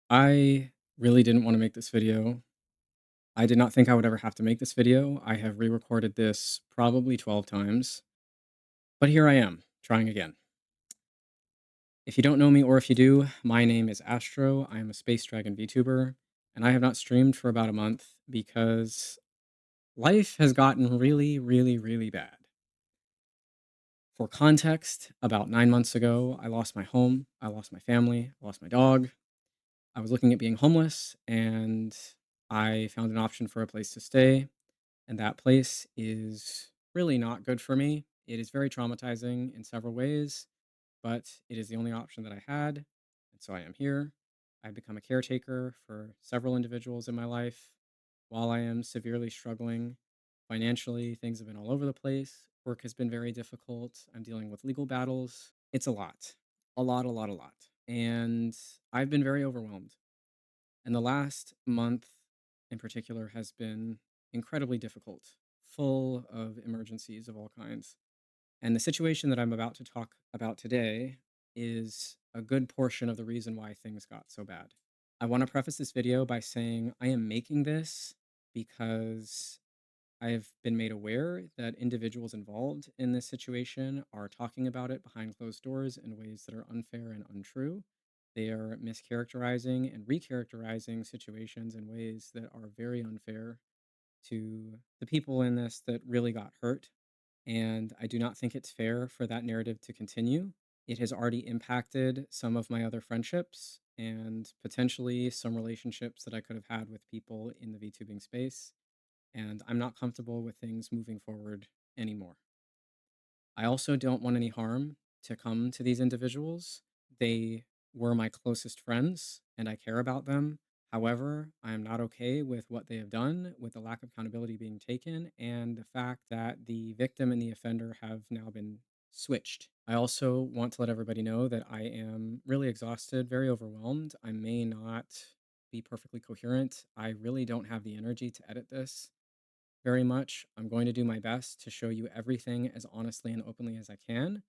I really didn't want to make this video. I did not think I would ever have to make this video. I have re-recorded this probably 12 times, but here I am, trying again. If you don't know me or if you do, my name is Astro. I am a Space Dragon VTuber, and I have not streamed for about a month because life has gotten really, really, really bad. For context, about 9 months ago, I lost my home, I lost my family, I lost my dog. I was looking at being homeless, and I found an option for a place to stay. And that place is really not good for me. It is very traumatizing in several ways, but it is the only option that I had. And so I am here. I've become a caretaker for several individuals in my life. While I am severely struggling financially, things have been all over the place. Work has been very difficult. I'm dealing with legal battles. It's a lot, a lot, a lot, a lot. And I've been very overwhelmed. And the last month in particular has been incredibly difficult, full of emergencies of all kinds. And the situation that I'm about to talk about today is a good portion of the reason why things got so bad. I want to preface this video by saying I am making this because I've been made aware that individuals involved in this situation are talking about it behind closed doors in ways that are unfair and untrue. They are mischaracterizing and recharacterizing situations in ways that are very unfair to the people in this that really got hurt. And I do not think it's fair for that narrative to continue. It has already impacted some of my other friendships and potentially some relationships that I could have had with people in the VTubing space, and I'm not comfortable with things moving forward anymore. I also don't want any harm to come to these individuals. They were my closest friends, and I care about them. However, I am not okay with what they have done, with the lack of accountability being taken, and the fact that the victim and the offender have now been switched. I also want to let everybody know that I am really exhausted, very overwhelmed. I may not be perfectly coherent. I really don't have the energy to edit this very much. I'm going to do my best to show you everything as honestly and openly as I can.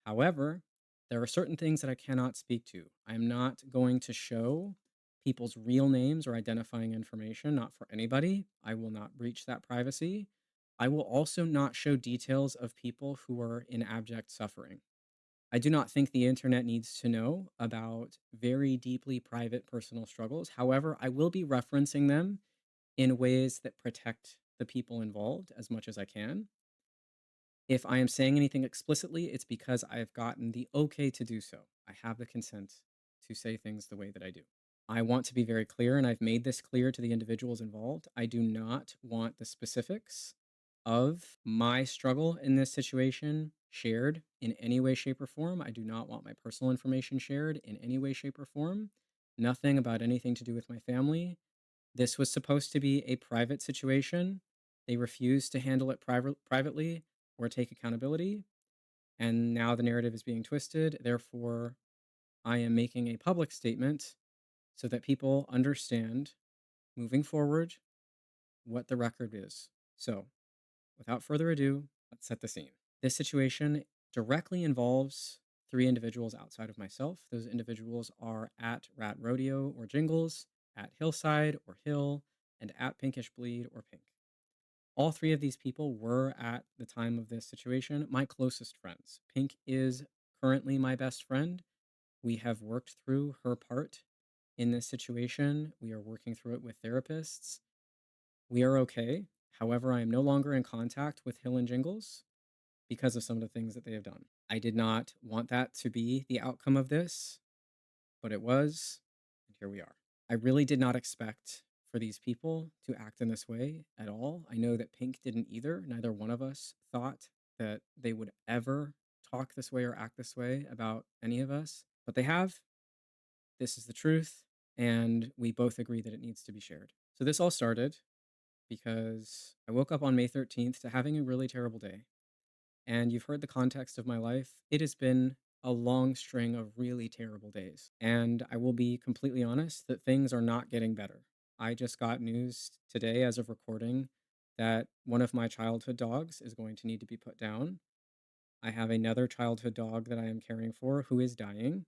However, there are certain things that I cannot speak to. I'm not going to show people's real names or identifying information, not for anybody. I will not breach that privacy. I will also not show details of people who are in abject suffering. I do not think the internet needs to know about very deeply private personal struggles. However, I will be referencing them in ways that protect the people involved as much as I can. If I am saying anything explicitly, it's because I've gotten the okay to do so. I have the consent to say things the way that I do. I want to be very clear, and I've made this clear to the individuals involved. I do not want the specifics of my struggle in this situation shared in any way, shape, or form. I do not want my personal information shared in any way, shape, or form. Nothing about anything to do with my family. This was supposed to be a private situation. They refused to handle it privately or take accountability. And now the narrative is being twisted. Therefore, I am making a public statement so that people understand moving forward what the record is. So, without further ado, let's set the scene. This situation directly involves three individuals outside of myself. Those individuals are at Rat Rodeo or Jingles, at Hillside or Hill, and at Pinkish Bleed or Pink. All three of these people were, at the time of this situation, my closest friends. Pink is currently my best friend. We have worked through her part in this situation. We are working through it with therapists. We are okay. However, I am no longer in contact with Hill and Jingles because of some of the things that they have done. I did not want that to be the outcome of this, but it was, and here we are. I really did not expect for these people to act in this way at all. I know that Pink didn't either. Neither one of us thought that they would ever talk this way or act this way about any of us, but they have. This is the truth, and we both agree that it needs to be shared. So this all started because I woke up on May 13th to having a really terrible day. And you've heard the context of my life. It has been a long string of really terrible days. And I will be completely honest that things are not getting better. I just got news today, as of recording, that one of my childhood dogs is going to need to be put down. I have another childhood dog that I am caring for who is dying.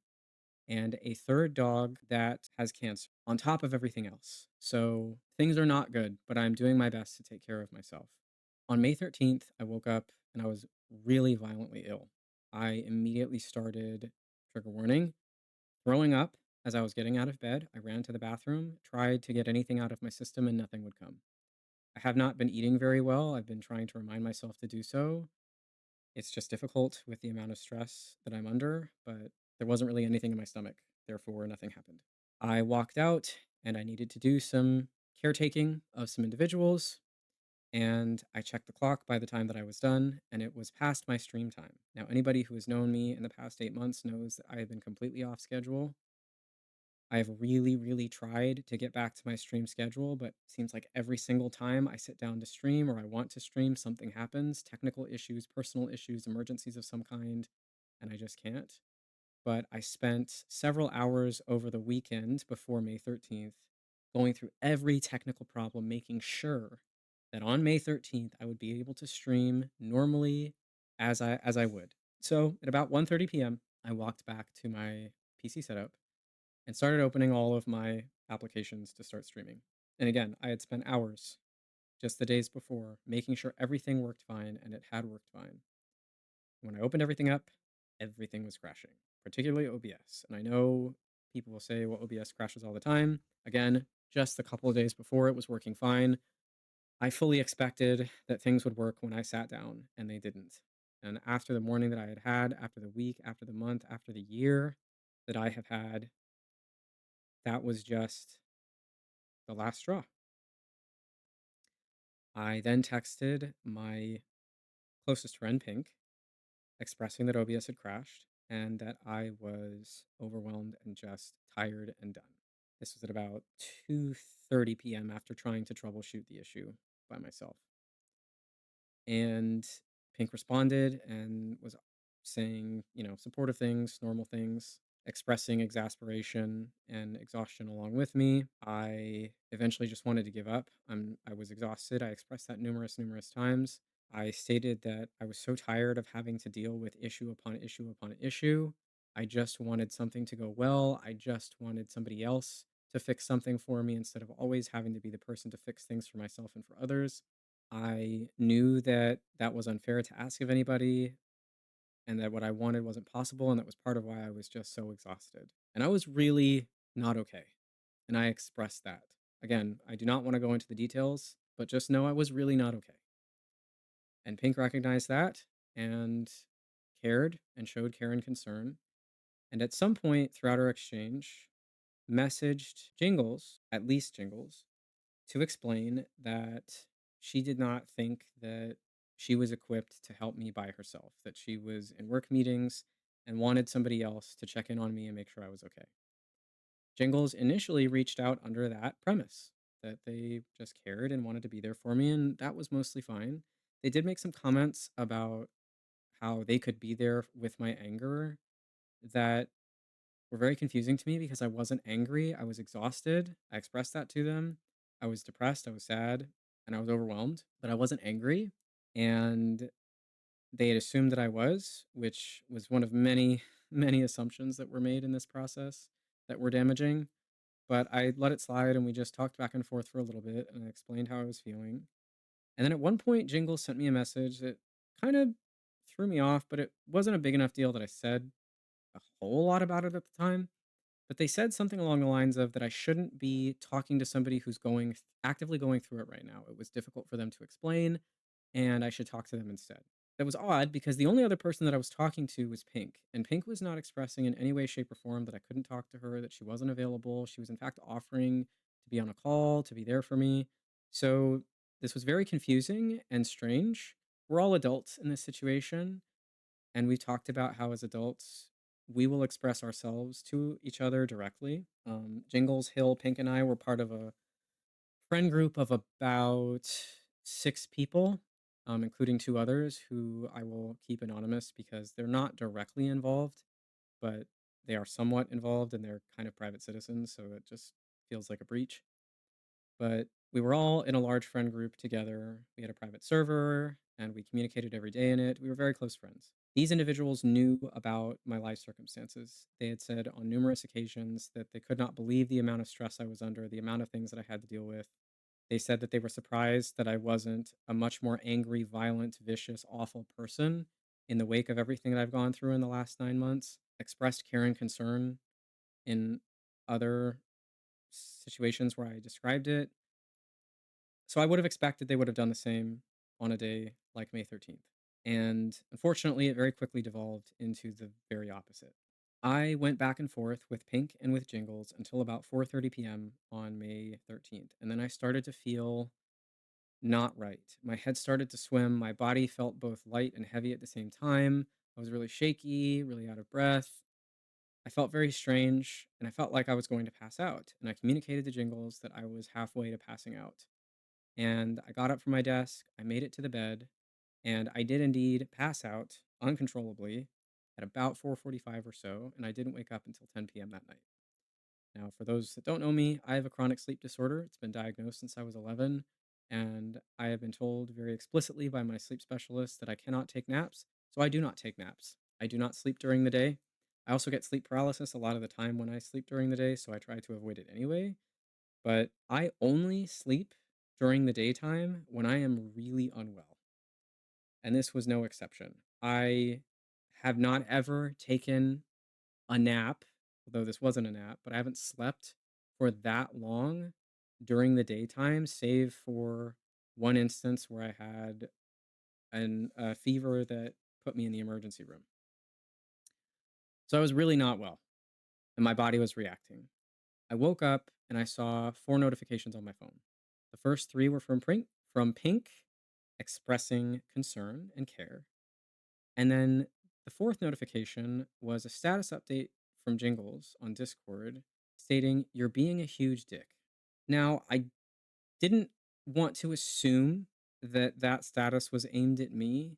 and a third dog that has cancer on top of everything else. So things are not good, but I'm doing my best to take care of myself. On May 13th, I woke up and I was really violently ill. I immediately started, trigger warning, throwing up as I was getting out of bed. I ran to the bathroom, tried to get anything out of my system, and nothing would come. I have not been eating very well. I've been trying to remind myself to do so. It's just difficult with the amount of stress that I'm under, but there wasn't really anything in my stomach. Therefore, nothing happened. I walked out and I needed to do some caretaking of some individuals. And I checked the clock by the time that I was done, and it was past my stream time. Now, anybody who has known me in the past 8 months knows that I have been completely off schedule. I have really, really tried to get back to my stream schedule, but seems like every single time I sit down to stream or I want to stream, something happens, technical issues, personal issues, emergencies of some kind, and I just can't. But I spent several hours over the weekend before May 13th going through every technical problem, making sure that on May 13th I would be able to stream normally as I would. So at about 1:30 p.m., I walked back to my PC setup and started opening all of my applications to start streaming. And again, I had spent hours just the days before making sure everything worked fine, and it had worked fine. When I opened everything up, everything was crashing, particularly OBS. And I know people will say, well, OBS crashes all the time. Again, just a couple of days before, it was working fine. I fully expected that things would work when I sat down, and they didn't. And after the morning that I had had, after the week, after the month, after the year that I have had, that was just the last straw. I then texted my closest friend, Pink, expressing that OBS had crashed and that I was overwhelmed and just tired and done. This was at about 2:30 p.m. after trying to troubleshoot the issue by myself. And Pink responded and was saying, supportive things, normal things, expressing exasperation and exhaustion along with me. I eventually just wanted to give up. I was exhausted. I expressed that numerous times. I stated that I was so tired of having to deal with issue upon issue upon issue. I just wanted something to go well. I just wanted somebody else to fix something for me instead of always having to be the person to fix things for myself and for others. I knew that that was unfair to ask of anybody and that what I wanted wasn't possible. And that was part of why I was just so exhausted. And I was really not okay. And I expressed that. Again, I do not want to go into the details, but just know I was really not okay. And Pink recognized that and cared and showed care and concern. And at some point throughout our exchange, messaged Jingles, at least Jingles, to explain that she did not think that she was equipped to help me by herself, that she was in work meetings and wanted somebody else to check in on me and make sure I was okay. Jingles initially reached out under that premise that they just cared and wanted to be there for me, and that was mostly fine. They did make some comments about how they could be there with my anger that were very confusing to me because I wasn't angry. I was exhausted. I expressed that to them. I was depressed. I was sad and I was overwhelmed, but I wasn't angry. And they had assumed that I was, which was one of many, many assumptions that were made in this process that were damaging. But I let it slide and we just talked back and forth for a little bit and I explained how I was feeling. And then at one point, Jingle sent me a message that kind of threw me off, but it wasn't a big enough deal that I said a whole lot about it at the time. But they said something along the lines of that I shouldn't be talking to somebody who's actively going through it right now. It was difficult for them to explain, and I should talk to them instead. That was odd because the only other person that I was talking to was Pink, and Pink was not expressing in any way, shape, or form that I couldn't talk to her, that she wasn't available. She was, in fact, offering to be on a call, to be there for me. So this was very confusing and strange. We're all adults in this situation, and we've talked about how as adults, we will express ourselves to each other directly. Jingles, Hill, Pink, and I were part of a friend group of about 6 people, including 2 others who I will keep anonymous because they're not directly involved, but they are somewhat involved and they're kind of private citizens. So it just feels like a breach. But we were all in a large friend group together. We had a private server and we communicated every day in it. We were very close friends. These individuals knew about my life circumstances. They had said on numerous occasions that they could not believe the amount of stress I was under, the amount of things that I had to deal with. They said that they were surprised that I wasn't a much more angry, violent, vicious, awful person in the wake of everything that I've gone through in the last 9 months. Expressed care and concern in other situations where I described it. So I would have expected they would have done the same on a day like May 13th. And unfortunately, it very quickly devolved into the very opposite. I went back and forth with Pink and with Jingles until about 4:30 p.m. on May 13th, and then I started to feel not right. My head started to swim, my body felt both light and heavy at the same time. I was really shaky, really out of breath. I felt very strange, and I felt like I was going to pass out. And I communicated to Jingles that I was halfway to passing out. And I got up from my desk, I made it to the bed, and I did indeed pass out uncontrollably at about 4:45 or so, and I didn't wake up until 10 p.m. that night. Now, for those that don't know me, I have a chronic sleep disorder. It's been diagnosed since I was 11, and I have been told very explicitly by my sleep specialist that I cannot take naps, so I do not take naps. I do not sleep during the day. I also get sleep paralysis a lot of the time when I sleep during the day, so I try to avoid it anyway. But I only sleep during the daytime when I am really unwell, and this was no exception. I have not ever taken a nap, although this wasn't a nap, but I haven't slept for that long during the daytime, save for one instance where I had a fever that put me in the emergency room. So I was really not well, and my body was reacting. I woke up and I saw four notifications on my phone. The first three were from Pink expressing concern and care. And then the fourth notification was a status update from Jingles on Discord stating, "You're being a huge dick." Now, I didn't want to assume that that status was aimed at me,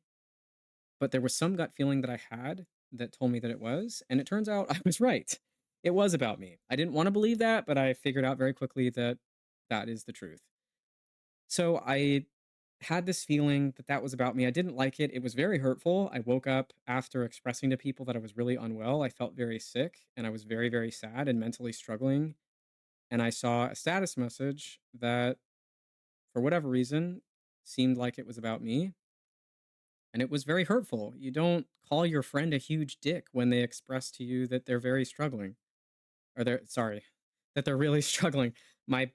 but there was some gut feeling that I had that told me that it was. And it turns out I was right. It was about me. I didn't want to believe that, but I figured out very quickly that that is the truth. So I had this feeling that that was about me. I didn't like it. It was very hurtful. I woke up after expressing to people that I was really unwell. I felt very sick and I was very, very sad and mentally struggling. And I saw a status message that, for whatever reason, seemed like it was about me. And it was very hurtful. You don't call your friend a huge dick when they express to you that they're very struggling, or that they're really struggling. My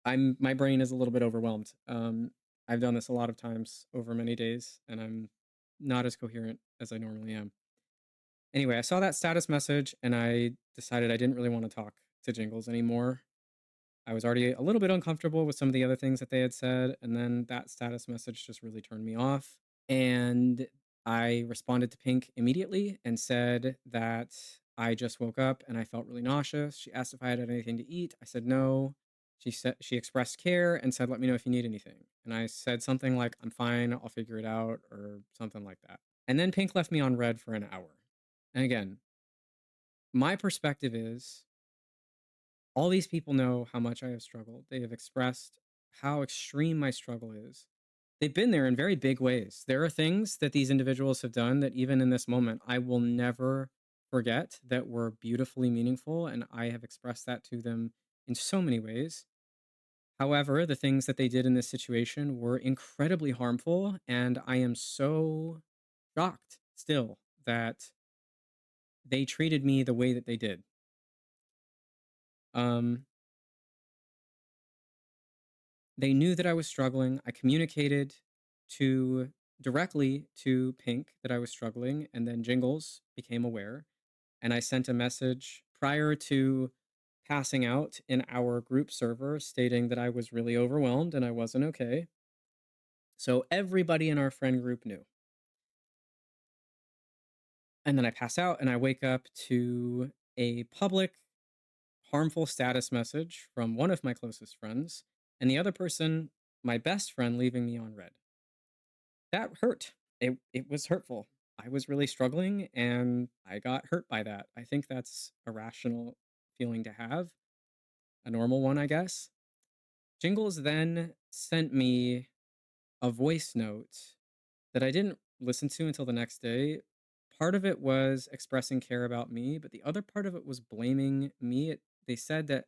my brain is a little bit overwhelmed. I've done this a lot of times over many days, and I'm not as coherent as I normally am. Anyway, I saw that status message, and I decided I didn't really want to talk to Jingles anymore. I was already a little bit uncomfortable with some of the other things that they had said, and then that status message just really turned me off. And I responded to Pink immediately and said that I just woke up and I felt really nauseous. She asked if I had anything to eat. I said no. She expressed care and said, "Let me know if you need anything." And I said something like, "I'm fine. I'll figure it out," or something like that. And then Pink left me on red for an hour. And again, my perspective is all these people know how much I have struggled. They have expressed how extreme my struggle is. They've been there in very big ways. There are things that these individuals have done that even in this moment, I will never forget that were beautifully meaningful. And I have expressed that to them in so many ways. However, the things that they did in this situation were incredibly harmful. And I am so shocked still that they treated me the way that they did. Um, They knew that I was struggling. I communicated to directly to Pink that I was struggling, and then Jingles became aware. And I sent a message prior to passing out in our group server stating that I was really overwhelmed and I wasn't okay. So everybody in our friend group knew. And then I pass out and I wake up to a public harmful status message from one of my closest friends, and the other person, my best friend, leaving me on red. That hurt. It was hurtful. I was really struggling and I got hurt by that. I think that's a rational feeling to have, a normal one, I guess. Jingles then sent me a voice note that I didn't listen to until the next day, part of it was expressing care about me, but the other part of it was blaming me. They said that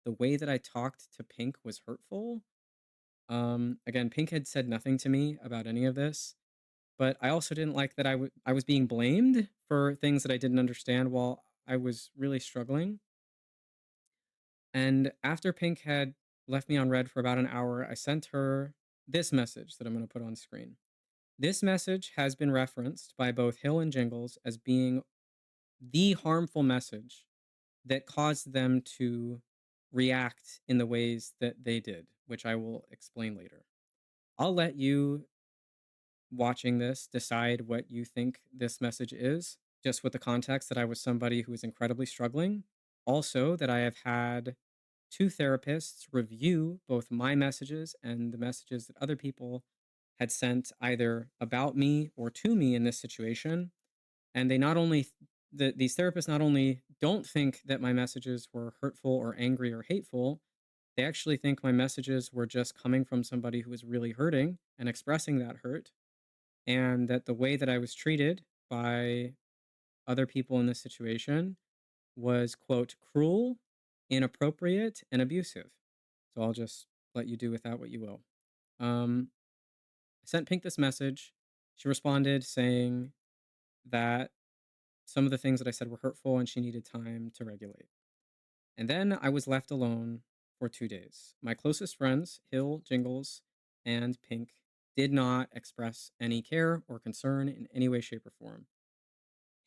the way that I talked to Pink was hurtful. Again, Pink had said nothing to me about any of this, but I also didn't like that I was being blamed for things that I didn't understand while I was really struggling. And after Pink had left me on red for about an hour, I sent her this message that I'm going to put on screen. This message has been referenced by both Hill and Jingles as being the harmful message that caused them to react in the ways that they did, which I will explain later. I'll let you watching this decide what you think this message is, just with the context that I was somebody who was incredibly struggling. Also, that I have had two therapists review both my messages and the messages that other people had sent either about me or to me in this situation. And they not only, these therapists not only don't think that my messages were hurtful or angry or hateful, they actually think my messages were just coming from somebody who was really hurting and expressing that hurt, and that the way that I was treated by other people in this situation was, quote, cruel, inappropriate, and abusive. So I'll just let you do with that what you will. I sent Pink this message. She responded saying that some of the things that I said were hurtful and she needed time to regulate. And then I was left alone for 2 days. My closest friends, Hill, Jingles, and Pink, did not express any care or concern in any way, shape, or form.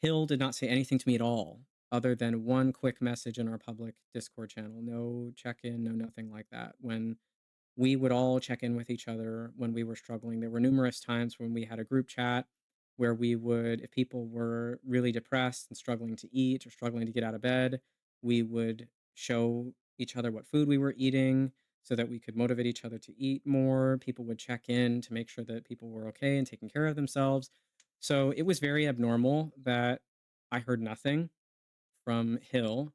Hill did not say anything to me at all, other than one quick message in our public Discord channel. No check in, no nothing like that. When we would all check in with each other when we were struggling. There were numerous times when we had a group chat where we would, if people were really depressed and struggling to eat or struggling to get out of bed, we would show each other what food we were eating so that we could motivate each other to eat more. People would check in to make sure that people were okay and taking care of themselves. So it was very abnormal that I heard nothing from Hill.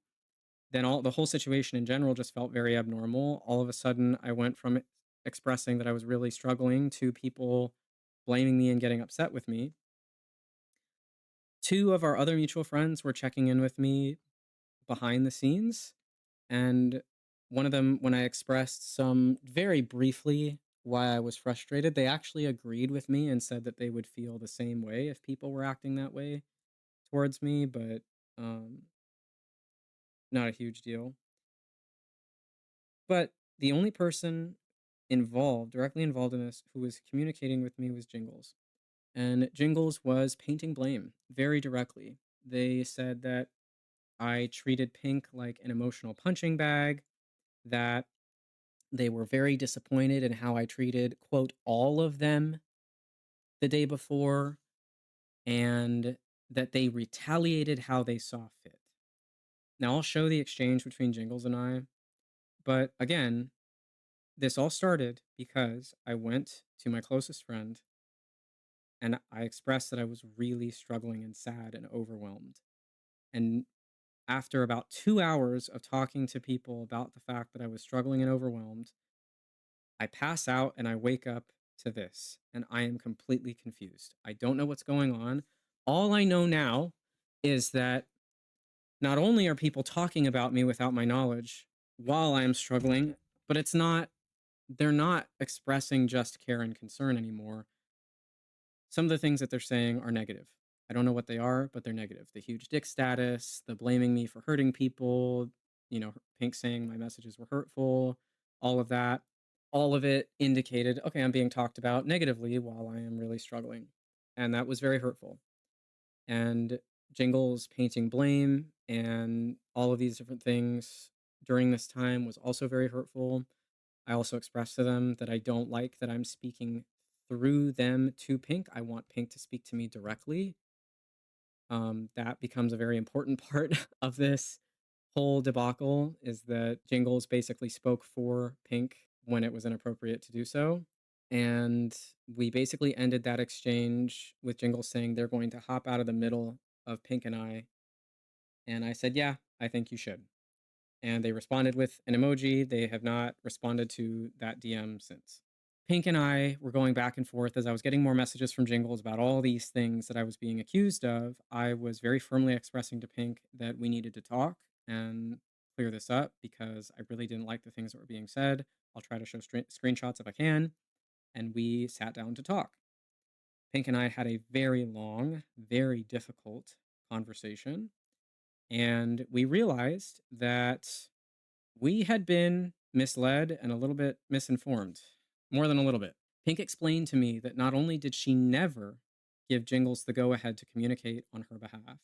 Then all the whole situation in general just felt very abnormal. All of a sudden, I went from expressing that I was really struggling to people blaming me and getting upset with me. Two of our other mutual friends were checking in with me behind the scenes, and one of them, when I expressed some very briefly why I was frustrated, they actually agreed with me and said that they would feel the same way if people were acting that way towards me, but um, not a huge deal. But the only person directly involved in this, who was communicating with me was Jingles. And Jingles was painting blame very directly. They said that I treated Pink like an emotional punching bag, that they were very disappointed in how I treated, quote, all of them the day before, and that they retaliated how they saw fit. Now, I'll show the exchange between Jingles and I, but again, this all started because I went to my closest friend and I expressed that I was really struggling and sad and overwhelmed. And after about 2 hours of talking to people about the fact that I was struggling and overwhelmed, I pass out and I wake up to this, and I am completely confused. I don't know what's going on. All I know now is that not only are people talking about me without my knowledge while I am struggling, but they're not expressing just care and concern anymore. Some of the things that they're saying are negative. I don't know what they are, but they're negative. The huge dick status, the blaming me for hurting people, Pink saying my messages were hurtful, all of that. All of it indicated, okay, I'm being talked about negatively while I am really struggling. And that was very hurtful. And Jingles painting blame and all of these different things during this time was also very hurtful. I also expressed to them that I don't like that I'm speaking through them to Pink. I want Pink to speak to me directly. That becomes a very important part of this whole debacle, is that Jingles basically spoke for Pink when it was inappropriate to do so. And we basically ended that exchange with Jingles saying they're going to hop out of the middle of Pink and I. And I said, yeah, I think you should. And they responded with an emoji. They have not responded to that DM since. Pink and I were going back and forth as I was getting more messages from Jingles about all these things that I was being accused of. I was very firmly expressing to Pink that we needed to talk and clear this up because I really didn't like the things that were being said. I'll try to show screenshots if I can. And we sat down to talk. Pink and I had a very long, very difficult conversation. And we realized that we had been misled and a little bit misinformed, more than a little bit. Pink explained to me that not only did she never give Jingles the go ahead to communicate on her behalf,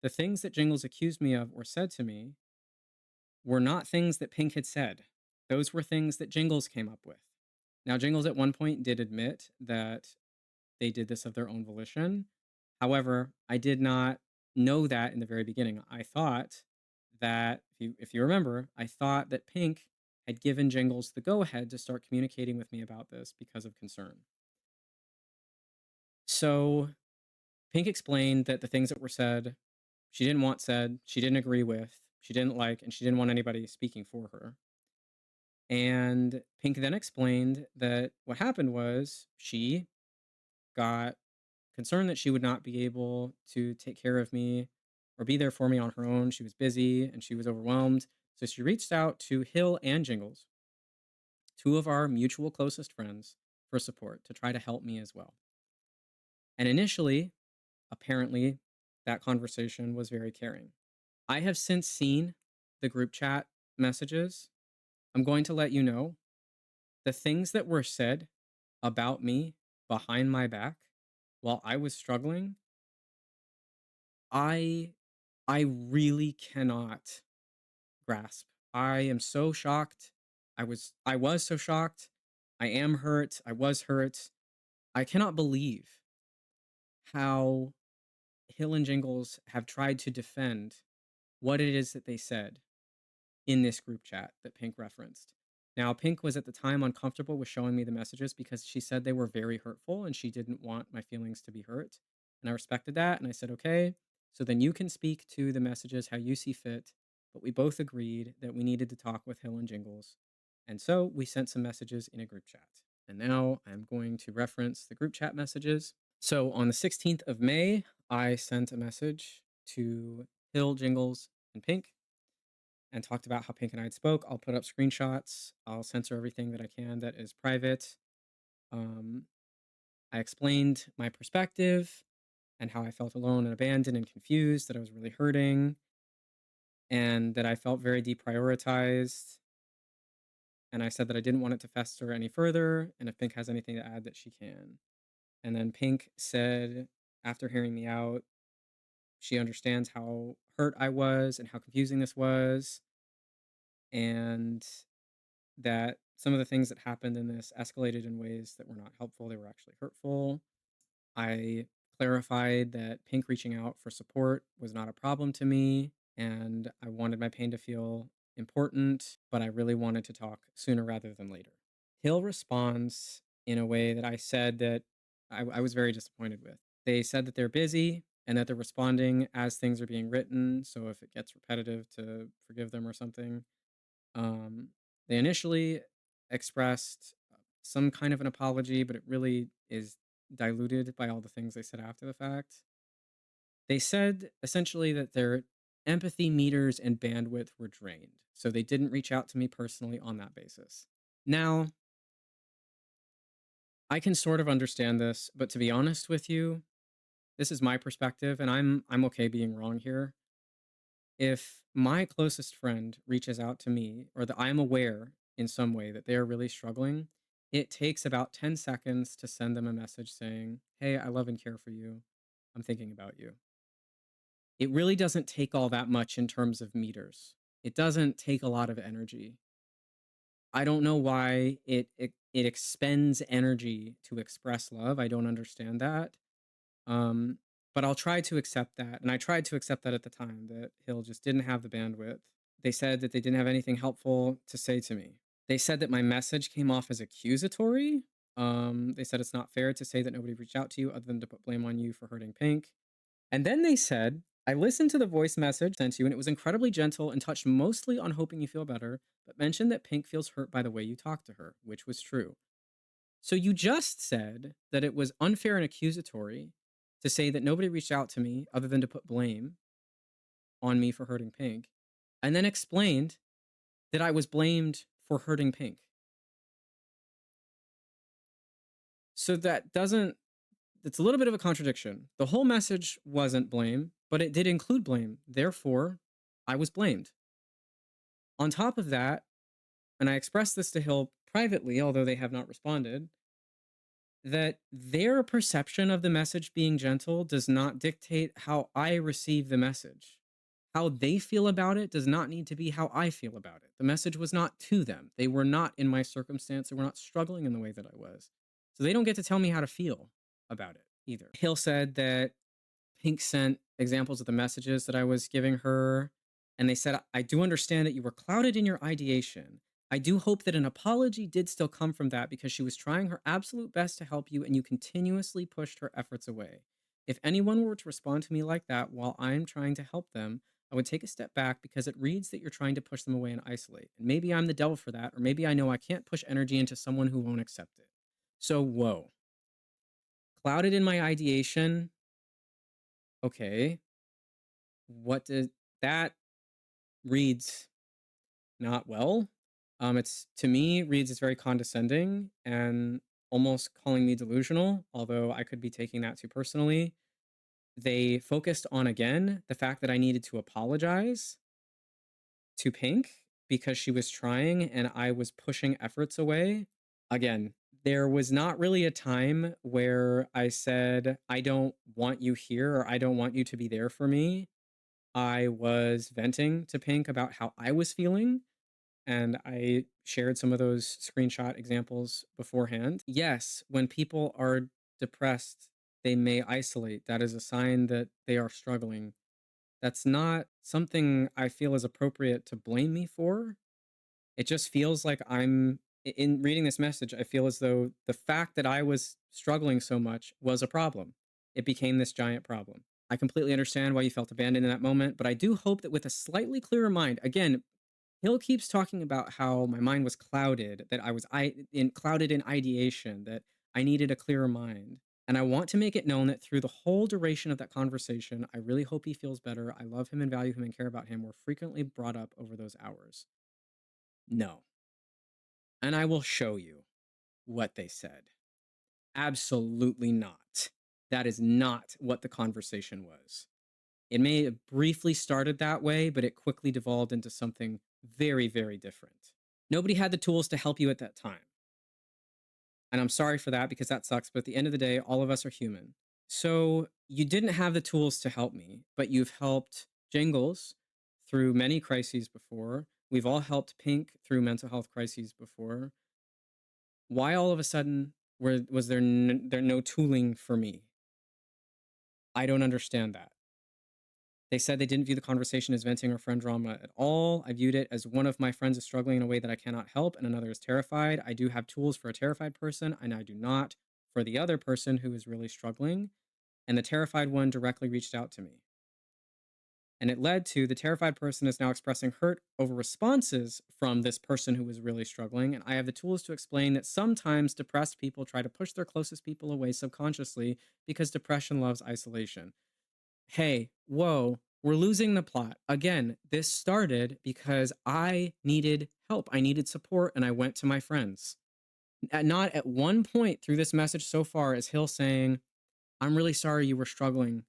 the things that Jingles accused me of or said to me were not things that Pink had said. Those were things that Jingles came up with. Now, Jingles at one point did admit that they did this of their own volition. However, I did not know that in the very beginning. I thought that, if you remember, I thought that Pink had given Jingles the go ahead to start communicating with me about this because of concern. So Pink explained that the things that were said, she didn't want said, she didn't agree with, she didn't like, and she didn't want anybody speaking for her. And Pink then explained that what happened was she got concerned that she would not be able to take care of me or be there for me on her own. She was busy and she was overwhelmed. So she reached out to Hill and Jingles, two of our mutual closest friends, for support to try to help me as well. And initially, apparently, that conversation was very caring. I have since seen the group chat messages. I'm going to let you know the things that were said about me behind my back while I was struggling. I I really cannot grasp. I am so shocked. I was so shocked. I am hurt. I was hurt. I cannot believe how Hill and Jingles have tried to defend what it is that they said in this group chat that Pink referenced. Now, Pink was at the time uncomfortable with showing me the messages because she said they were very hurtful and she didn't want my feelings to be hurt. And I respected that. And I said, okay, so then you can speak to the messages how you see fit. But we both agreed that we needed to talk with Hill and Jingles. And so we sent some messages in a group chat. And now I'm going to reference the group chat messages. So on the 16th of May, I sent a message to Hill, Jingles, and Pink and talked about how Pink and I had spoke. I'll put up screenshots. I'll censor everything that I can that is private. Um, I explained my perspective and how I felt alone and abandoned and confused, that I was really hurting, and that I felt very deprioritized. And I said that I didn't want it to fester any further, and if Pink has anything to add, that she can. And then Pink said, after hearing me out, she understands how hurt I was and how confusing this was, and that some of the things that happened in this escalated in ways that were not helpful. They were actually hurtful. I clarified that Pink reaching out for support was not a problem to me, and I wanted my pain to feel important, but I really wanted to talk sooner rather than later. Hill responds in a way that I said that I was very disappointed with. They said that they're busy and that they're responding as things are being written. So if it gets repetitive, to forgive them or something. um, they initially expressed some kind of an apology, but it really is diluted by all the things they said after the fact. They said essentially that their empathy meters and bandwidth were drained, so they didn't reach out to me personally on that basis. Now, I can sort of understand this, but to be honest with you, this is my perspective, and I'm okay being wrong here. If my closest friend reaches out to me or that I'm aware in some way that they're really struggling, it takes about 10 seconds to send them a message saying, "Hey, I love and care for you. I'm thinking about you." It really doesn't take all that much in terms of meters. It doesn't take a lot of energy. I don't know why it expends energy to express love. I don't understand that. Um, but I'll try to accept that. And I tried to accept that at the time, that Hill just didn't have the bandwidth. They said that they didn't have anything helpful to say to me. They said that my message came off as accusatory. They said it's not fair to say that nobody reached out to you other than to put blame on you for hurting Pink. And then they said, I listened to the voice message sent to you and it was incredibly gentle and touched mostly on hoping you feel better, but mentioned that Pink feels hurt by the way you talk to her, which was true. So you just said that it was unfair and accusatory to say that nobody reached out to me other than to put blame on me for hurting Pink, and then explained that I was blamed for hurting Pink. So that doesn't, it's a little bit of a contradiction. The whole message wasn't blame, but it did include blame. Therefore, I was blamed. On top of that, and I expressed this to Hill privately, although they have not responded, that their perception of the message being gentle does not dictate how I receive the message. How they feel about it does not need to be how I feel about it. The message was not to them. They were not in my circumstance. They were not struggling in the way that I was. So they don't get to tell me how to feel about it either. Hill said that Pink sent examples of the messages that I was giving her. And they said, I do understand that you were clouded in your ideation. I do hope that an apology did still come from that because she was trying her absolute best to help you and you continuously pushed her efforts away. If anyone were to respond to me like that while I'm trying to help them, I would take a step back because it reads that you're trying to push them away and isolate. And maybe I'm the devil for that, or maybe I know I can't push energy into someone who won't accept it. So, whoa. Clouded in my ideation. Okay. What did that reads not well? It's to me reads as very condescending and almost calling me delusional, although I could be taking that too personally. They focused on again the fact that I needed to apologize to Pink because she was trying and I was pushing efforts away. Again, there was not really a time where I said, I don't want you here or I don't want you to be there for me. I was venting to Pink about how I was feeling, and I shared some of those screenshot examples beforehand. Yes, when people are depressed, they may isolate. That is a sign that they are struggling. That's not something I feel is appropriate to blame me for. It just feels like in reading this message, I feel as though the fact that I was struggling so much was a problem. It became this giant problem. I completely understand why you felt abandoned in that moment, but I do hope that with a slightly clearer mind, again, Hill keeps talking about how my mind was clouded, that clouded in ideation, that I needed a clearer mind. And I want to make it known that through the whole duration of that conversation, I really hope he feels better. I love him and value him and care about him were frequently brought up over those hours. No. And I will show you what they said. Absolutely not. That is not what the conversation was. It may have briefly started that way, but it quickly devolved into something very, very different. Nobody had the tools to help you at that time. And I'm sorry for that because that sucks. But at the end of the day, all of us are human. So you didn't have the tools to help me, but you've helped Jingles through many crises before. We've all helped Pink through mental health crises before. Why all of a sudden was there no tooling for me? I don't understand that. They said they didn't view the conversation as venting or friend drama at all. I viewed it as one of my friends is struggling in a way that I cannot help, and another is terrified. I do have tools for a terrified person, and I do not for the other person who is really struggling. And the terrified one directly reached out to me. And it led to the terrified person is now expressing hurt over responses from this person who was really struggling. And I have the tools to explain that sometimes depressed people try to push their closest people away subconsciously because depression loves isolation. Hey, whoa, we're losing the plot. Again, this started because I needed help. I needed support, and I went to my friends. Not at one point through this message so far is Hill saying, I'm really sorry you were struggling.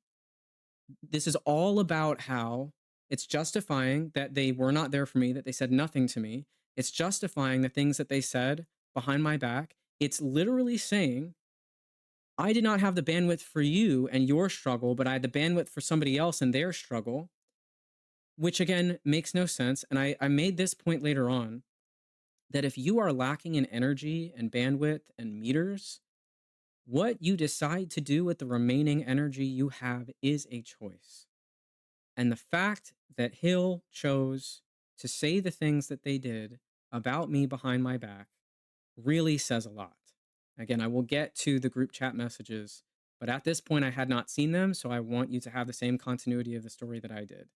This is all about how it's justifying that they were not there for me, that they said nothing to me. It's justifying the things that they said behind my back. It's literally saying, I did not have the bandwidth for you and your struggle, but I had the bandwidth for somebody else and their struggle, which again makes no sense. And I made this point later on that if you are lacking in energy and bandwidth and meters, what you decide to do with the remaining energy you have is a choice. And the fact that Hill chose to say the things that they did about me behind my back really says a lot. Again, I will get to the group chat messages, but at this point I had not seen them, so I want you to have the same continuity of the story that I did.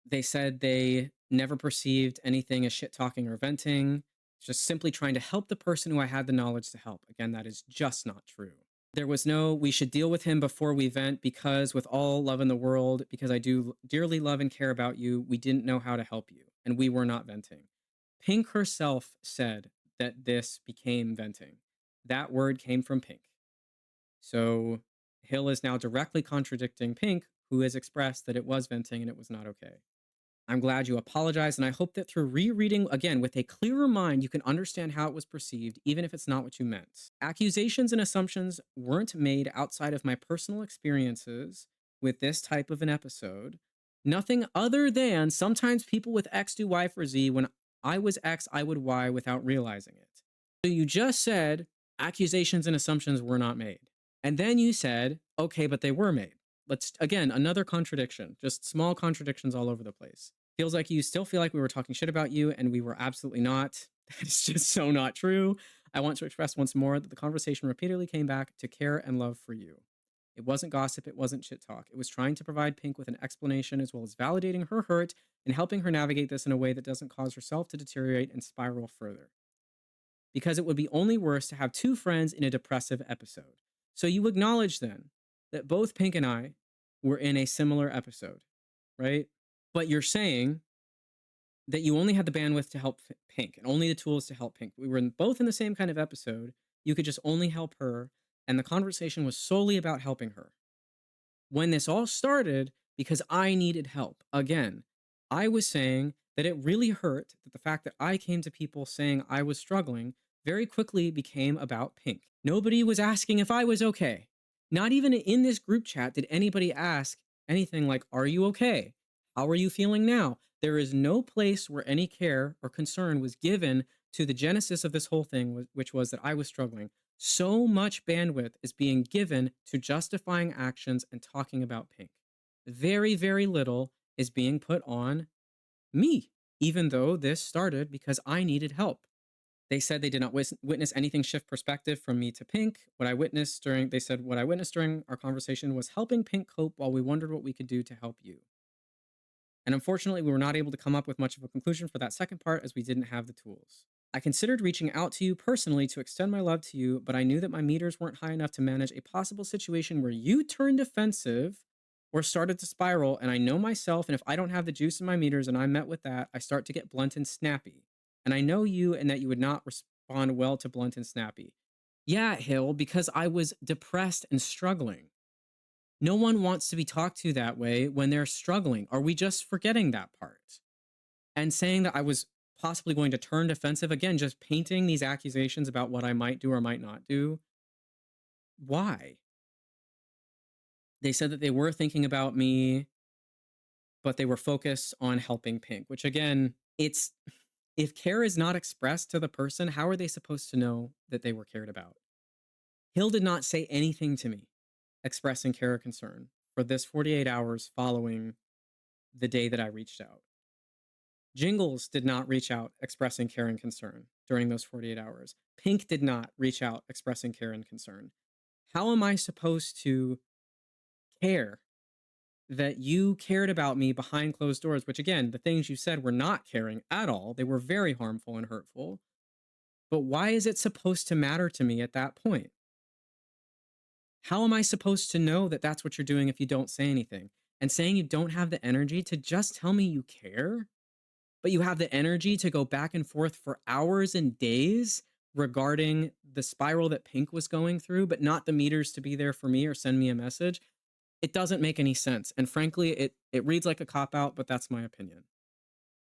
They said they never perceived anything as shit talking or venting. just simply trying to help the person who I had the knowledge to help. Again, that is just not true. There was no, we should deal with him before we vent because, with all love in the world, because I do dearly love and care about you, we didn't know how to help you, and we were not venting. Pink herself said that this became venting. That word came from Pink. So Hill is now directly contradicting Pink, who has expressed that it was venting and it was not okay. I'm glad you apologized, and I hope that through rereading again with a clearer mind, you can understand how it was perceived, even if it's not what you meant. Accusations and assumptions weren't made outside of my personal experiences with this type of an episode. Nothing other than sometimes people with X do Y for Z. When I was X, I would Y without realizing it. So you just said accusations and assumptions were not made. And then you said, okay, but they were made. Let's, again, another contradiction, just small contradictions all over the place. Feels like you still feel like we were talking shit about you, and we were absolutely not. That is just so not true. I want to express once more that the conversation repeatedly came back to care and love for you. It wasn't gossip, it wasn't shit talk. It was trying to provide Pink with an explanation as well as validating her hurt and helping her navigate this in a way that doesn't cause herself to deteriorate and spiral further. Because it would be only worse to have two friends in a depressive episode. So you acknowledge then that both Pink and I were in a similar episode, right? But you're saying that you only had the bandwidth to help Pink and only the tools to help Pink. We were both in the same kind of episode. You could just only help her, and the conversation was solely about helping her. When this all started, because I needed help, again, I was saying that it really hurt that the fact that I came to people saying I was struggling very quickly became about Pink. Nobody was asking if I was okay. Not even in this group chat did anybody ask anything like, are you okay? How are you feeling now? There is no place where any care or concern was given to the genesis of this whole thing, which was that I was struggling. So much bandwidth is being given to justifying actions and talking about Pink. Very, very little is being put on me, even though this started because I needed help. They said they did not witness anything shift perspective from me to Pink. They said what I witnessed during our conversation was helping Pink cope while we wondered what we could do to help you. And unfortunately, we were not able to come up with much of a conclusion for that second part as we didn't have the tools. I considered reaching out to you personally to extend my love to you, but I knew that my meters weren't high enough to manage a possible situation where you turned defensive or started to spiral. And I know myself, and if I don't have the juice in my meters and I'm met with that, I start to get blunt and snappy. And I know you and that you would not respond well to blunt and snappy. Yeah, Hill, because I was depressed and struggling. No one wants to be talked to that way when they're struggling. Are we just forgetting that part? And saying that I was possibly going to turn defensive again, just painting these accusations about what I might do or might not do. Why? They said that they were thinking about me, but they were focused on helping Pink, which again, it's if care is not expressed to the person, how are they supposed to know that they were cared about? Hill did not say anything to me expressing care or concern for this 48 hours following the day that I reached out. Jingles did not reach out expressing care and concern during those 48 hours. Pink did not reach out expressing care and concern. How am I supposed to care that you cared about me behind closed doors, which again, the things you said were not caring at all. They were very harmful and hurtful. But why is it supposed to matter to me at that point? How am I supposed to know that that's what you're doing if you don't say anything? And saying you don't have the energy to just tell me you care, but you have the energy to go back and forth for hours and days regarding the spiral that Pink was going through, but not the meters to be there for me or send me a message. It doesn't make any sense. And frankly, it reads like a cop-out, but that's my opinion.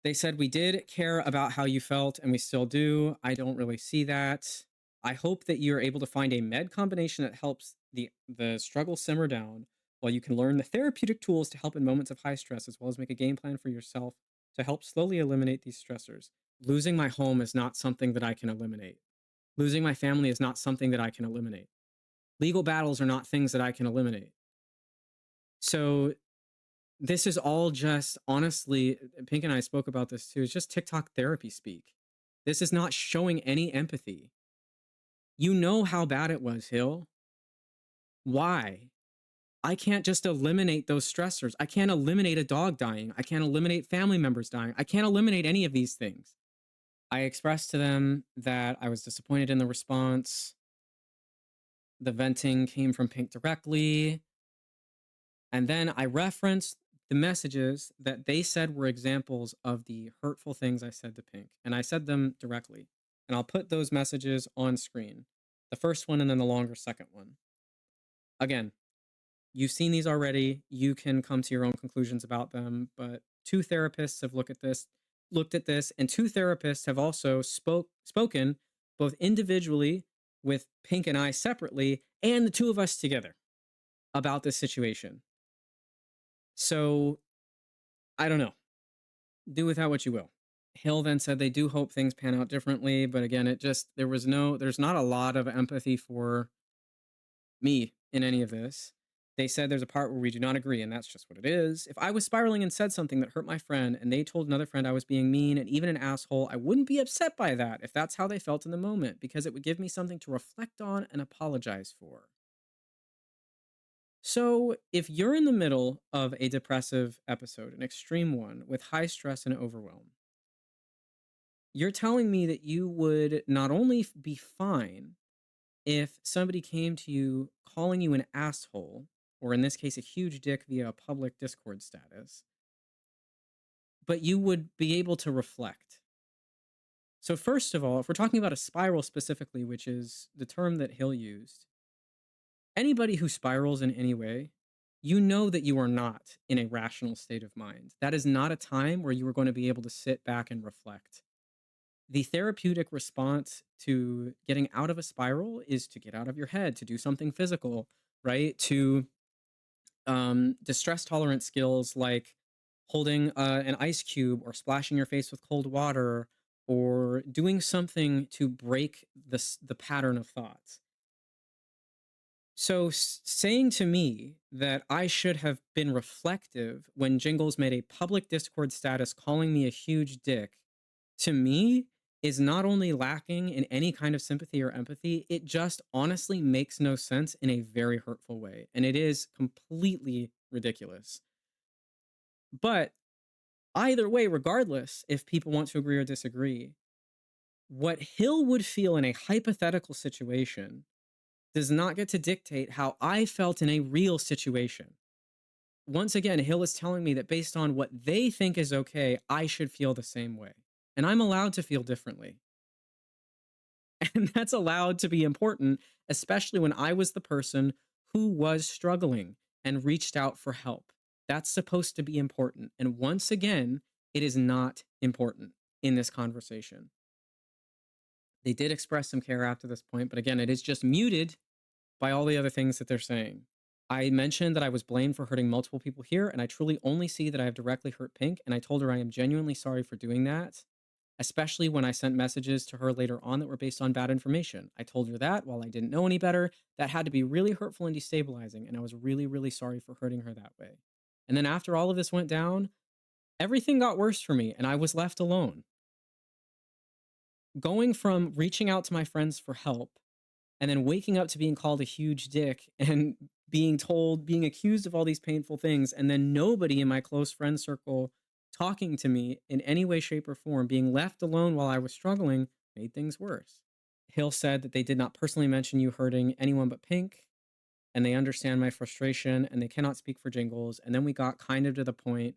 They said we did care about how you felt, and we still do. I don't really see that. I hope that you're able to find a med combination that helps the struggle simmer down while you can learn the therapeutic tools to help in moments of high stress, as well as make a game plan for yourself to help slowly eliminate these stressors. Losing my home is not something that I can eliminate. Losing my family is not something that I can eliminate. Legal battles are not things that I can eliminate. So this is all just, honestly, Pink and I spoke about this too, it's just TikTok therapy speak. This is not showing any empathy. You know how bad it was, Hill. Why? I can't just eliminate those stressors. I can't eliminate a dog dying. I can't eliminate family members dying. I can't eliminate any of these things. I expressed to them that I was disappointed in the response. The venting came from Pink directly. And then I referenced the messages that they said were examples of the hurtful things I said to Pink. And I said them directly. And I'll put those messages on screen. The first one and then the longer second one. Again, you've seen these already. You can come to your own conclusions about them. But two therapists have looked at this, and two therapists have also spoken both individually with Pink and I separately, and the two of us together about this situation. So I don't know. Do with that what you will. Hill then said they do hope things pan out differently, but again, there's not a lot of empathy for me in any of this. They said there's a part where we do not agree, and that's just what it is. If I was spiraling and said something that hurt my friend, and they told another friend I was being mean and even an asshole, I wouldn't be upset by that if that's how they felt in the moment, because it would give me something to reflect on and apologize for. So, if you're in the middle of a depressive episode, an extreme one with high stress and overwhelm, you're telling me that you would not only be fine if somebody came to you calling you an asshole, or in this case, a huge dick via a public Discord status, but you would be able to reflect. So, first of all, if we're talking about a spiral specifically, which is the term that Hill used, anybody who spirals in any way, you know that you are not in a rational state of mind. That is not a time where you are going to be able to sit back and reflect. The therapeutic response to getting out of a spiral is to get out of your head, to do something physical, right? To distress tolerant skills like holding an ice cube or splashing your face with cold water or doing something to break the pattern of thoughts. So saying to me that I should have been reflective when Jingles made a public Discord status calling me a huge dick, to me, is not only lacking in any kind of sympathy or empathy, it just honestly makes no sense in a very hurtful way. And it is completely ridiculous. But either way, regardless if people want to agree or disagree, what Hill would feel in a hypothetical situation does not get to dictate how I felt in a real situation. Once again, Hill is telling me that based on what they think is okay, I should feel the same way. And I'm allowed to feel differently. And that's allowed to be important, especially when I was the person who was struggling and reached out for help. That's supposed to be important. And once again, it is not important in this conversation. They did express some care after this point, but again, it is just muted by all the other things that they're saying. I mentioned that I was blamed for hurting multiple people here, and I truly only see that I have directly hurt Pink, and I told her I am genuinely sorry for doing that, especially when I sent messages to her later on that were based on bad information. I told her that while I didn't know any better, that had to be really hurtful and destabilizing, and I was really, really sorry for hurting her that way. And then after all of this went down, everything got worse for me, and I was left alone. Going from reaching out to my friends for help and then waking up to being called a huge dick and being accused of all these painful things, and then nobody in my close friend circle talking to me in any way, shape, or form, being left alone while I was struggling, made things worse. Hill said that they did not personally mention you hurting anyone but Pink, and they understand my frustration, and they cannot speak for Jingles. And then we got kind of to the point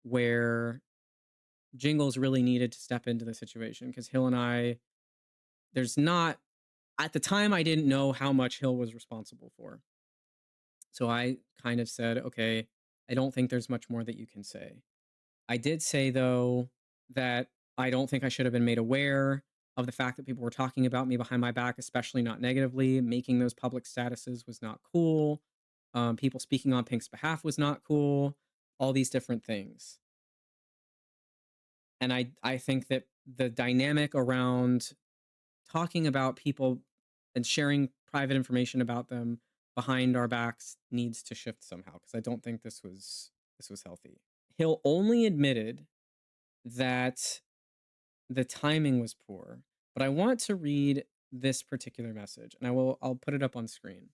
where Jingles really needed to step into the situation because Hill and I, there's not, at the time, I didn't know how much Hill was responsible for. So I kind of said, okay, I don't think there's much more that you can say. I did say, though, that I don't think I should have been made aware of the fact that people were talking about me behind my back, especially not negatively. Making those public statuses was not cool. People speaking on Pink's behalf was not cool. All these different things. And I think that the dynamic around talking about people and sharing private information about them behind our backs needs to shift somehow, because I don't think this was healthy. Hill only admitted that the timing was poor, but I want to read this particular message, and I'll put it up on screen.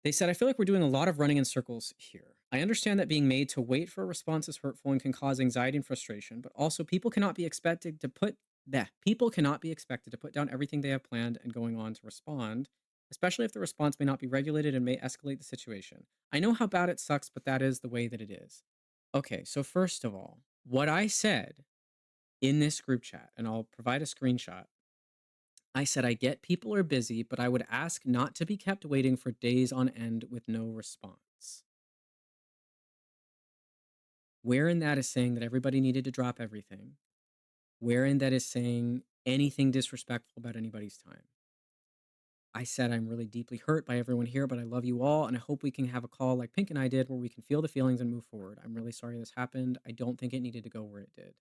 They said, I feel like we're doing a lot of running in circles here. I understand that being made to wait for a response is hurtful and can cause anxiety and frustration, but also people cannot be expected to put that people cannot be expected to put down everything they have planned and going on to respond, especially if the response may not be regulated and may escalate the situation. I know how bad it sucks, but that is the way that it is. Okay, so first of all, what I said in this group chat, and I'll provide a screenshot. I said, I get people are busy, but I would ask not to be kept waiting for days on end with no response. Wherein that is saying that everybody needed to drop everything, wherein that is saying anything disrespectful about anybody's time. I said, I'm really deeply hurt by everyone here, but I love you all, and I hope we can have a call like Pink and I did where we can feel the feelings and move forward. I'm really sorry this happened. I don't think it needed to go where it did.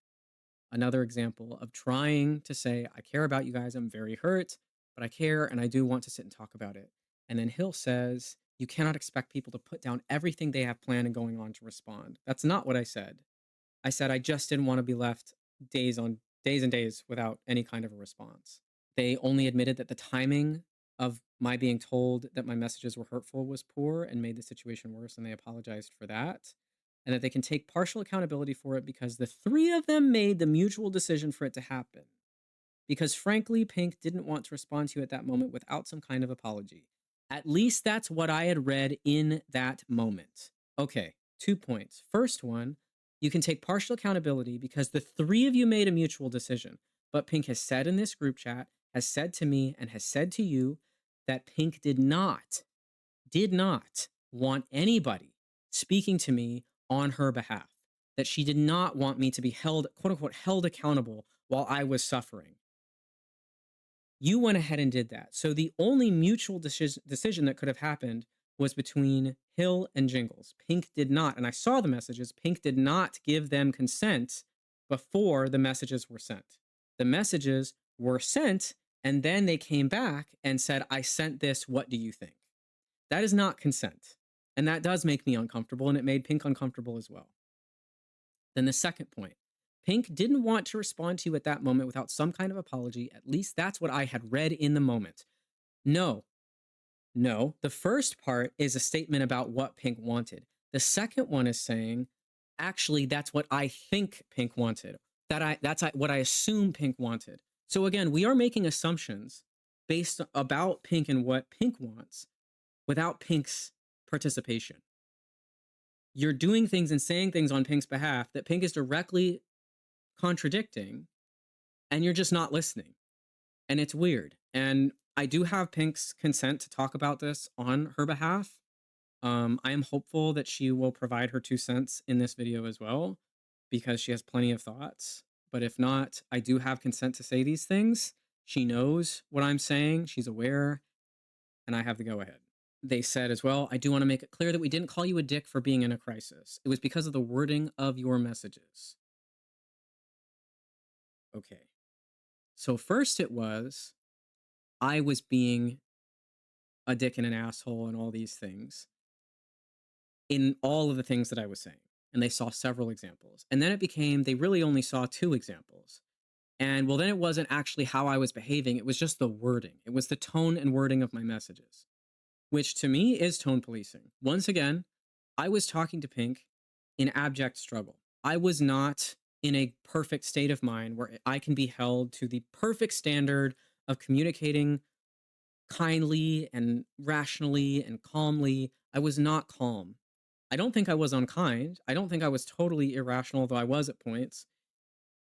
Another example of trying to say, I care about you guys. I'm very hurt, but I care and I do want to sit and talk about it. And then Hill says, you cannot expect people to put down everything they have planned and going on to respond. That's not what I said. I said I just didn't want to be left days and days without any kind of a response. They only admitted that the timing of my being told that my messages were hurtful was poor and made the situation worse, and they apologized for that. And that they can take partial accountability for it because the three of them made the mutual decision for it to happen. Because frankly, Pink didn't want to respond to you at that moment without some kind of apology. At least that's what I had read in that moment. Okay, 2 points. First one, you can take partial accountability because the three of you made a mutual decision. But Pink has said in this group chat, has said to me, and has said to you that Pink did not want anybody speaking to me on her behalf, that she did not want me to be held, quote unquote, held accountable while I was suffering. You went ahead and did that. So the only mutual decision that could have happened was between Hill and Jingles. Pink did not, and I saw the messages, Pink did not give them consent before the messages were sent. The messages were sent, and then they came back and said, I sent this, what do you think? That is not consent. And that does make me uncomfortable, and it made Pink uncomfortable as well. Then the second point, Pink didn't want to respond to you at that moment without some kind of apology. At least that's what I had read in the moment. No. The first part is a statement about what Pink wanted. The second one is saying, actually, that's what I think Pink wanted. That's what I assume Pink wanted. So again, we are making assumptions based about Pink and what Pink wants without Pink's participation. You're doing things and saying things on Pink's behalf that Pink is directly contradicting, and you're just not listening. And it's weird. And I do have Pink's consent to talk about this on her behalf. I am hopeful that she will provide her 2 cents in this video as well, because she has plenty of thoughts. But if not, I do have consent to say these things. She knows what I'm saying. She's aware, and I have the go ahead. They said as well, I do want to make it clear that we didn't call you a dick for being in a crisis. It was because of the wording of your messages. Okay. So first it was, I was being a dick and an asshole and all these things in all of the things that I was saying. And they saw several examples. And then it became, they really only saw 2 examples. And well, then it wasn't actually how I was behaving. It was just the wording. It was the tone and wording of my messages, which to me is tone policing. Once again, I was talking to Pink in abject struggle. I was not in a perfect state of mind where I can be held to the perfect standard of communicating kindly and rationally and calmly. I was not calm. I don't think I was unkind. I don't think I was totally irrational, though I was at points.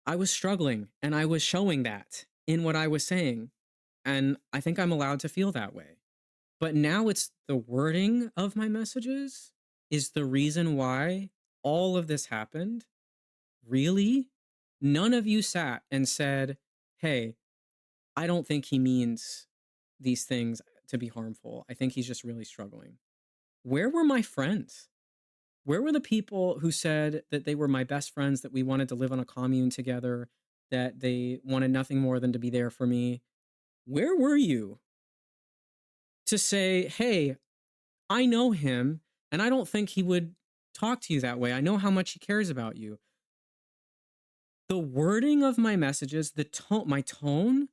I was struggling, and I was showing that in what I was saying. And I think I'm allowed to feel that way. But now it's the wording of my messages is the reason why all of this happened. Really? None of you sat and said, hey, I don't think he means these things to be harmful. I think he's just really struggling. Where were my friends? Where were the people who said that they were my best friends, that we wanted to live on a commune together, that they wanted nothing more than to be there for me? Where were you to say, hey, I know him and I don't think he would talk to you that way. I know how much he cares about you. The wording of my messages, my tone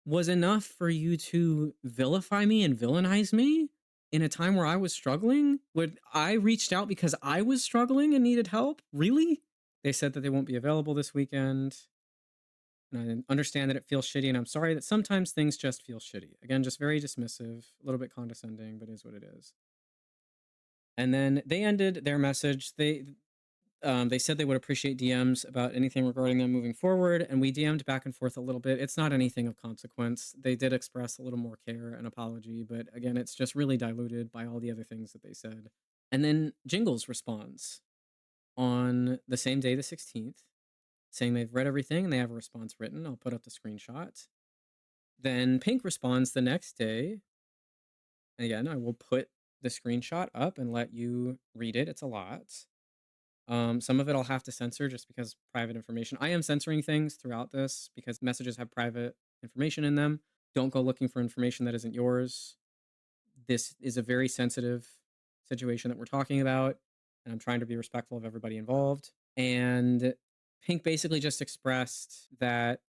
was enough for you to vilify me and villainize me in a time where I was struggling? Would I reached out because I was struggling and needed help? Really? They said that they won't be available this weekend. and I understand that it feels shitty, and I'm sorry that sometimes things just feel shitty. Again, just very dismissive, a little bit condescending, but is what it is. And then they ended their message. They said they would appreciate DMs about anything regarding them moving forward, and we DM'd back and forth a little bit. It's not anything of consequence. They did express a little more care and apology, but again, it's just really diluted by all the other things that they said. And then Jingles responds on the same day, the 16th, saying they've read everything and they have a response written. I'll put up the screenshot. Then Pink responds the next day. And again, I will put the screenshot up and let you read it. It's a lot. Some of it I'll have to censor just because private information. I am censoring things throughout this because messages have private information in them. Don't go looking for information that isn't yours. This is a very sensitive situation that we're talking about, and I'm trying to be respectful of everybody involved. And Pink basically just expressed that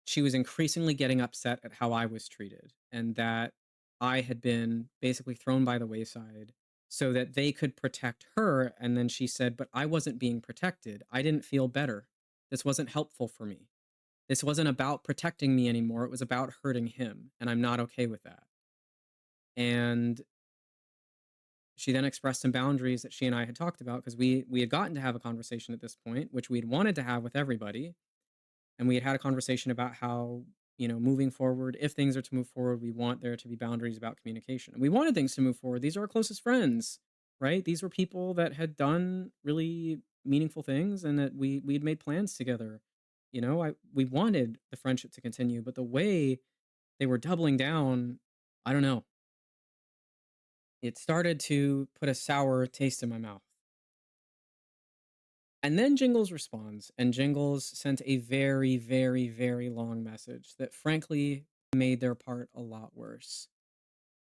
she was increasingly getting upset at how I was treated and that I had been basically thrown by the wayside so that they could protect her. And then she said, "But I wasn't being protected. I didn't feel better. This wasn't helpful for me. This wasn't about protecting me anymore. It was about hurting him. And I'm not okay with that." And she then expressed some boundaries that she and I had talked about because we had gotten to have a conversation at this point, which we'd wanted to have with everybody, and we had had a conversation about how, moving forward, if things are to move forward, we want there to be boundaries about communication, and we wanted things to move forward. These are our closest friends, right? These were people that had done really meaningful things and that we'd made plans together. We wanted the friendship to continue, but the way they were doubling down, I don't know, it started to put a sour taste in my mouth. And then Jingles responds, and Jingles sent a very, very, very long message that frankly made their part a lot worse.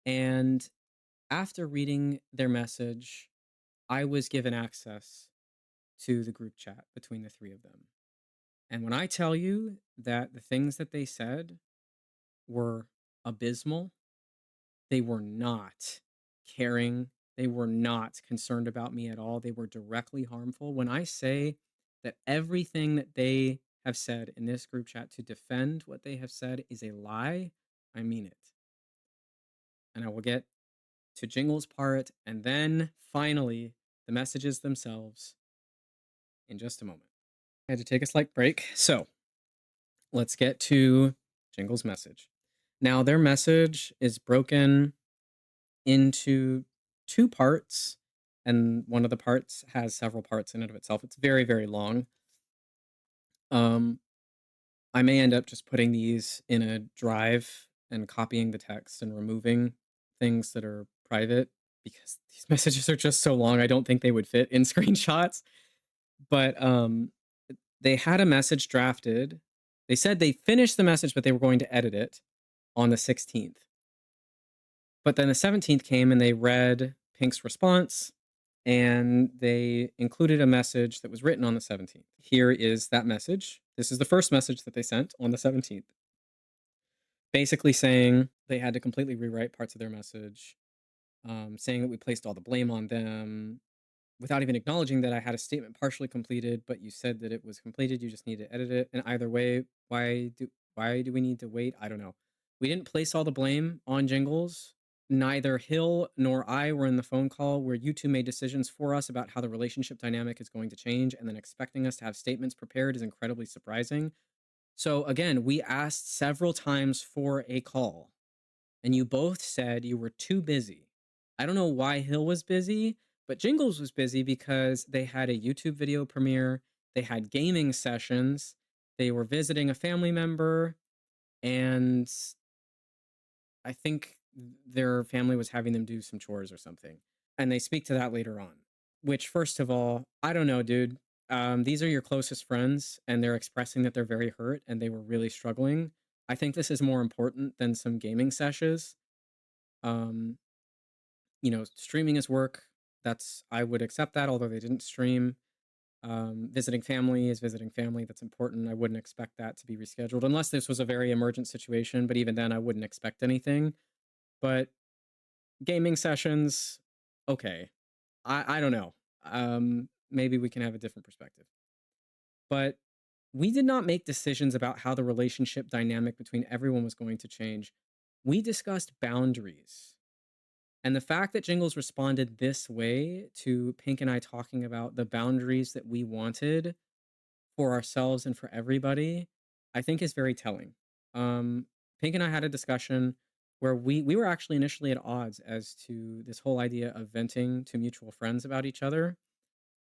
And after reading their message, I was given access to the group chat between the three of them. And when I tell you that the things that they said were abysmal, they were not caring. They were not concerned about me at all. They were directly harmful. When I say that everything that they have said in this group chat to defend what they have said is a lie, I mean it. And I will get to Jingle's part and then finally the messages themselves in just a moment. I had to take a slight break. So let's get to Jingle's message. Now, their message is broken into two parts, and one of the parts has several parts in and of itself. It's very, very long. Um, I may end up just putting these in a drive and copying the text and removing things that are private because these messages are just so long. I don't think they would fit in screenshots. But they had a message drafted. They said they finished the message, but they were going to edit it on the 16th. But then the 17th came and they read Pink's response and they included a message that was written on the 17th. Here is that message. This is the first message that they sent on the 17th, basically saying they had to completely rewrite parts of their message, saying that we placed all the blame on them without even acknowledging that I had a statement partially completed, but you said that it was completed. You just need to edit it. And either way, why do we need to wait? I don't know. We didn't place all the blame on Jingles. Neither Hill nor I were in the phone call where you two made decisions for us about how the relationship dynamic is going to change, and then expecting us to have statements prepared is incredibly surprising. So again, we asked several times for a call, and you both said you were too busy. I don't know why Hill was busy, but Jingles was busy because they had a YouTube video premiere, they had gaming sessions, they were visiting a family member, and I think their family was having them do some chores or something. And they speak to that later on. Which, first of all, I don't know, dude. These are your closest friends, and they're expressing that they're very hurt and they were really struggling. I think this is more important than some gaming sessions. Um, Streaming is work. I would accept that, although they didn't stream. Visiting family is visiting family. That's important. I wouldn't expect that to be rescheduled unless this was a very emergent situation. But even then, I wouldn't expect anything. But gaming sessions, okay. I don't know. Maybe we can have a different perspective. But We did not make decisions about how the relationship dynamic between everyone was going to change. We discussed boundaries. And the fact that Jingles responded this way to Pink and I talking about the boundaries that we wanted for ourselves and for everybody, I think is very telling. Um, Pink and I had a discussion where we were actually initially at odds as to this whole idea of venting to mutual friends about each other.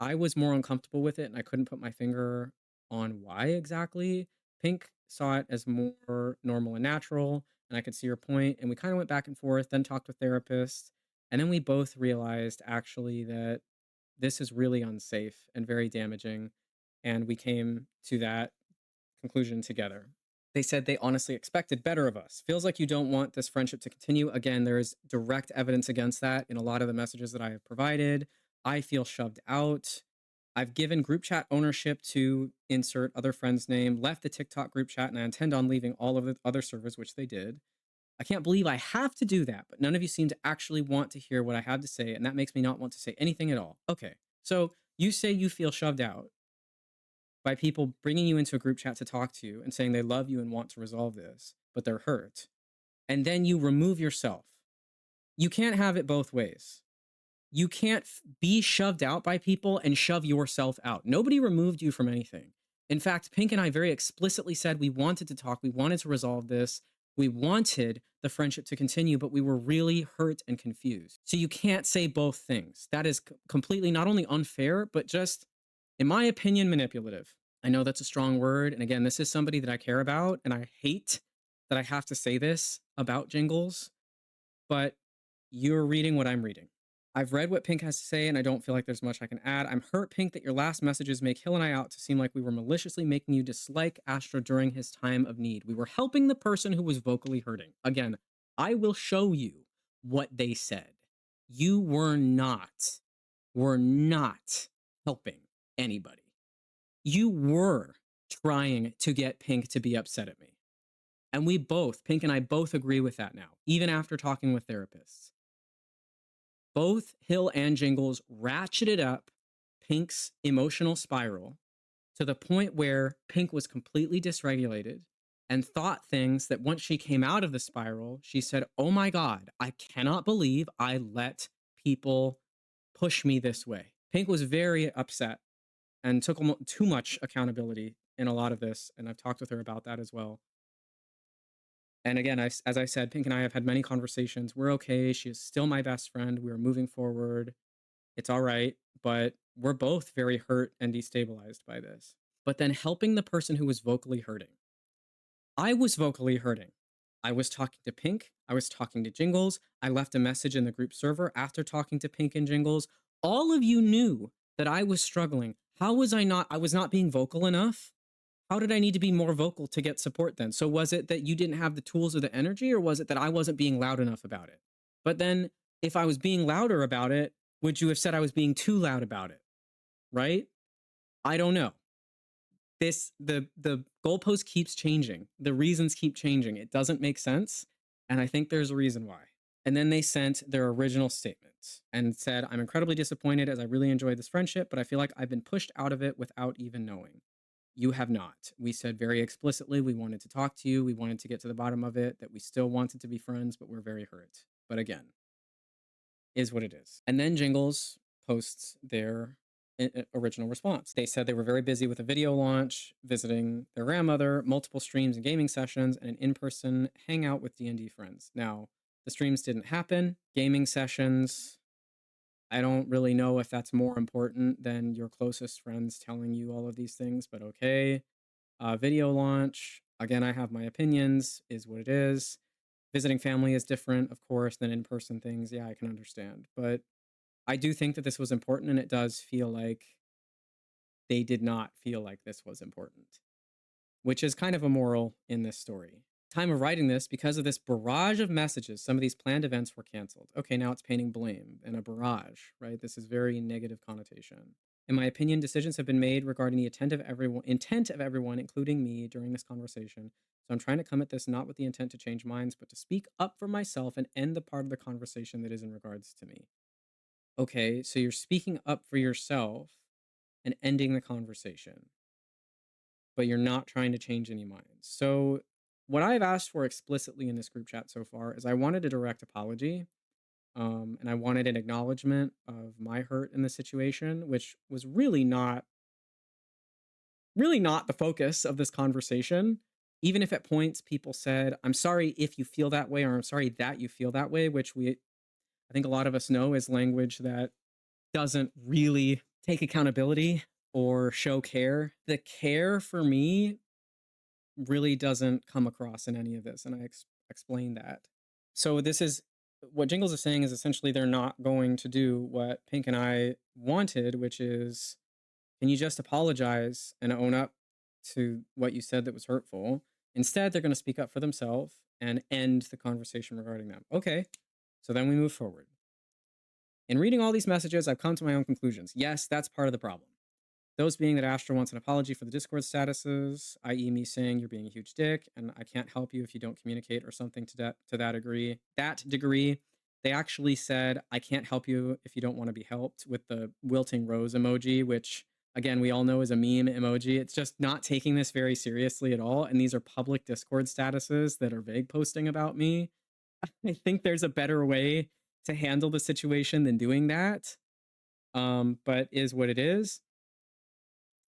I was more uncomfortable with it and I couldn't put my finger on why exactly. Pink saw it as more normal and natural, and I could see her point, and we kind of went back and forth, then talked with therapists, and then we both realized actually that this is really unsafe and very damaging, and we came to that conclusion together. They said they honestly expected better of us. Feels like you don't want this friendship to continue. Again, there is direct evidence against that in a lot of the messages that I have provided. I feel shoved out. I've given group chat ownership to insert other friend's name, left the TikTok group chat, and I intend on leaving all of the other servers, which they did. I can't believe I have to do that, but none of you seem to actually want to hear what I have to say, and that makes me not want to say anything at all. Okay, so you say you feel shoved out by people bringing you into a group chat to talk to you and saying they love you and want to resolve this, but they're hurt. And then you remove yourself. You can't have it both ways. You can't be shoved out by people and shove yourself out. Nobody removed you from anything. In fact, Pink and I very explicitly said we wanted to talk, we wanted to resolve this, we wanted the friendship to continue, but we were really hurt and confused. So you can't say both things. That is completely not only unfair, but just, in my opinion, manipulative. I know that's a strong word. And again, this is somebody that I care about, and I hate that I have to say this about Jingles, but you're reading what I'm reading. I've read what Pink has to say, and I don't feel like there's much I can add. I'm hurt, Pink, that your last messages make Hill and I out to seem like we were maliciously making you dislike Astra during his time of need. We were helping the person who was vocally hurting. Again, I will show you what they said. You were not helping anybody. You were trying to get Pink to be upset at me. And we both, Pink and I both agree with that now, even after talking with therapists. Both Hill and Jingles ratcheted up Pink's emotional spiral to the point where Pink was completely dysregulated and thought things that once she came out of the spiral, she said, "Oh my God, I cannot believe I let people push me this way." Pink was very upset and took too much accountability in a lot of this. And I've talked with her about that as well. And again, as I said, Pink and I have had many conversations. We're okay. She is still my best friend. We're moving forward. It's all right. But we're both very hurt and destabilized by this. But then helping the person who was vocally hurting. I was vocally hurting. I was talking to Pink. I was talking to Jingles. I left a message in the group server after talking to Pink and Jingles. All of you knew that I was struggling. How was I not? I was not being vocal enough. How did I need to be more vocal to get support then? So was it that you didn't have the tools or the energy, or was it that I wasn't being loud enough about it? But then if I was being louder about it, would you have said I was being too loud about it? Right? I don't know. The goalpost keeps changing. The reasons keep changing. It doesn't make sense. And I think there's a reason why. And then they sent their original statement and said, "I'm incredibly disappointed as I really enjoyed this friendship, but I feel like I've been pushed out of it without even knowing." You have not. We said very explicitly we wanted to talk to you. We wanted to get to the bottom of it, that we still wanted to be friends, but we're very hurt. But again, is what it is. And then Jingles posts their original response. They said they were very busy with a video launch, visiting their grandmother, multiple streams and gaming sessions, and an in-person hangout with D&D friends. Now, the streams didn't happen. Gaming sessions, I don't really know if that's more important than your closest friends telling you all of these things, but okay. Video launch, again, I have my opinions, is what it is. Visiting family is different, of course, than in person things. Yeah, I can understand. But I do think that this was important, and it does feel like they did not feel like this was important, which is kind of a moral in this story. Time of writing this, because of this barrage of messages, some of these planned events were canceled. Okay, now it's painting blame and a barrage, right? This is very negative connotation. In my opinion, decisions have been made regarding the intent of everyone, including me, during this conversation. So I'm trying to come at this not with the intent to change minds, but to speak up for myself and end the part of the conversation that is in regards to me. Okay, so you're speaking up for yourself and ending the conversation. but you're not trying to change any minds. So, what I've asked for explicitly in this group chat so far is I wanted a direct apology, and I wanted an acknowledgement of my hurt in the situation, which was really not the focus of this conversation. Even if at points people said, "I'm sorry if you feel that way," or "I'm sorry that you feel that way," which I think a lot of us know is language that doesn't really take accountability or show care. The care for me really doesn't come across in any of this, and I explained that. So this is what Jingles is saying is essentially they're not going to do what Pink and I wanted, which is, can you just apologize and own up to what you said that was hurtful? Instead, they're going to speak up for themselves and end the conversation regarding them. Okay, so then we move forward. In reading all these messages, I've come to my own conclusions. Yes, that's part of the problem. Those being that Astra wants an apology for the Discord statuses, i.e., me saying you're being a huge dick and I can't help you if you don't communicate or something to that degree. That degree, they actually said I can't help you if you don't want to be helped with the wilting rose emoji, which again we all know is a meme emoji. It's just not taking this very seriously at all. And these are public Discord statuses that are vague posting about me. I think there's a better way to handle the situation than doing that. But is what it is.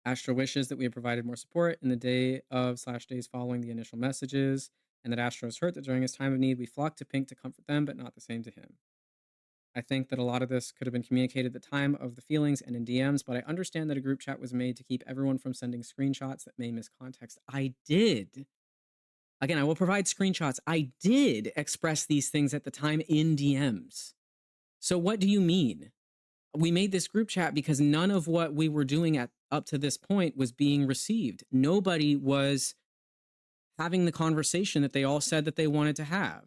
Astra wishes that we had provided more support in the day of / days following the initial messages, and that Astra is hurt that during his time of need we flocked to Pink to comfort them, but not the same to him. I think that a lot of this could have been communicated at the time of the feelings and in DMs, but I understand that a group chat was made to keep everyone from sending screenshots that may miss context. I did. Again, I will provide screenshots. I did express these things at the time in DMs. So what do you mean? We made this group chat because none of what we were doing at up to this point was being received. Nobody was having the conversation that they all said that they wanted to have.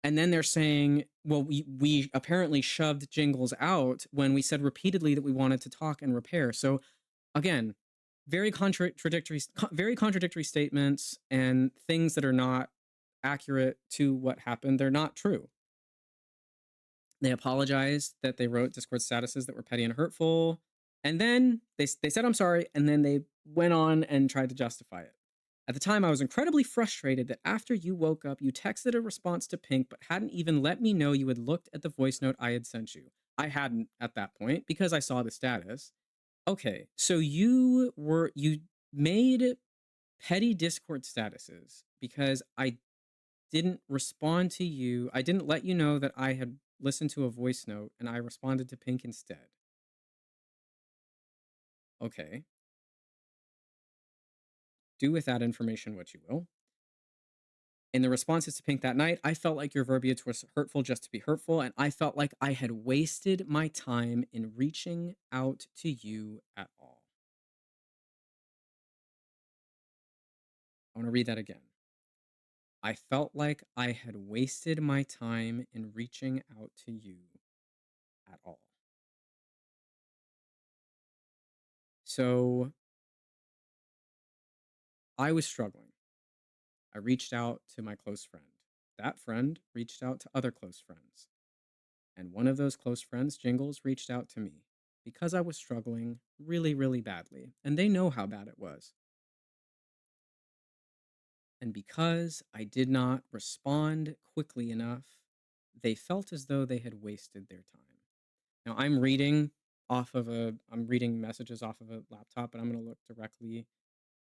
And then they're saying, well, we apparently shoved Jingles out when we said repeatedly that we wanted to talk and repair. So again, very contradictory statements and things that are not accurate to what happened. They're not true. They apologized that they wrote Discord statuses that were petty and hurtful. And then they said, I'm sorry. And then they went on and tried to justify it. At the time, I was incredibly frustrated that after you woke up, you texted a response to Pink, but hadn't even let me know you had looked at the voice note I had sent you. I hadn't at that point because I saw the status. Okay, so you made petty Discord statuses because I didn't respond to you. I didn't let you know that I had listened to a voice note and I responded to Pink instead. Okay. Do with that information what you will. In the responses to Pink that night, I felt like your verbiage was hurtful just to be hurtful, and I felt like I had wasted my time in reaching out to you at all. I want to read that again. I felt like I had wasted my time in reaching out to you at all. So I was struggling. I reached out to my close friend. That friend reached out to other close friends. And one of those close friends, Jingles, reached out to me because I was struggling really, really badly. And they know how bad it was. And because I did not respond quickly enough, they felt as though they had wasted their time. Now I'm reading messages off of a laptop, and I'm going to look directly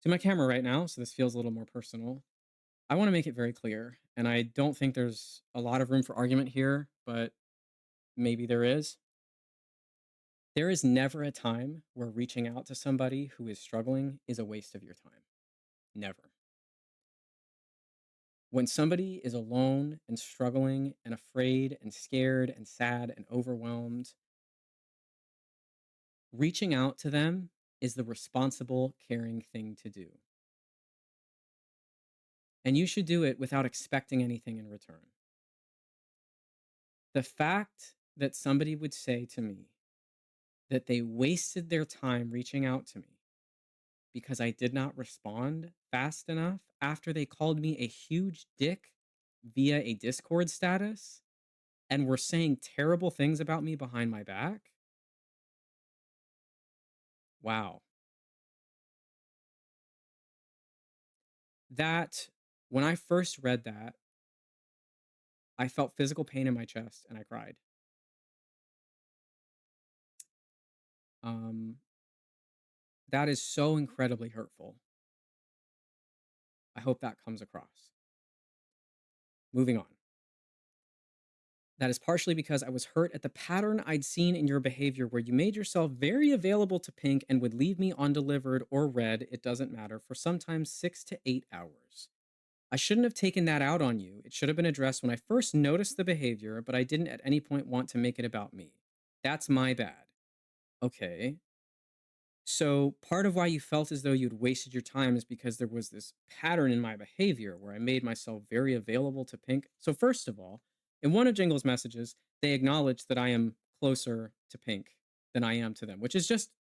to my camera right now. So this feels a little more personal. I want to make it very clear, and I don't think there's a lot of room for argument here, but maybe there is. There is never a time where reaching out to somebody who is struggling is a waste of your time. Never. When somebody is alone and struggling and afraid and scared and sad and overwhelmed, reaching out to them is the responsible, caring thing to do. And you should do it without expecting anything in return. The fact that somebody would say to me that they wasted their time reaching out to me because I did not respond fast enough after they called me a huge dick via a Discord status and were saying terrible things about me behind my back. Wow. That when I first read that, I felt physical pain in my chest and I cried. Um, that is so incredibly hurtful. I hope that comes across. Moving on. That is partially because I was hurt at the pattern I'd seen in your behavior where you made yourself very available to Pink and would leave me undelivered or read, it doesn't matter, for sometimes 6 to 8 hours. I shouldn't have taken that out on you. It should have been addressed when I first noticed the behavior, but I didn't at any point want to make it about me. That's my bad. Okay. So part of why you felt as though you'd wasted your time is because there was this pattern in my behavior where I made myself very available to Pink. So first of all, in one of Jingle's messages, they acknowledge that I am closer to Pink than I am to them, which is just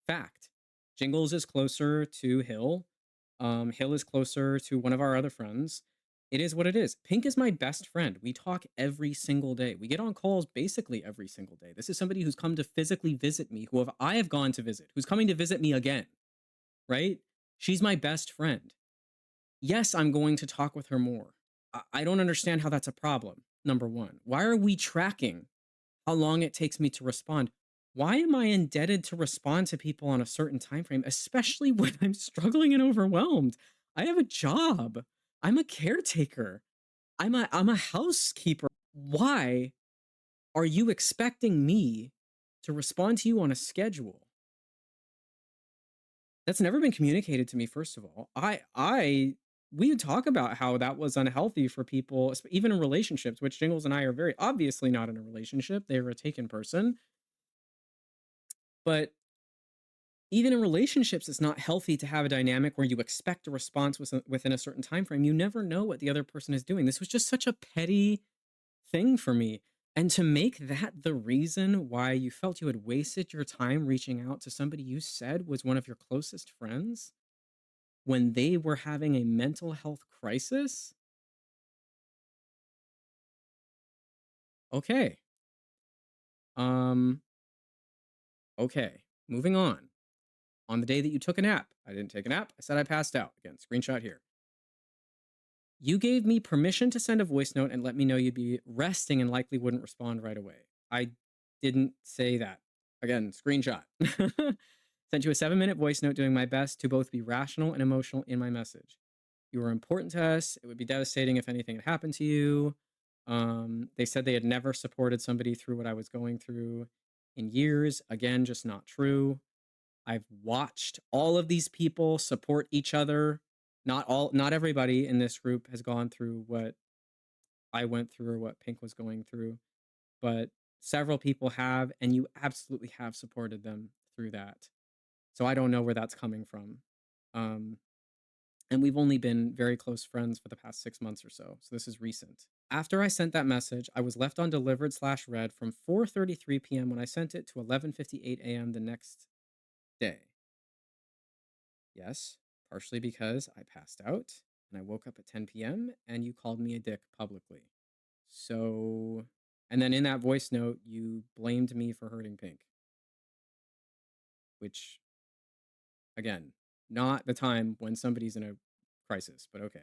fact. Jingles is closer to Hill. Hill is closer to one of our other friends. It is what it is. Pink is my best friend. We talk every single day. We get on calls basically every single day. This is somebody who's come to physically visit me, I have gone to visit, who's coming to visit me again, right? She's my best friend. Yes, I'm going to talk with her more. I don't understand how that's a problem. Number one, why are we tracking how long it takes me to respond? Why am I indebted to respond to people on a certain time frame, especially when I'm struggling and overwhelmed? I have a job. I'm a caretaker. I'm a housekeeper. Why are you expecting me to respond to you on a schedule? That's never been communicated to me, first of all. We would talk about how that was unhealthy for people, even in relationships, which Jingles and I are very obviously not in a relationship. They are a taken person. But even in relationships, it's not healthy to have a dynamic where you expect a response within a certain time frame. You never know what the other person is doing. This was just such a petty thing for me. And to make that the reason why you felt you had wasted your time reaching out to somebody you said was one of your closest friends when they were having a mental health crisis. Okay. Um, okay. Moving on. On the day that you took a nap, I didn't take a nap. I said I passed out. Again, screenshot here. You gave me permission to send a voice note and let me know you'd be resting and likely wouldn't respond right away. I didn't say that. Again, screenshot. Sent you a 7-minute voice note doing my best to both be rational and emotional in my message. You were important to us. It would be devastating if anything had happened to you. They said they had never supported somebody through what I was going through in years. Again, just not true. I've watched all of these people support each other. Not everybody in this group has gone through what I went through or what Pink was going through, but several people have, and you absolutely have supported them through that. So I don't know where that's coming from. Um, and we've only been very close friends for the past 6 months or so. So this is recent. After I sent that message, I was left undelivered/read from 4:33 p.m. when I sent it to 11:58 a.m. the next day. Yes, partially because I passed out and I woke up at 10 p.m. and you called me a dick publicly. So, and then in that voice note, you blamed me for hurting Pink, which, again, not the time when somebody's in a crisis, but okay.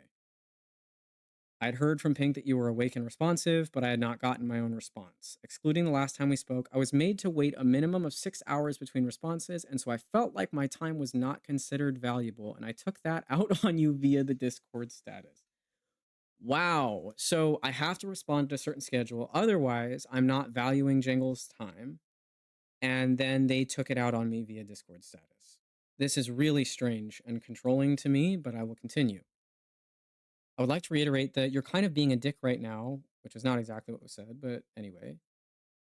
I'd heard from Pink that you were awake and responsive, but I had not gotten my own response. Excluding the last time we spoke, I was made to wait a minimum of 6 hours between responses, and so I felt like my time was not considered valuable, and I took that out on you via the Discord status. Wow. So I have to respond to a certain schedule. Otherwise, I'm not valuing Jingle's time. And then they took it out on me via Discord status. This is really strange and controlling to me, but I will continue. I would like to reiterate that you're kind of being a dick right now, which is not exactly what was said, but anyway,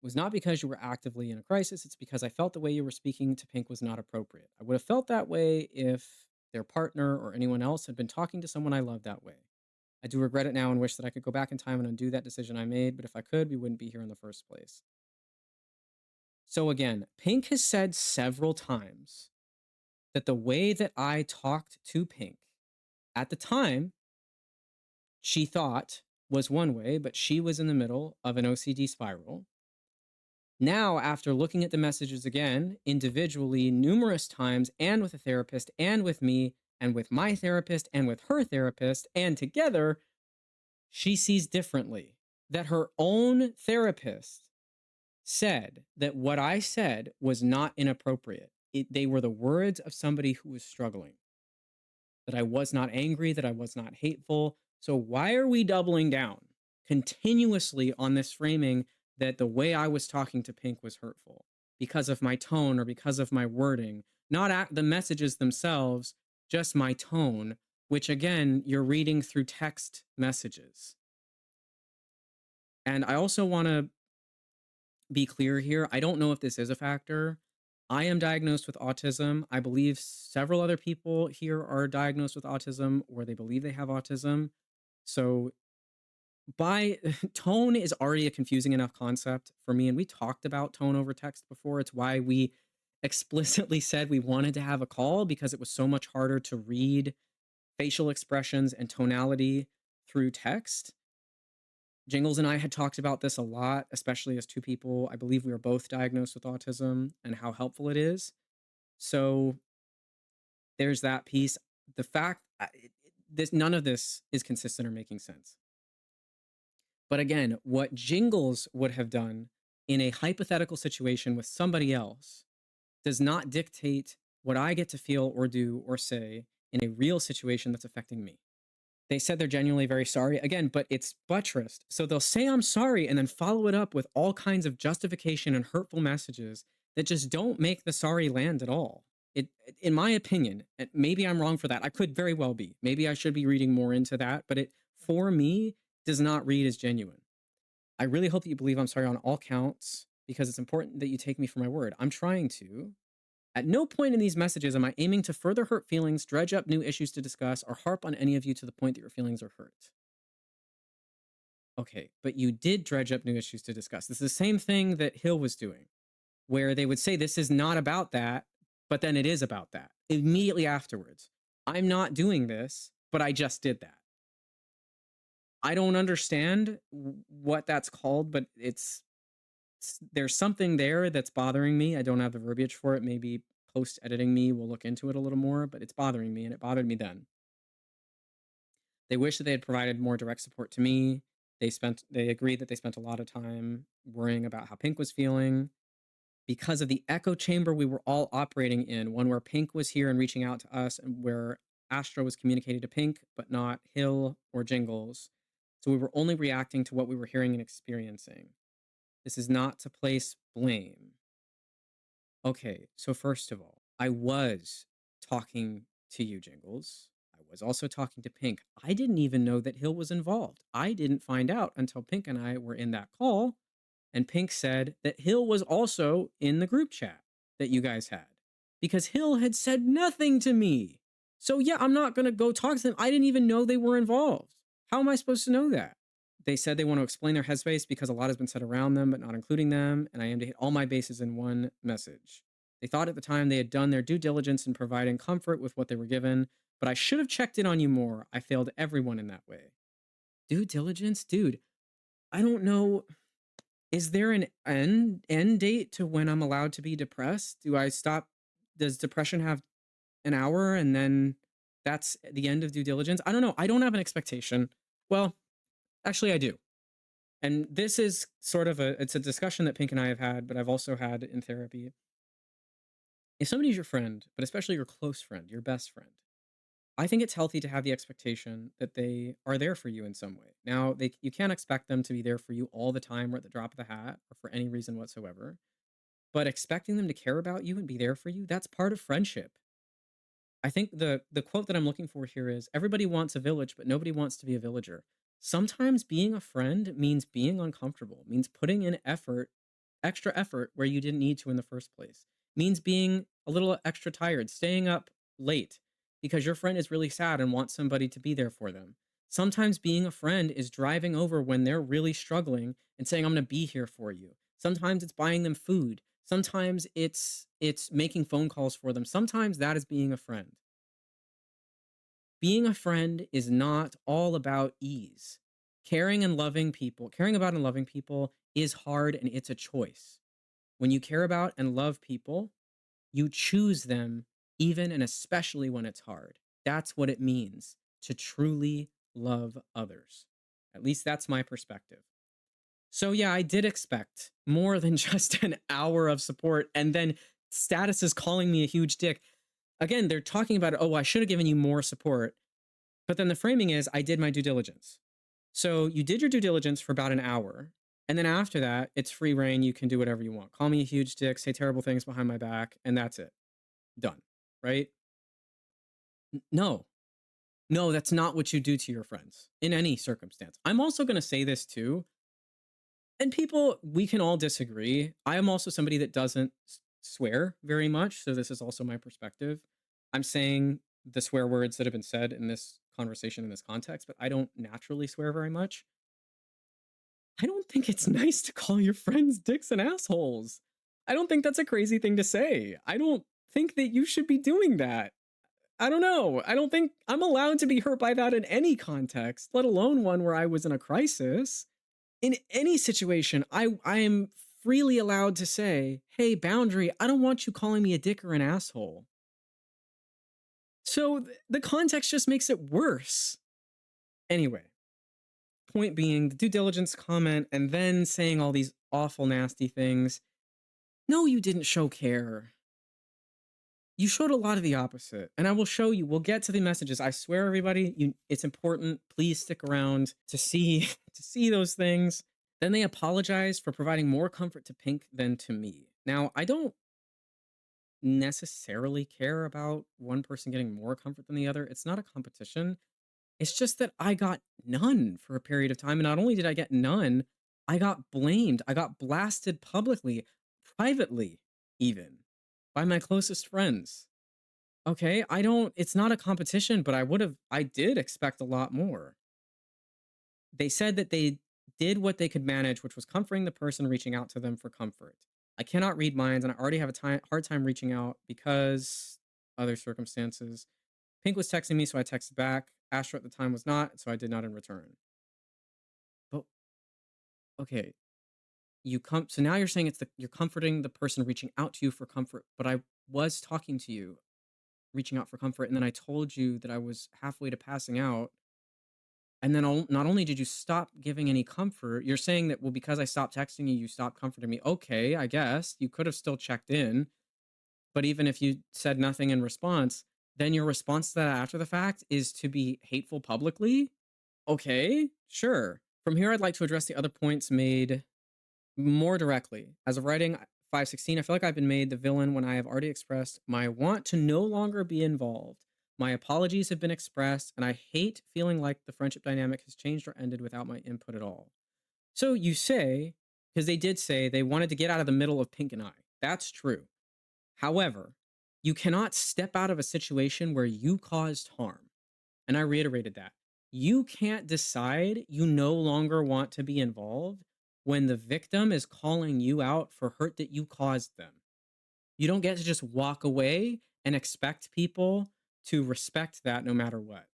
was not because you were actively in a crisis. It's because I felt the way you were speaking to Pink was not appropriate. I would have felt that way if their partner or anyone else had been talking to someone I loved that way. I do regret it now and wish that I could go back in time and undo that decision I made, but if I could, we wouldn't be here in the first place. So again, Pink has said several times that the way that I talked to Pink at the time, she thought was one way, but she was in the middle of an OCD spiral. Now, after looking at the messages again, individually, numerous times, and with a therapist and with me, and with my therapist and with her therapist, and together, she sees differently. That her own therapist said that what I said was not inappropriate. They were the words of somebody who was struggling. That I was not angry, that I was not hateful. So why are we doubling down continuously on this framing that the way I was talking to Pink was hurtful because of my tone or because of my wording, not the messages themselves, just my tone, which again, you're reading through text messages. And I also want to be clear here. I don't know if this is a factor. I am diagnosed with autism. I believe several other people here are diagnosed with autism or they believe they have autism. So by tone is already a confusing enough concept for me. And we talked about tone over text before. It's why we explicitly said we wanted to have a call because it was so much harder to read facial expressions and tonality through text. Jingles and I had talked about this a lot, especially as two people. I believe we were both diagnosed with autism and how helpful it is. So there's that piece. The fact this none of this is consistent or making sense. But again, what Jingles would have done in a hypothetical situation with somebody else does not dictate what I get to feel or do or say in a real situation that's affecting me. They said they're genuinely very sorry again, but it's buttressed. So they'll say, I'm sorry, and then follow it up with all kinds of justification and hurtful messages that just don't make the sorry land at all. In my opinion, and maybe I'm wrong for that. I could very well be. Maybe I should be reading more into that, but it, for me, does not read as genuine. I really hope that you believe I'm sorry on all counts because it's important that you take me for my word. I'm trying to. At no point in these messages am I aiming to further hurt feelings, dredge up new issues to discuss, or harp on any of you to the point that your feelings are hurt. Okay, but you did dredge up new issues to discuss. This is the same thing that Hill was doing, where they would say this is not about that, but then it is about that immediately afterwards. I'm not doing this, but I just did that. I don't understand what that's called, but there's something there that's bothering me. I don't have the verbiage for it. Maybe post editing me will look into it a little more, but it's bothering me and it bothered me then. They wish that they had provided more direct support to me. They agreed that they spent a lot of time worrying about how Pink was feeling because of the echo chamber we were all operating in, one where Pink was here and reaching out to us and where Astro was communicating to Pink, but not Hill or Jingles. So we were only reacting to what we were hearing and experiencing. This is not to place blame. Okay, so first of all, I was talking to you, Jingles. I was also talking to Pink. I didn't even know that Hill was involved. I didn't find out until Pink and I were in that call, and Pink said that Hill was also in the group chat that you guys had because Hill had said nothing to me. So yeah, I'm not going to go talk to them. I didn't even know they were involved. How am I supposed to know that? They said they want to explain their headspace because a lot has been said around them, but not including them, and I aim to hit all my bases in one message. They thought at the time they had done their due diligence in providing comfort with what they were given, but I should have checked in on you more. I failed everyone in that way. Due diligence? Dude, I don't know. Is there an end date to when I'm allowed to be depressed? Do I stop? Does depression have an hour and then that's the end of due diligence? I don't know. I don't have an expectation. Well, actually, I do. And this is sort of it's a discussion that Pink and I have had, but I've also had in therapy. If somebody's your friend, but especially your close friend, your best friend, I think it's healthy to have the expectation that they are there for you in some way. Now, you can't expect them to be there for you all the time or at the drop of the hat or for any reason whatsoever. But expecting them to care about you and be there for you, that's part of friendship. I think the quote that I'm looking for here is everybody wants a village, but nobody wants to be a villager. Sometimes being a friend means being uncomfortable, means putting in effort, extra effort where you didn't need to in the first place. Means being a little extra tired, staying up late because your friend is really sad and wants somebody to be there for them. Sometimes being a friend is driving over when they're really struggling and saying I'm going to be here for you. Sometimes it's buying them food. Sometimes it's making phone calls for them. Sometimes that is being a friend. Being a friend is not all about ease. Caring about and loving people is hard and it's a choice. When you care about and love people, you choose them even and especially when it's hard. That's what it means to truly love others. At least that's my perspective. So yeah, I did expect more than just an hour of support and then status is calling me a huge dick. Again, they're talking about, oh, I should have given you more support. But then the framing is, I did my due diligence. So you did your due diligence for about an hour. And then after that, it's free reign. You can do whatever you want. Call me a huge dick, say terrible things behind my back, and that's it. Done. Right? No, no, that's not what you do to your friends in any circumstance. I'm also going to say this too. And people, we can all disagree. I am also somebody that doesn't swear very much. So this is also my perspective. I'm saying the swear words that have been said in this conversation in this context, but I don't naturally swear very much. I don't think it's nice to call your friends dicks and assholes. I don't think that's a crazy thing to say. I don't think that you should be doing that. I don't know. I don't think I'm allowed to be hurt by that in any context, let alone one where I was in a crisis. In any situation, I am freely allowed to say, hey, boundary, I don't want you calling me a dick or an asshole. So the context just makes it worse. Anyway, point being, the due diligence comment and then saying all these awful, nasty things. No, you didn't show care. You showed a lot of the opposite. And I will show you, we'll get to the messages. I swear, everybody, it's important. Please stick around to see to see those things. Then they apologize for providing more comfort to Pink than to me. Now, I don't necessarily care about one person getting more comfort than the other. It's not a competition. It's just that I got none for a period of time. And not only did I get none, I got blamed. I got blasted publicly, privately, even by my closest friends. Okay, it's not a competition, but I did expect a lot more. They said that they did what they could manage, which was comforting the person reaching out to them for comfort. I cannot read minds, and I already have a hard time reaching out because other circumstances. Pink was texting me, so I texted back. Astro at the time was not, so I did not in return. But okay, so now you're saying you're comforting the person reaching out to you for comfort, but I was talking to you, reaching out for comfort, and then I told you that I was halfway to passing out. And then not only did you stop giving any comfort, you're saying that, well, because I stopped texting you, you stopped comforting me. Okay, I guess you could have still checked in. But even if you said nothing in response, then your response to that after the fact is to be hateful publicly. Okay, sure. From here, I'd like to address the other points made more directly. As of writing 516, I feel like I've been made the villain when I have already expressed my want to no longer be involved. My apologies have been expressed, and I hate feeling like the friendship dynamic has changed or ended without my input at all. So you say, because they did say they wanted to get out of the middle of Pink and I. That's true. However, you cannot step out of a situation where you caused harm. And I reiterated that. You can't decide you no longer want to be involved when the victim is calling you out for hurt that you caused them. You don't get to just walk away and expect people to respect that no matter what.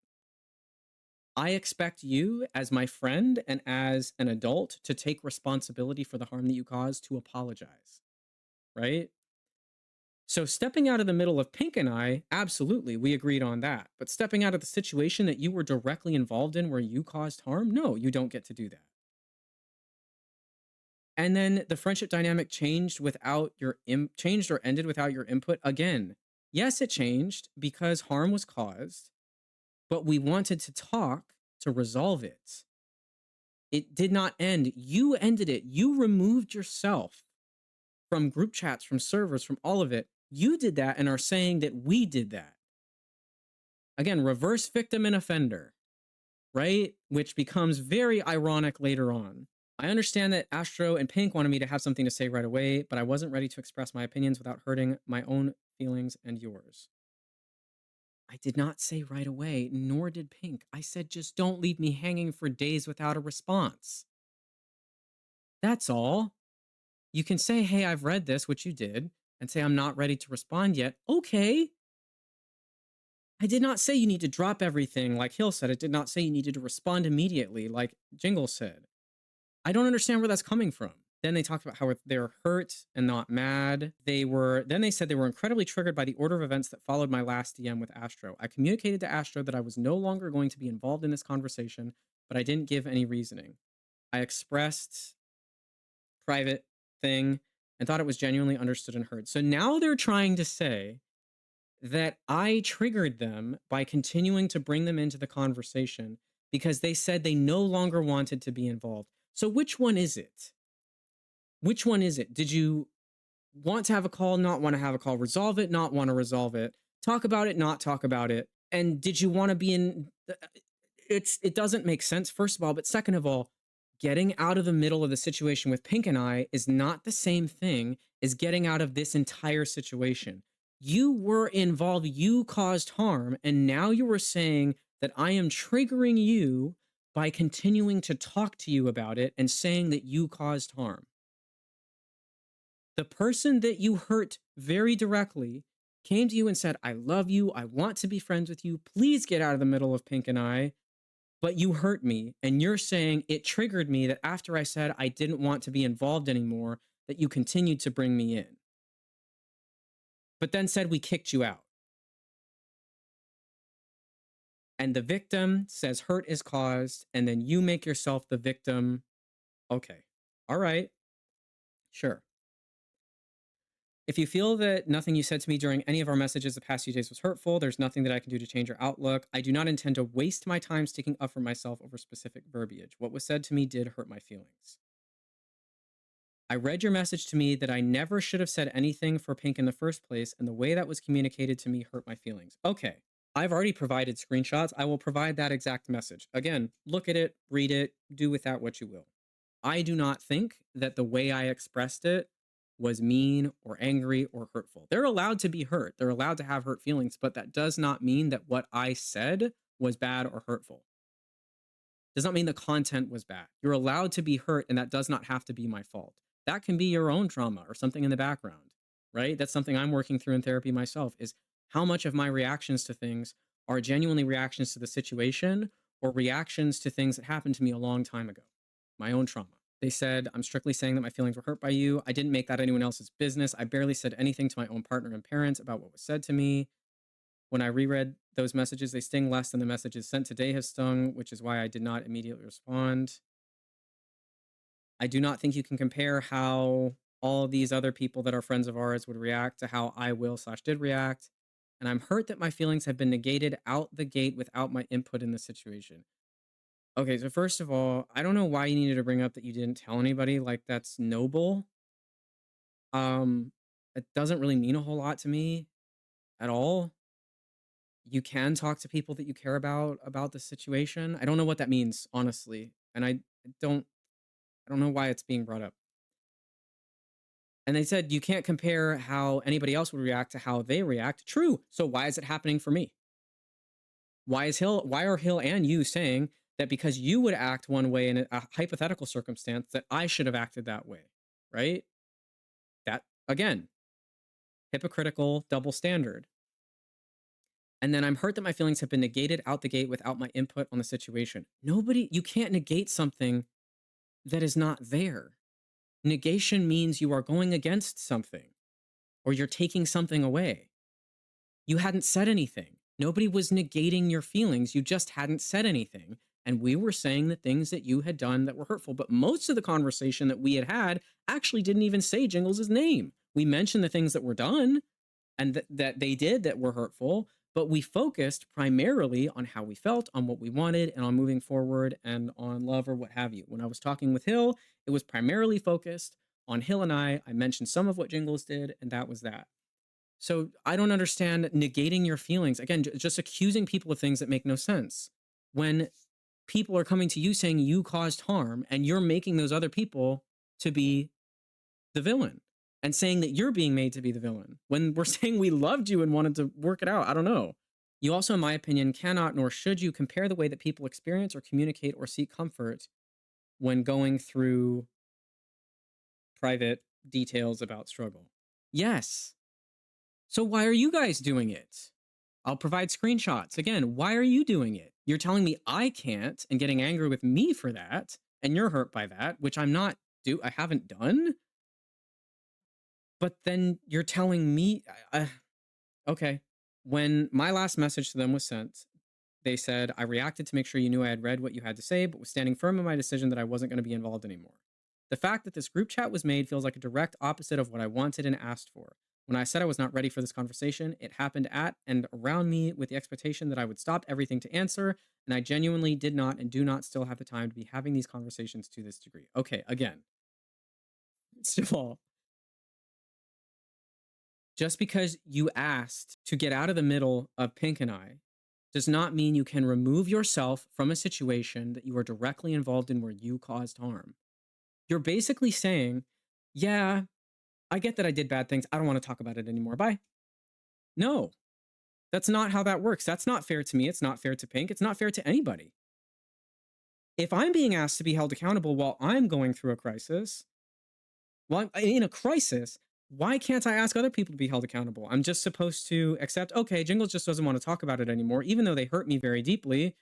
I expect you, as my friend and as an adult, to take responsibility for the harm that you caused, to apologize. Right? So stepping out of the middle of Pink and I, absolutely, we agreed on that. But stepping out of the situation that you were directly involved in where you caused harm, no, you don't get to do that. And then the friendship dynamic changed changed or ended without your input. Again, yes, it changed because harm was caused, but we wanted to talk to resolve it. It did not end. You ended it. You removed yourself from group chats, from servers, from all of it. You did that and are saying that we did that. Again, reverse victim and offender, right? Which becomes very ironic later on. I understand that Astro and Pink wanted me to have something to say right away, but I wasn't ready to express my opinions without hurting my own feelings and yours. I did not say right away, nor did Pink. I said, just don't leave me hanging for days without a response. That's all. You can say, hey, I've read this, which you did, and say, I'm not ready to respond yet. Okay. I did not say you need to drop everything like Hill said. It did not say you needed to respond immediately like Jingles said. I don't understand where that's coming from. Then they talked about how they were hurt and not mad. Then they said they were incredibly triggered by the order of events that followed my last DM with Astro. I communicated to Astro that I was no longer going to be involved in this conversation, but I didn't give any reasoning. I expressed private thing and thought it was genuinely understood and heard. So now they're trying to say that I triggered them by continuing to bring them into the conversation because they said they no longer wanted to be involved. So which one is it? Which one is it? Did you want to have a call, not want to have a call, resolve it, not want to resolve it, talk about it, not talk about it? And did you want to be in it doesn't make sense, first of all, but second of all, getting out of the middle of the situation with Pink and I is not the same thing as getting out of this entire situation. You were involved, you caused harm, and now you are saying that I am triggering you by continuing to talk to you about it and saying that you caused harm. The person that you hurt very directly came to you and said, I love you, I want to be friends with you, please get out of the middle of Pink and I. But you hurt me, and you're saying it triggered me that after I said I didn't want to be involved anymore, that you continued to bring me in. But then said we kicked you out. And the victim says hurt is caused, and then you make yourself the victim. Okay. All right. Sure. If you feel that nothing you said to me during any of our messages the past few days was hurtful, there's nothing that I can do to change your outlook. I do not intend to waste my time sticking up for myself over specific verbiage. What was said to me did hurt my feelings. I read your message to me that I never should have said anything for Pink in the first place, and the way that was communicated to me hurt my feelings. Okay, I've already provided screenshots. I will provide that exact message. Again, look at it, read it, do with that what you will. I do not think that the way I expressed it was mean or angry or hurtful. They're allowed to be hurt. They're allowed to have hurt feelings, but that does not mean that what I said was bad or hurtful. Does not mean the content was bad. You're allowed to be hurt, and that does not have to be my fault. That can be your own trauma or something in the background, right? That's something I'm working through in therapy myself, is how much of my reactions to things are genuinely reactions to the situation or reactions to things that happened to me a long time ago, my own trauma. They said, I'm strictly saying that my feelings were hurt by you. I didn't make that anyone else's business. I barely said anything to my own partner and parents about what was said to me. When I reread those messages, they sting less than the messages sent today have stung, which is why I did not immediately respond. I do not think you can compare how all these other people that are friends of ours would react to how I will/did react. And I'm hurt that my feelings have been negated out the gate without my input in the situation. Okay, so first of all, I don't know why you needed to bring up that you didn't tell anybody. Like, that's noble. It doesn't really mean a whole lot to me at all. You can talk to people that you care about the situation. I don't know what that means, honestly. And don't I don't know why it's being brought up. And they said you can't compare how anybody else would react to how they react. True. So why is it happening for me? Why are Hill and you saying that because you would act one way in a hypothetical circumstance that I should have acted that way? Right? That, again, hypocritical double standard. And then I'm hurt that my feelings have been negated out the gate without my input on the situation. You can't negate something that is not there. Negation means you are going against something or you're taking something away. You hadn't said anything. Nobody was negating your feelings. You just hadn't said anything. And we were saying the things that you had done that were hurtful. But most of the conversation that we had actually didn't even say Jingles' name. We mentioned the things that were done and that they did that were hurtful, but we focused primarily on how we felt, on what we wanted, and on moving forward and on love or what have you. When I was talking with Hill, it was primarily focused on Hill and I. I mentioned some of what Jingles did, and that was that. So I don't understand negating your feelings. Again, just accusing people of things that make no sense. When people are coming to you saying you caused harm and you're making those other people to be the villain and saying that you're being made to be the villain when we're saying we loved you and wanted to work it out. I don't know. You also, in my opinion, cannot nor should you compare the way that people experience or communicate or seek comfort when going through private details about struggle. Yes. So why are you guys doing it? I'll provide screenshots. Again, why are you doing it? You're telling me I can't and getting angry with me for that, and you're hurt by that, which I'm not I haven't done. But then you're telling me, okay. When my last message to them was sent, they said, I reacted to make sure you knew I had read what you had to say, but was standing firm in my decision that I wasn't going to be involved anymore. The fact that this group chat was made feels like a direct opposite of what I wanted and asked for. When I said I was not ready for this conversation, it happened at and around me with the expectation that I would stop everything to answer, and I genuinely did not and do not still have the time to be having these conversations to this degree. Okay, again, still, just because you asked to get out of the middle of Pink and I does not mean you can remove yourself from a situation that you are directly involved in where you caused harm. You're basically saying, yeah, I get that I did bad things. I don't want to talk about it anymore. Bye. No, that's not how that works. That's not fair to me. It's not fair to Pink. It's not fair to anybody. If I'm being asked to be held accountable while I'm going through a crisis, while I'm in a crisis, why can't I ask other people to be held accountable? I'm just supposed to accept, okay, Jingles just doesn't want to talk about it anymore, even though they hurt me very deeply.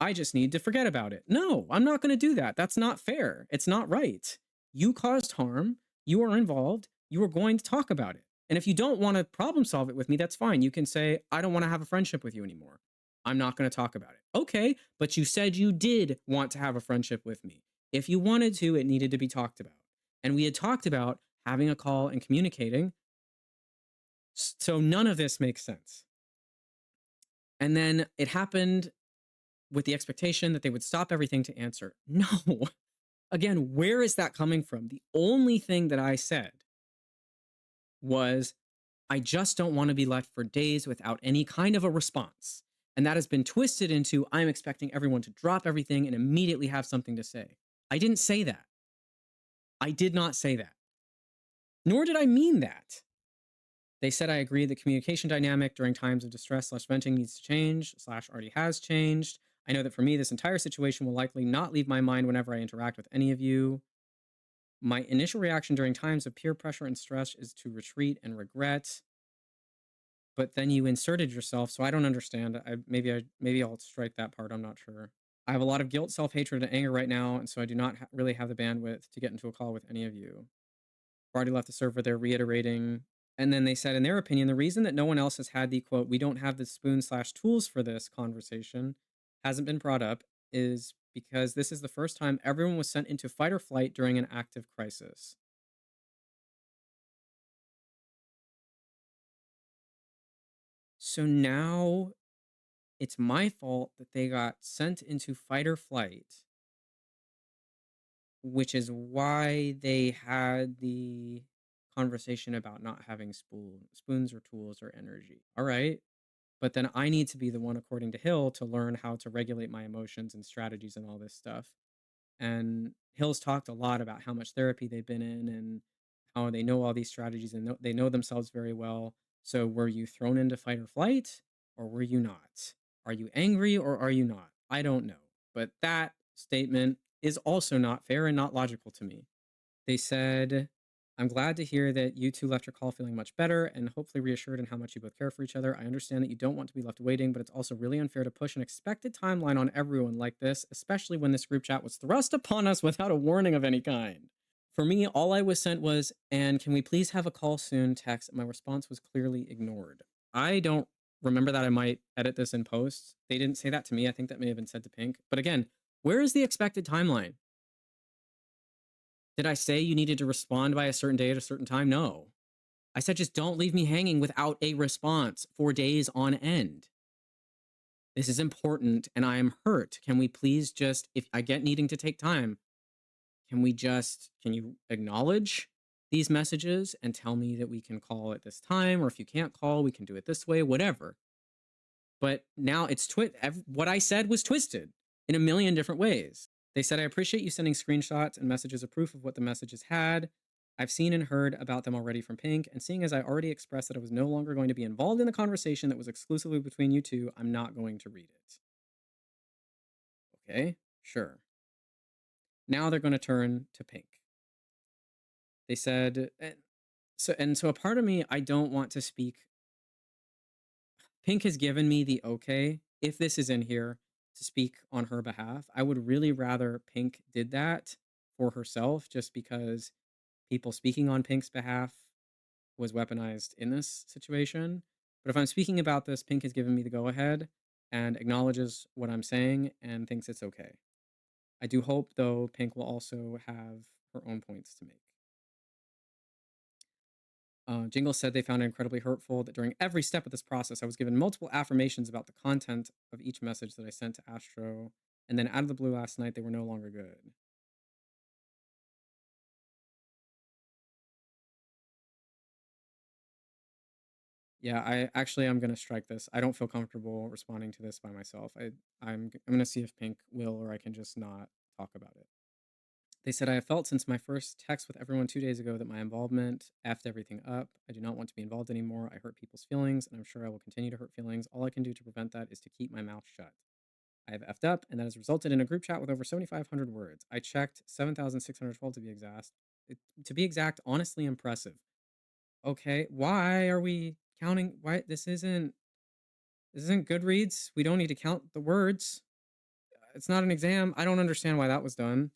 I just need to forget about it. No, I'm not going to do that. That's not fair. It's not right. You caused harm. You are involved. You are going to talk about it. And if you don't want to problem solve it with me, that's fine. You can say, I don't want to have a friendship with you anymore. I'm not going to talk about it. Okay, but you said you did want to have a friendship with me. If you wanted to, it needed to be talked about. And we had talked about having a call and communicating. So none of this makes sense. And then it happened with the expectation that they would stop everything to answer. No. Again, where is that coming from? The only thing that I said was, I just don't want to be left for days without any kind of a response. And that has been twisted into, I'm expecting everyone to drop everything and immediately have something to say. I didn't say that. I did not say that. Nor did I mean that. They said I agree the communication dynamic during times of distress/venting needs to change/already has changed. I know that for me, this entire situation will likely not leave my mind whenever I interact with any of you. My initial reaction during times of peer pressure and stress is to retreat and regret. But then you inserted yourself, so I don't understand. Maybe I'll strike that part. I'm not sure. I have a lot of guilt, self-hatred, and anger right now, and so I do not really have the bandwidth to get into a call with any of you. I've already left the server. They're reiterating. And then they said, in their opinion, the reason that no one else has had the quote, we don't have the spoon/tools for this conversation hasn't been brought up is because this is the first time everyone was sent into fight or flight during an active crisis. So now it's my fault that they got sent into fight or flight, which is why they had the conversation about not having spoons or tools or energy. All right. But then I need to be the one, according to Hill, to learn how to regulate my emotions and strategies and all this stuff. And Hill's talked a lot about how much therapy they've been in and how they know all these strategies and they know themselves very well. So were you thrown into fight or flight or were you not? Are you angry or are you not? I don't know. But that statement is also not fair and not logical to me. They said, I'm glad to hear that you two left your call feeling much better and hopefully reassured in how much you both care for each other. I understand that you don't want to be left waiting, but it's also really unfair to push an expected timeline on everyone like this, especially when this group chat was thrust upon us without a warning of any kind. For me, all I was sent was, and can we please have a call soon text? My response was clearly ignored. I don't remember that. I might edit this in post. They didn't say that to me. I think that may have been said to Pink. But again, where is the expected timeline? Did I say you needed to respond by a certain day at a certain time? No. I said just don't leave me hanging without a response for days on end. This is important and I am hurt. Can we please just, if I get needing to take time, can you acknowledge these messages and tell me that we can call at this time? Or if you can't call, we can do it this way, whatever. But now it's what I said was twisted in a million different ways. They said, I appreciate you sending screenshots and messages of proof of what the messages had. I've seen and heard about them already from Pink, and seeing as I already expressed that I was no longer going to be involved in the conversation that was exclusively between you two, I'm not going to read it. Okay, sure. Now they're going to turn to Pink. They said, so a part of me, I don't want to speak. Pink has given me the okay, if this is in here, to speak on her behalf. I would really rather Pink did that for herself just because people speaking on Pink's behalf was weaponized in this situation. But if I'm speaking about this, Pink has given me the go ahead and acknowledges what I'm saying and thinks it's okay. I do hope, though, Pink will also have her own points to make. Jingles said they found it incredibly hurtful that during every step of this process, I was given multiple affirmations about the content of each message that I sent to Astro, and then out of the blue last night, they were no longer good. Yeah, I'm gonna strike this. I don't feel comfortable responding to this by myself. I'm gonna see if Pink will, or I can just not talk about it. They said, I have felt since my first text with everyone 2 days ago that my involvement effed everything up. I do not want to be involved anymore. I hurt people's feelings, and I'm sure I will continue to hurt feelings. All I can do to prevent that is to keep my mouth shut. I have effed up, and that has resulted in a group chat with over 7,500 words. I checked 7,612 to be exact. To be exact, honestly impressive. Okay, why are we counting? Why this isn't Goodreads? We don't need to count the words. It's not an exam. I don't understand why that was done.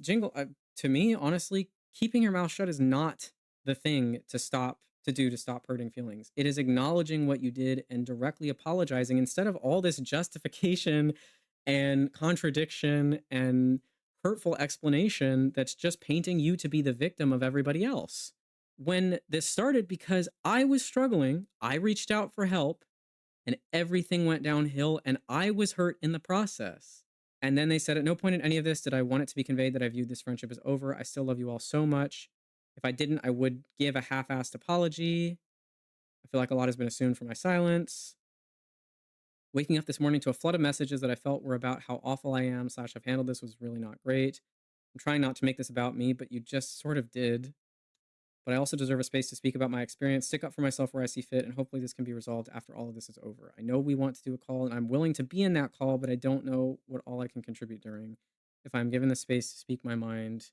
Jingle, to me, honestly, keeping your mouth shut is not the thing to stop hurting feelings. It is acknowledging what you did and directly apologizing instead of all this justification and contradiction and hurtful explanation that's just painting you to be the victim of everybody else. When this started, because I was struggling, I reached out for help and everything went downhill and I was hurt in the process. And then they said, at no point in any of this did I want it to be conveyed that I viewed this friendship as over. I still love you all so much. If I didn't, I would give a half assed apology. I feel like a lot has been assumed for my silence. Waking up this morning to a flood of messages that I felt were about how awful I am, slash, I've handled this was really not great. I'm trying not to make this about me, but you just sort of did. But I also deserve a space to speak about my experience, stick up for myself where I see fit, and hopefully this can be resolved after all of this is over. I know we want to do a call, and I'm willing to be in that call, but I don't know what all I can contribute during. If I'm given the space to speak my mind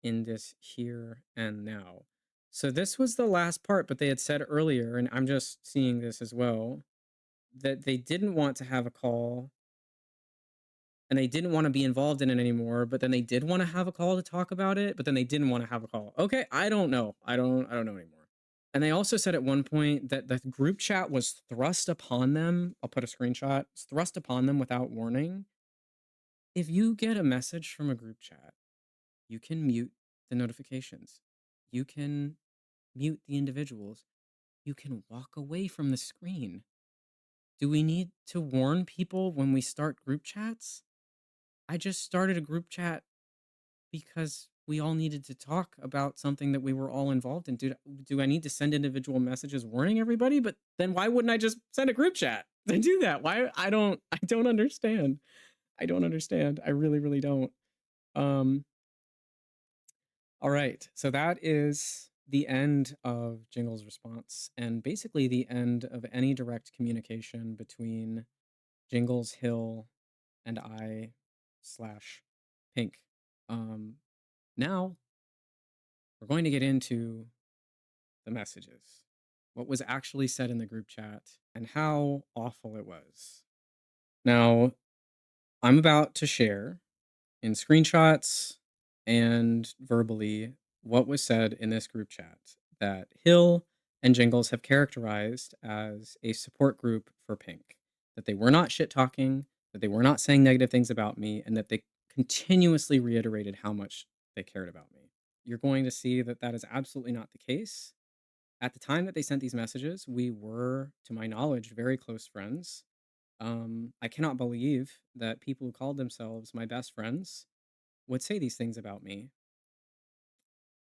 in this here and now. So this was the last part, but they had said earlier, and I'm just seeing this as well, that they didn't want to have a call and they didn't want to be involved in it anymore, but then they did want to have a call to talk about it, but then they didn't want to have a call. Okay, I don't know. I don't know anymore. And they also said at one point that the group chat was thrust upon them. I'll put a screenshot. It's thrust upon them without warning. If you get a message from a group chat, you can mute the notifications. You can mute the individuals. You can walk away from the screen. Do we need to warn people when we start group chats? I just started a group chat because we all needed to talk about something that we were all involved in. Do I need to send individual messages warning everybody? But then why wouldn't I just send a group chat to do that? Why I don't understand. I don't understand. I really, really don't. Um, all right. So that is the end of Jingle's response and basically the end of any direct communication between Jingles, Hill, and I slash Pink. Um, Now we're going to get into the messages, what was actually said in the group chat, and how awful it was. Now, I'm about to share in screenshots and verbally what was said in this group chat that Hill and Jingles have characterized as a support group for Pink. That they were not shit talking, that they were not saying negative things about me, and that they continuously reiterated how much they cared about me. You're going to see that that is absolutely not the case. At the time that they sent these messages, we were, to my knowledge, very close friends. I cannot believe that people who called themselves my best friends would say these things about me.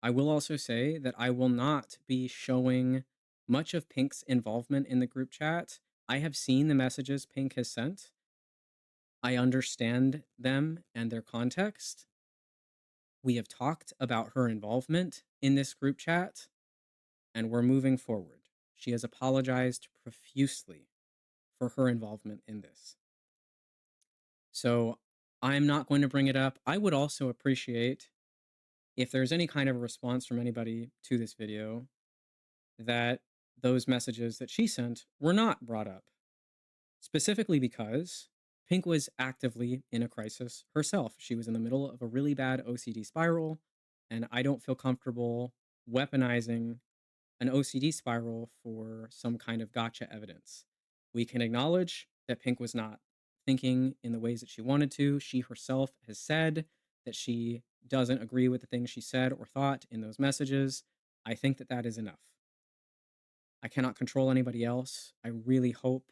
I will also say that I will not be showing much of Pink's involvement in the group chat. I have seen the messages Pink has sent. I understand them and their context. We have talked about her involvement in this group chat, and we're moving forward. She has apologized profusely for her involvement in this. So I'm not going to bring it up. I would also appreciate if there's any kind of a response from anybody to this video that those messages that she sent were not brought up, specifically because Pink was actively in a crisis herself. She was in the middle of a really bad OCD spiral, and I don't feel comfortable weaponizing an OCD spiral for some kind of gotcha evidence. We can acknowledge that Pink was not thinking in the ways that she wanted to. She herself has said that she doesn't agree with the things she said or thought in those messages. I think that that is enough. I cannot control anybody else. I really hope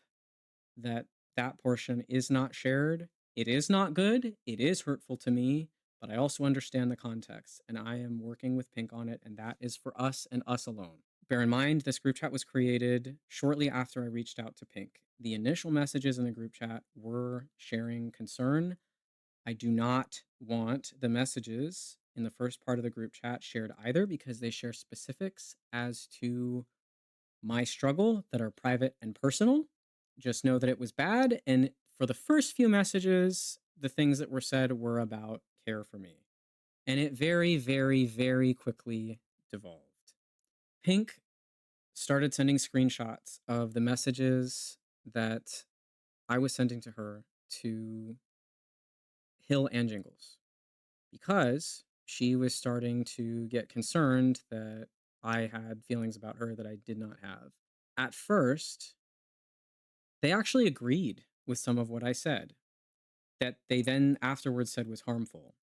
that that portion is not shared. It is not good. It is hurtful to me, but I also understand the context and I am working with Pink on it. And that is for us and us alone. Bear in mind, this group chat was created shortly after I reached out to Pink. The initial messages in the group chat were sharing concern. I do not want the messages in the first part of the group chat shared either because they share specifics as to my struggle that are private and personal. Just know that it was bad. And for the first few messages, the things that were said were about care for me. And it very, very, very quickly devolved. Pink started sending screenshots of the messages that I was sending to her to Hill and Jingles because she was starting to get concerned that I had feelings about her that I did not have. At first, they actually agreed with some of what I said that they then afterwards said was harmful.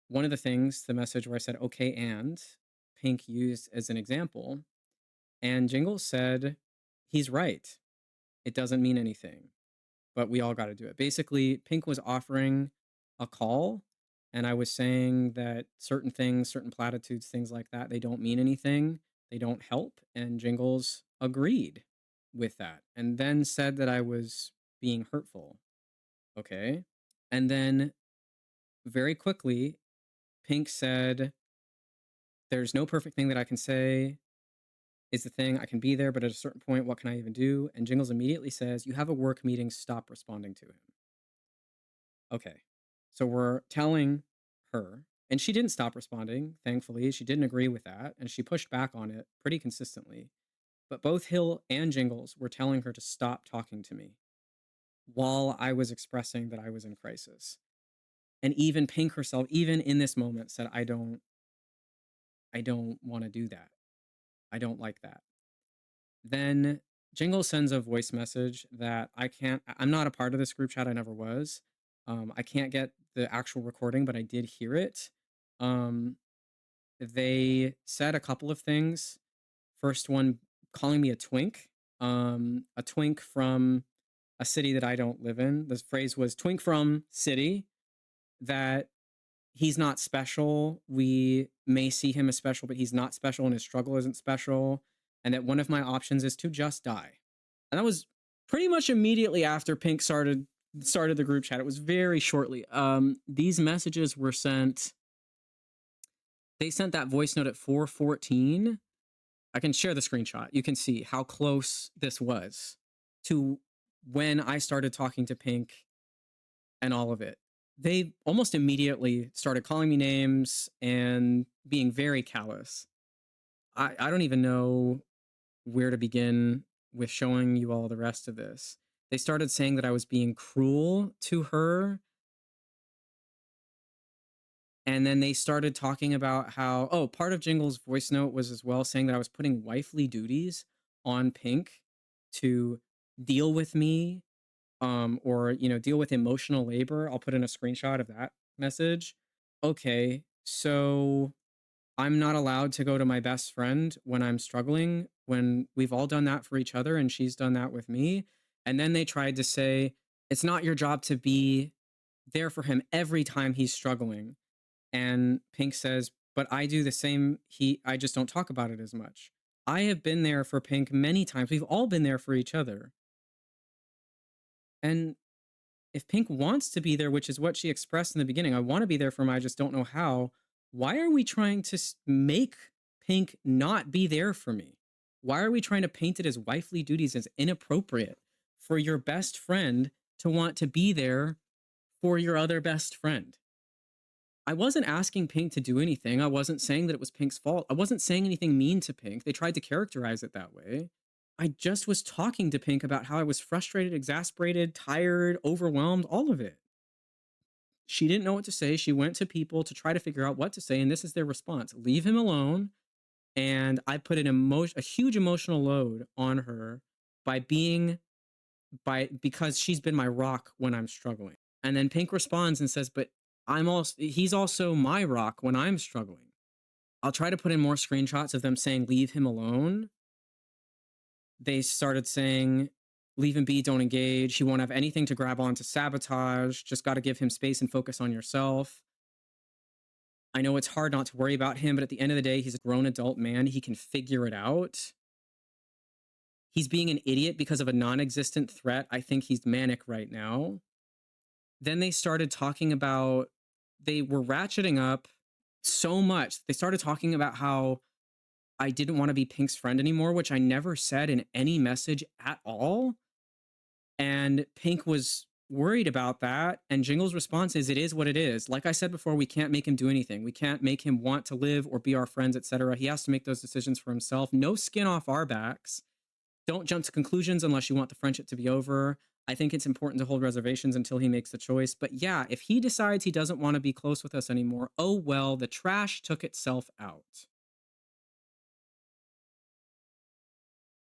One of the things, the message where I said, okay, and Pink used as an example, and Jingles said, he's right. It doesn't mean anything, but we all got to do it. Basically, Pink was offering a call, and I was saying that certain things, certain platitudes, things like that, they don't mean anything, they don't help. And Jingles agreed with that and then said that I was being hurtful. Okay. And then very quickly, Pink said, there's no perfect thing that I can say is the thing. I can be there, but at a certain point, what can I even do? And Jingles immediately says, you have a work meeting, stop responding to him. Okay. So we're telling her, and she didn't stop responding, thankfully. She didn't agree with that, and she pushed back on it pretty consistently. But both Hill and Jingles were telling her to stop talking to me while I was expressing that I was in crisis. And even Pink herself, even in this moment, said, I don't want to do that. I don't like that. Then Jingle sends a voice message that I'm not a part of this group chat. I never was. I can't get the actual recording, but I did hear it. They said a couple of things. First one, calling me a twink from a city that I don't live in. The phrase was twink from city, that he's not special. We may see him as special, but he's not special and his struggle isn't special. And that one of my options is to just die. And that was pretty much immediately after Pink started the group chat. It was very shortly. These messages were sent. They sent that voice note at 4:14. I can share the screenshot. You can see how close this was to when I started talking to Pink and all of it. They almost immediately started calling me names and being very callous. I don't even know where to begin with showing you all the rest of this. They started saying that I was being cruel to her. And then they started talking about how, oh, part of Jingle's voice note was as well saying that I was putting wifely duties on Pink to deal with me, or, deal with emotional labor. I'll put in a screenshot of that message. Okay, so I'm not allowed to go to my best friend when I'm struggling, when we've all done that for each other and she's done that with me. And then they tried to say, it's not your job to be there for him every time he's struggling. And Pink says, but I do the same. I just don't talk about it as much. I have been there for Pink many times. We've all been there for each other. And if Pink wants to be there, which is what she expressed in the beginning, I want to be there for him, I just don't know how. Why are we trying to make Pink not be there for me? Why are we trying to paint it as wifely duties as inappropriate for your best friend to want to be there for your other best friend? I wasn't asking Pink to do anything. I wasn't saying that it was Pink's fault. I wasn't saying anything mean to Pink. They tried to characterize it that way. I just was talking to Pink about how I was frustrated, exasperated, tired, overwhelmed, all of it. She didn't know what to say. She went to people to try to figure out what to say, and this is their response: leave him alone. And I put a huge emotional load on her by being because she's been my rock when I'm struggling. And then Pink responds and says, "But he's also my rock when I'm struggling." I'll try to put in more screenshots of them saying, "Leave him alone." They started saying, "Leave him be, don't engage. He won't have anything to grab on to sabotage. Just got to give him space and focus on yourself. I know it's hard not to worry about him, but at the end of the day, he's a grown adult man. He can figure it out. He's being an idiot because of a non existent threat. I think he's manic right now." Then they started talking about, they were ratcheting up so much. They started talking about how I didn't want to be Pink's friend anymore, which I never said in any message at all. And Pink was worried about that. And Jingle's response is, "It is what it is. Like I said before, we can't make him do anything. We can't make him want to live or be our friends, etc. He has to make those decisions for himself. No skin off our backs. Don't jump to conclusions unless you want the friendship to be over. I think it's important to hold reservations until he makes the choice. But yeah, if he decides he doesn't want to be close with us anymore, oh well, the trash took itself out."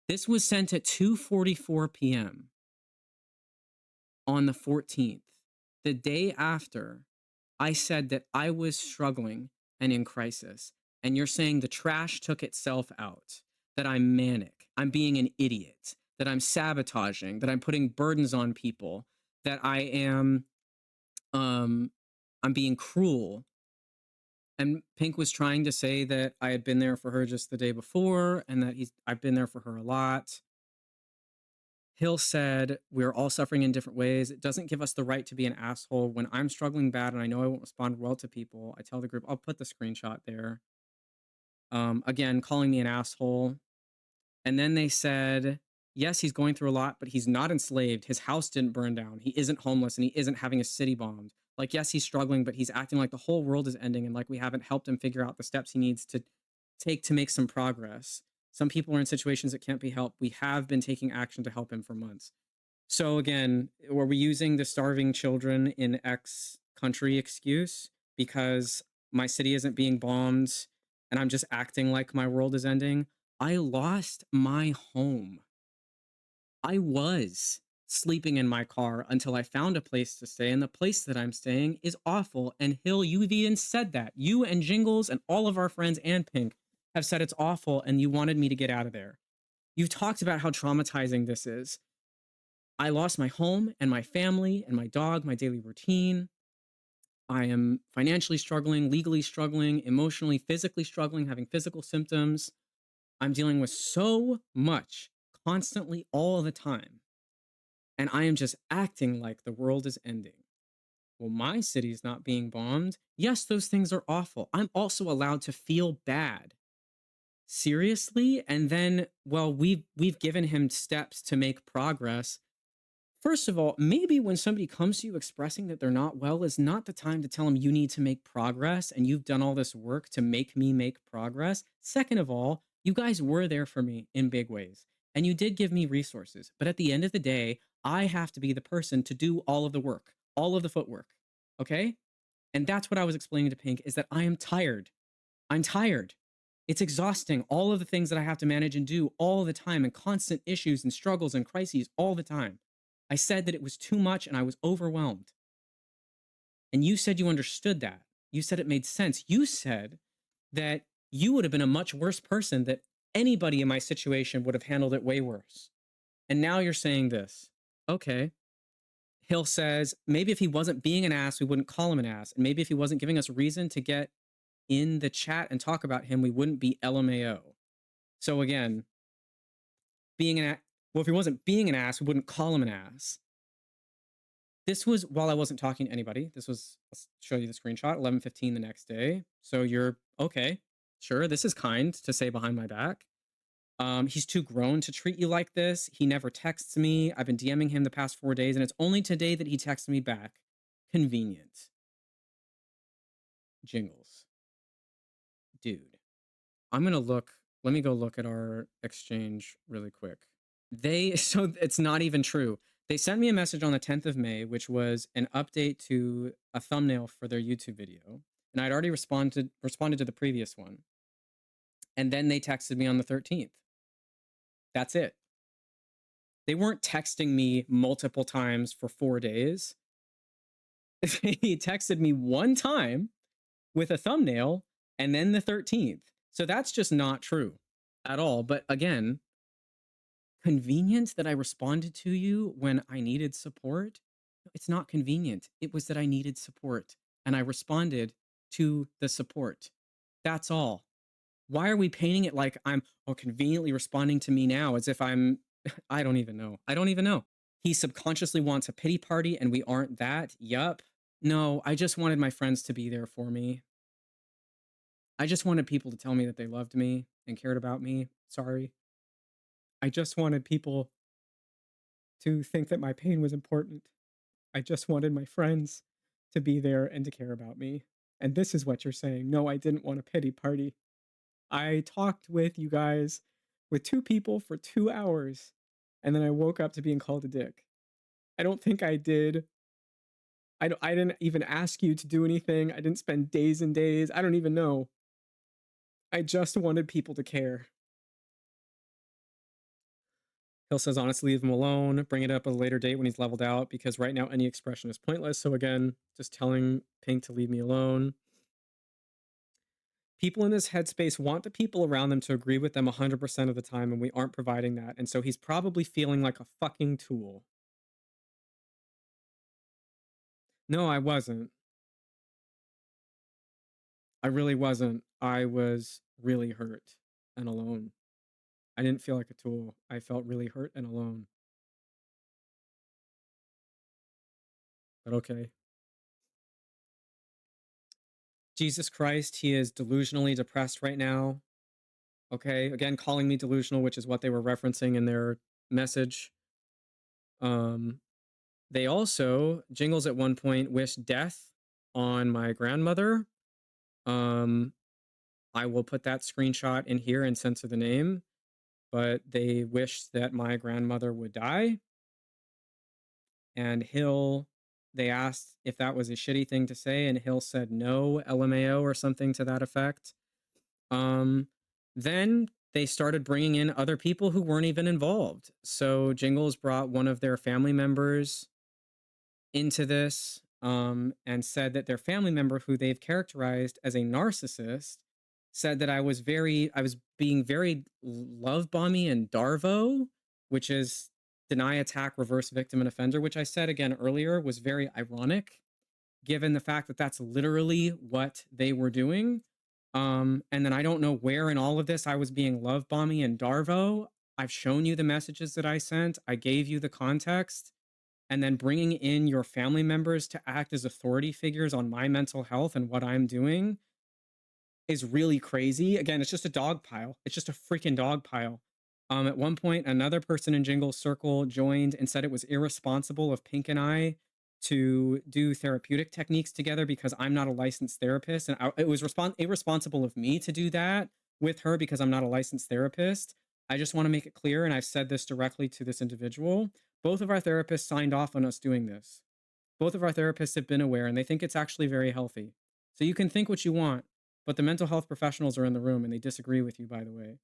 This was sent at 2:44 p.m. on the 14th, the day after I said that I was struggling and in crisis. And you're saying the trash took itself out, that I'm manic, I'm being an idiot, that I'm sabotaging, that I'm putting burdens on people, that um I'm being cruel. And Pink was trying to say that I had been there for her just the day before and that I've been there for her a lot. Hill said, "We're all suffering in different ways. It doesn't give us the right to be an asshole. When I'm struggling bad and I know I won't respond well to people, I tell the group," I'll put the screenshot there. Again, calling me an asshole. And then they said, "Yes, he's going through a lot, but he's not enslaved. His house didn't burn down. He isn't homeless and he isn't having a city bombed. Like, yes, he's struggling, but he's acting like the whole world is ending and like we haven't helped him figure out the steps he needs to take to make some progress. Some people are in situations that can't be helped. We have been taking action to help him for months." So again, were we using the starving children in X country excuse because my city isn't being bombed and I'm just acting like my world is ending? I lost my home. I was sleeping in my car until I found a place to stay, and the place that I'm staying is awful. And Hill, you've even said that. You and Jingles and all of our friends and Pink have said it's awful and you wanted me to get out of there. You've talked about how traumatizing this is. I lost my home and my family and my dog, my daily routine. I am financially struggling, legally struggling, emotionally, physically struggling, having physical symptoms. I'm dealing with so much constantly all the time. And I am just acting like the world is ending. Well, my city's not being bombed. Yes, those things are awful. I'm also allowed to feel bad. Seriously? And then, well, we've given him steps to make progress. First of all, maybe when somebody comes to you expressing that they're not well is not the time to tell them you need to make progress and you've done all this work to make me make progress. Second of all, you guys were there for me in big ways and you did give me resources. But at the end of the day, I have to be the person to do all of the work, all of the footwork. Okay? And that's what I was explaining to Pink is that I am tired. I'm tired. It's exhausting. All of the things that I have to manage and do all the time and constant issues and struggles and crises all the time. I said that it was too much and I was overwhelmed. And you said you understood that. You said it made sense. You said that you would have been a much worse person, that anybody in my situation would have handled it way worse. And now you're saying this. Okay. Hill says, maybe if he wasn't being an ass, we wouldn't call him an ass. And maybe if he wasn't giving us reason to get in the chat and talk about him, we wouldn't be LMAO. So again, well, if he wasn't being an ass, we wouldn't call him an ass. This was while I wasn't talking to anybody. This was, I'll show you the screenshot, 11:15 the next day. So you're okay. Sure, this is kind to say behind my back. He's too grown to treat you like this. He never texts me. I've been DMing him the past 4 days, and it's only today that he texted me back. Convenient. Jingles. Dude. I'm gonna look. Let me go look at our exchange really quick. So it's not even true. They sent me a message on the 10th of May, which was an update to a thumbnail for their YouTube video. And I'd already responded to the previous one. And then they texted me on the 13th. That's it. They weren't texting me multiple times for 4 days. They texted me one time with a thumbnail and then the 13th. So that's just not true at all. But again, convenient that I responded to you when I needed support. It's not convenient. It was that I needed support and I responded to the support. That's all. Why are we painting it like I'm conveniently responding to me now as if I'm I don't even know. I don't even know. He subconsciously wants a pity party and we aren't that. Yup. No, I just wanted my friends to be there for me. I just wanted people to tell me that they loved me and cared about me. Sorry. I just wanted people to think that my pain was important. I just wanted my friends to be there and to care about me. And this is what you're saying. No, I didn't want a pity party. I talked with you guys, with 2 people for 2 hours, and then I woke up to being called a dick. I don't think I did. I didn't even ask you to do anything. I didn't spend days and days. I don't even know. I just wanted people to care. Hill says, honestly, leave him alone. Bring it up at a later date when he's leveled out, because right now any expression is pointless. So again, just telling Pink to leave me alone. People in this headspace want the people around them to agree with them 100% of the time, and we aren't providing that. And so he's probably feeling like a fucking tool. No, I wasn't. I really wasn't. I was really hurt and alone. I didn't feel like a tool. I felt really hurt and alone. But okay. Jesus Christ, he is delusionally depressed right now. Okay, again, calling me delusional, which is what they were referencing in their message. They also, Jingles at one point wished death on my grandmother. I will put that screenshot in here and censor the name, but they wished that my grandmother would die. And Hill, they asked if that was a shitty thing to say, and Hill said no, LMAO, or something to that effect. Then they started bringing in other people who weren't even involved. So Jingles brought one of their family members into this, and said that their family member, who they've characterized as a narcissist, said that I was being very love bomby and Darvo, which is deny, attack, reverse victim and offender, which I said again earlier was very ironic given the fact that that's literally what they were doing. And then I don't know where in all of this I was being love bomby and Darvo. I've shown you the messages that I sent. I gave you the context. And then bringing in your family members to act as authority figures on my mental health and what I'm doing is really crazy. Again, it's just a dog pile. It's just a freaking dog pile. At one point, another person in Jingle's circle joined and said it was irresponsible of Pink and I to do therapeutic techniques together because I'm not a licensed therapist. And it was irresponsible of me to do that with her because I'm not a licensed therapist. I just want to make it clear, and I've said this directly to this individual. Both of our therapists signed off on us doing this. Both of our therapists have been aware, and they think it's actually very healthy. So you can think what you want, but the mental health professionals are in the room and they disagree with you, by the way.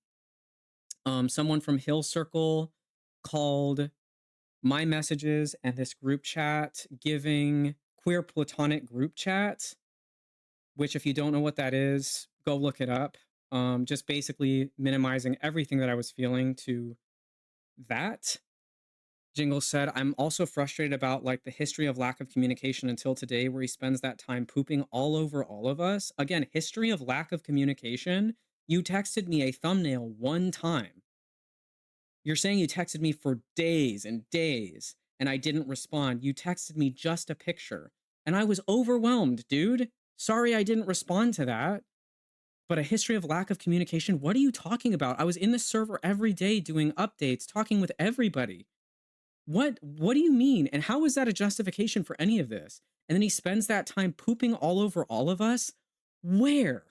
Someone from Hill Circle called my messages and this group chat giving queer platonic group chat, which if you don't know what that is, go look it up. Just basically minimizing everything that I was feeling to that. Jingle said, I'm also frustrated about like the history of lack of communication until today, where he spends that time pooping all over all of us. Again, history of lack of communication. You texted me a thumbnail one time. You're saying you texted me for days and days and I didn't respond. You texted me just a picture and I was overwhelmed, dude. Sorry I didn't respond to that. But a history of lack of communication? What are you talking about? I was in the server every day doing updates, talking with everybody. What do you mean? And how is that a justification for any of this? And then he spends that time pooping all over all of us? Where?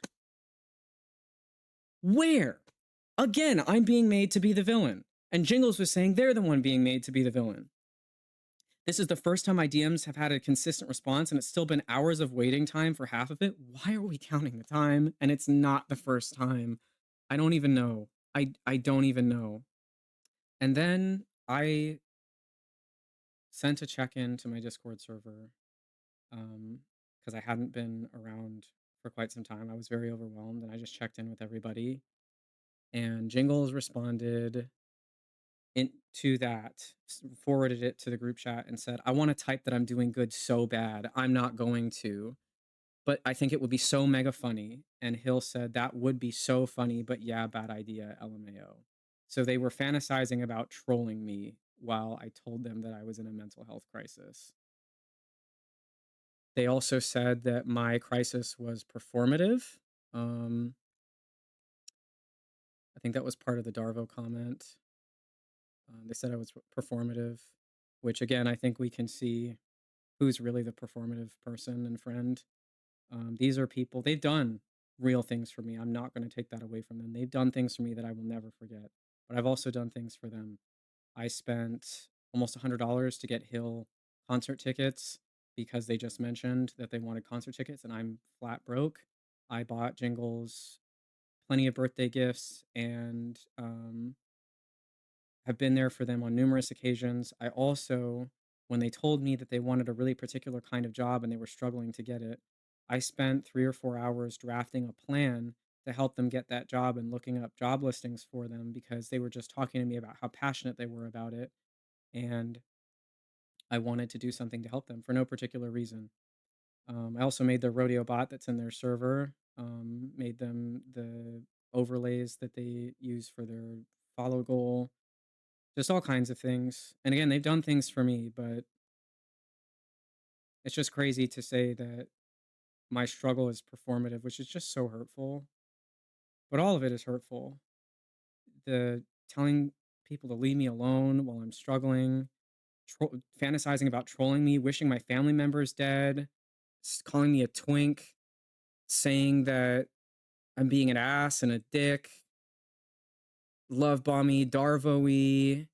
Where? Again, I'm being made to be the villain. And Jingles was saying they're the one being made to be the villain. This is the first time my DMs have had a consistent response, and it's still been hours of waiting time for half of it. Why are we counting the time? And it's not the first time. I don't even know. I don't even know. And then I sent a check-in to my Discord server because I hadn't been around for quite some time. I was very overwhelmed, and I just checked in with everybody. And Jingles responded into that, forwarded it to the group chat, and said, "I want to type that I'm doing good so bad. I'm not going to, but I think it would be so mega funny." And Hill said, "That would be so funny, but yeah, bad idea, LMAO." So they were fantasizing about trolling me while I told them that I was in a mental health crisis. They also said that my crisis was performative. Um, I think that was part of the Darvo comment. They said I was performative, which again, I think we can see who's really the performative person and friend. These are people, they've done real things for me. I'm not going to take that away from them. They've done things for me that I will never forget, but I've also done things for them. I spent almost $100 to get Hill concert tickets because they just mentioned that they wanted concert tickets and I'm flat broke. I bought Jingles plenty of birthday gifts and have been there for them on numerous occasions. I also, when they told me that they wanted a really particular kind of job and they were struggling to get it, I spent 3 or 4 hours drafting a plan to help them get that job and looking up job listings for them because they were just talking to me about how passionate they were about it. And I wanted to do something to help them for no particular reason. I also made their rodeo bot that's in their server, made them the overlays that they use for their follow goal, just all kinds of things. And again, they've done things for me, but it's just crazy to say that my struggle is performative, which is just so hurtful. But all of it is hurtful. The telling people to leave me alone while I'm struggling, fantasizing about trolling me, wishing my family members dead, calling me a twink, saying that I'm being an ass and a dick, love bomby, Darvo-y,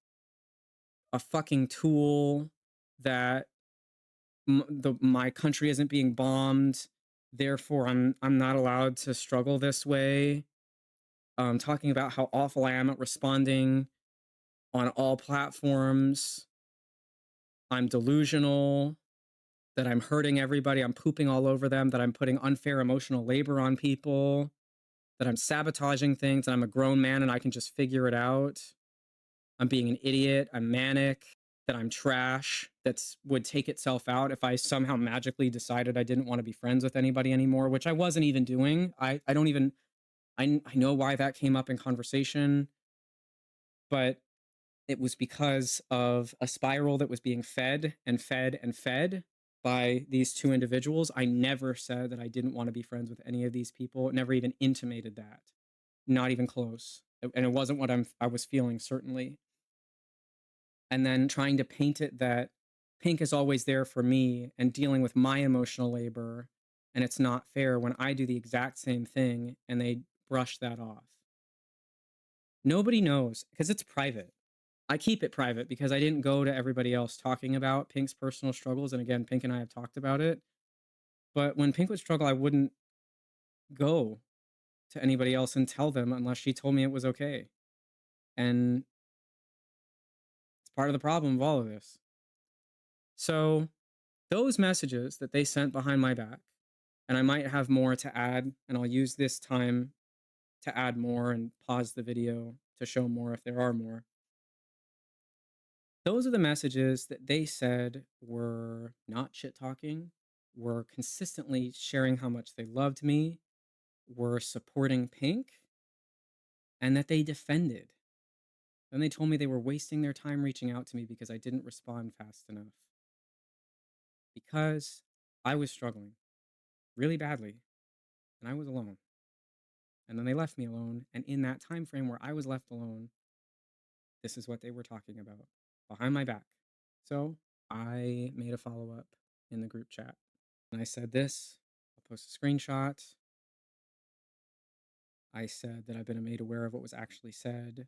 a fucking tool, that my country isn't being bombed, therefore I'm not allowed to struggle this way. Talking about how awful I am at responding on all platforms. I'm delusional, that I'm hurting everybody, I'm pooping all over them, that I'm putting unfair emotional labor on people, that I'm sabotaging things, that I'm a grown man and I can just figure it out. I'm being an idiot, I'm manic, that I'm trash, that's would take itself out if I somehow magically decided I didn't want to be friends with anybody anymore, which I wasn't even doing. I don't even, I know why that came up in conversation, but it was because of a spiral that was being fed and fed and fed by these two individuals. I never said that I didn't want to be friends with any of these people. It never even intimated that. Not even close. And it wasn't what I was feeling, certainly. And then trying to paint it that Pink is always there for me and dealing with my emotional labor, and it's not fair when I do the exact same thing and they brush that off. Nobody knows because it's private. I keep it private because I didn't go to everybody else talking about Pink's personal struggles. And again, Pink and I have talked about it. But when Pink would struggle, I wouldn't go to anybody else and tell them unless she told me it was okay. And it's part of the problem of all of this. So those messages that they sent behind my back, and I might have more to add, and I'll use this time to add more and pause the video to show more if there are more. Those are the messages that they said were not shit talking, were consistently sharing how much they loved me, were supporting Pink, and that they defended. Then they told me they were wasting their time reaching out to me because I didn't respond fast enough. Because I was struggling really badly and I was alone. And then they left me alone. And in that time frame where I was left alone, this is what they were talking about behind my back. So I made a follow up in the group chat. And I said this, I'll post a screenshot. I said that I've been made aware of what was actually said.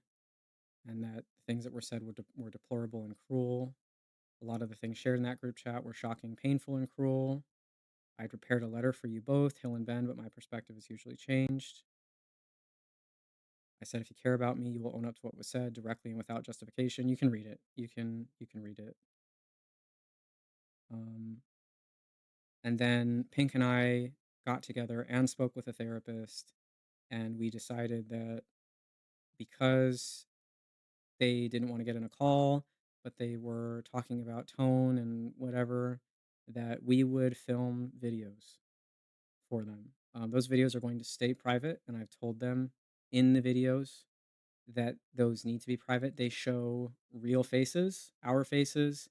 and that the things that were said were deplorable and cruel. A lot of the things shared in that group chat were shocking, painful, and cruel. I prepared a letter for you both, Hill and Ben, but my perspective has usually changed. I said, if you care about me, you will own up to what was said directly and without justification. You can read it. You can read it. Um, and then Pink and I got together and spoke with a therapist, and we decided that because they didn't want to get in a call, but they were talking about tone and whatever, that we would film videos for them. Those videos are going to stay private, and I've told them in the videos that those need to be private. They show real faces, our faces.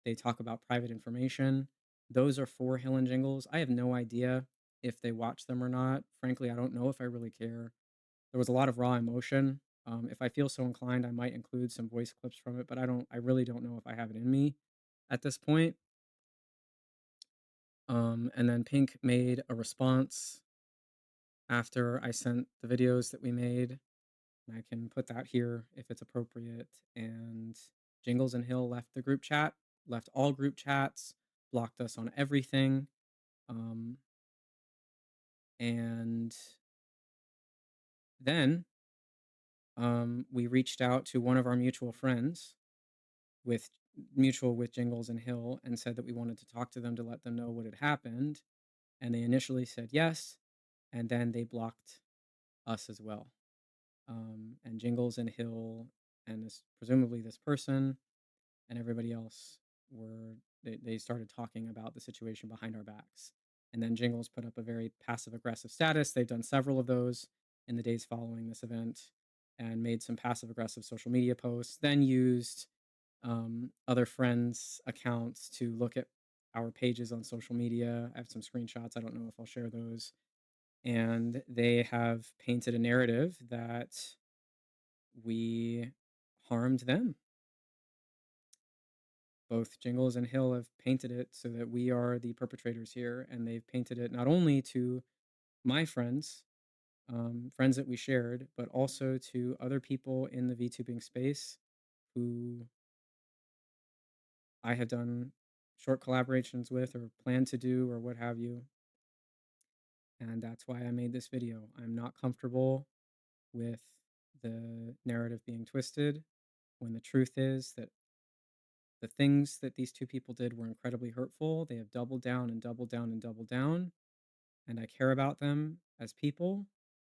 They talk about private information. Those are for Hill and Jingles. I have no idea if they watch them or not. Frankly, I don't know if I really care. There was a lot of raw emotion. If I feel so inclined, I might include some voice clips from it, but I don't. I really don't know if I have it in me at this point. And then Pink made a response after I sent the videos that we made, and I can put that here if it's appropriate. And Jingles and Hill left the group chat, left all group chats, blocked us on everything. Um, and then we reached out to one of our mutual friends with with Jingles and Hill and said that we wanted to talk to them to let them know what had happened. And they initially said yes, and then they blocked us as well. And Jingles and Hill and this presumably this person and everybody else they started talking about the situation behind our backs. And then Jingles put up a very passive aggressive status. They've done several of those in the days following this event and made some passive aggressive social media posts, then used other friends' accounts to look at our pages on social media. I have some screenshots. I don't know if I'll share those. And they have painted a narrative that we harmed them. Both Jingles and Hill have painted it so that we are the perpetrators here, and they've painted it not only to my friends, friends that we shared, but also to other people in the VTubing space who I have done short collaborations with or plan to do or what have you. And that's why I made this video. I'm not comfortable with the narrative being twisted when the truth is that the things that these two people did were incredibly hurtful. They have doubled down and doubled down and doubled down, and I care about them as people.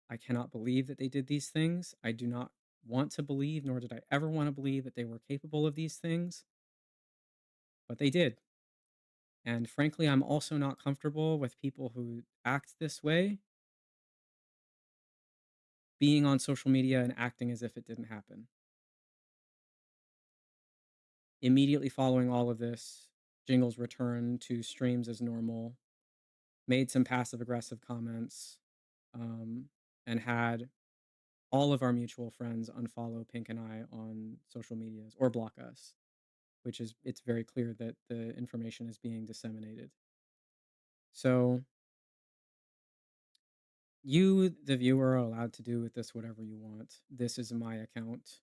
I cannot believe that they did these things. I do not want to believe, nor did I ever want to believe that they were capable of these things, but they did. And frankly, I'm also not comfortable with people who act this way being on social media and acting as if it didn't happen. Immediately following all of this, Jingles returned to streams as normal, made some passive aggressive comments, and had all of our mutual friends unfollow Pink and I on social medias or block us, which is it's very clear that the information is being disseminated. So you, the viewer, are allowed to do with this whatever you want. This is my account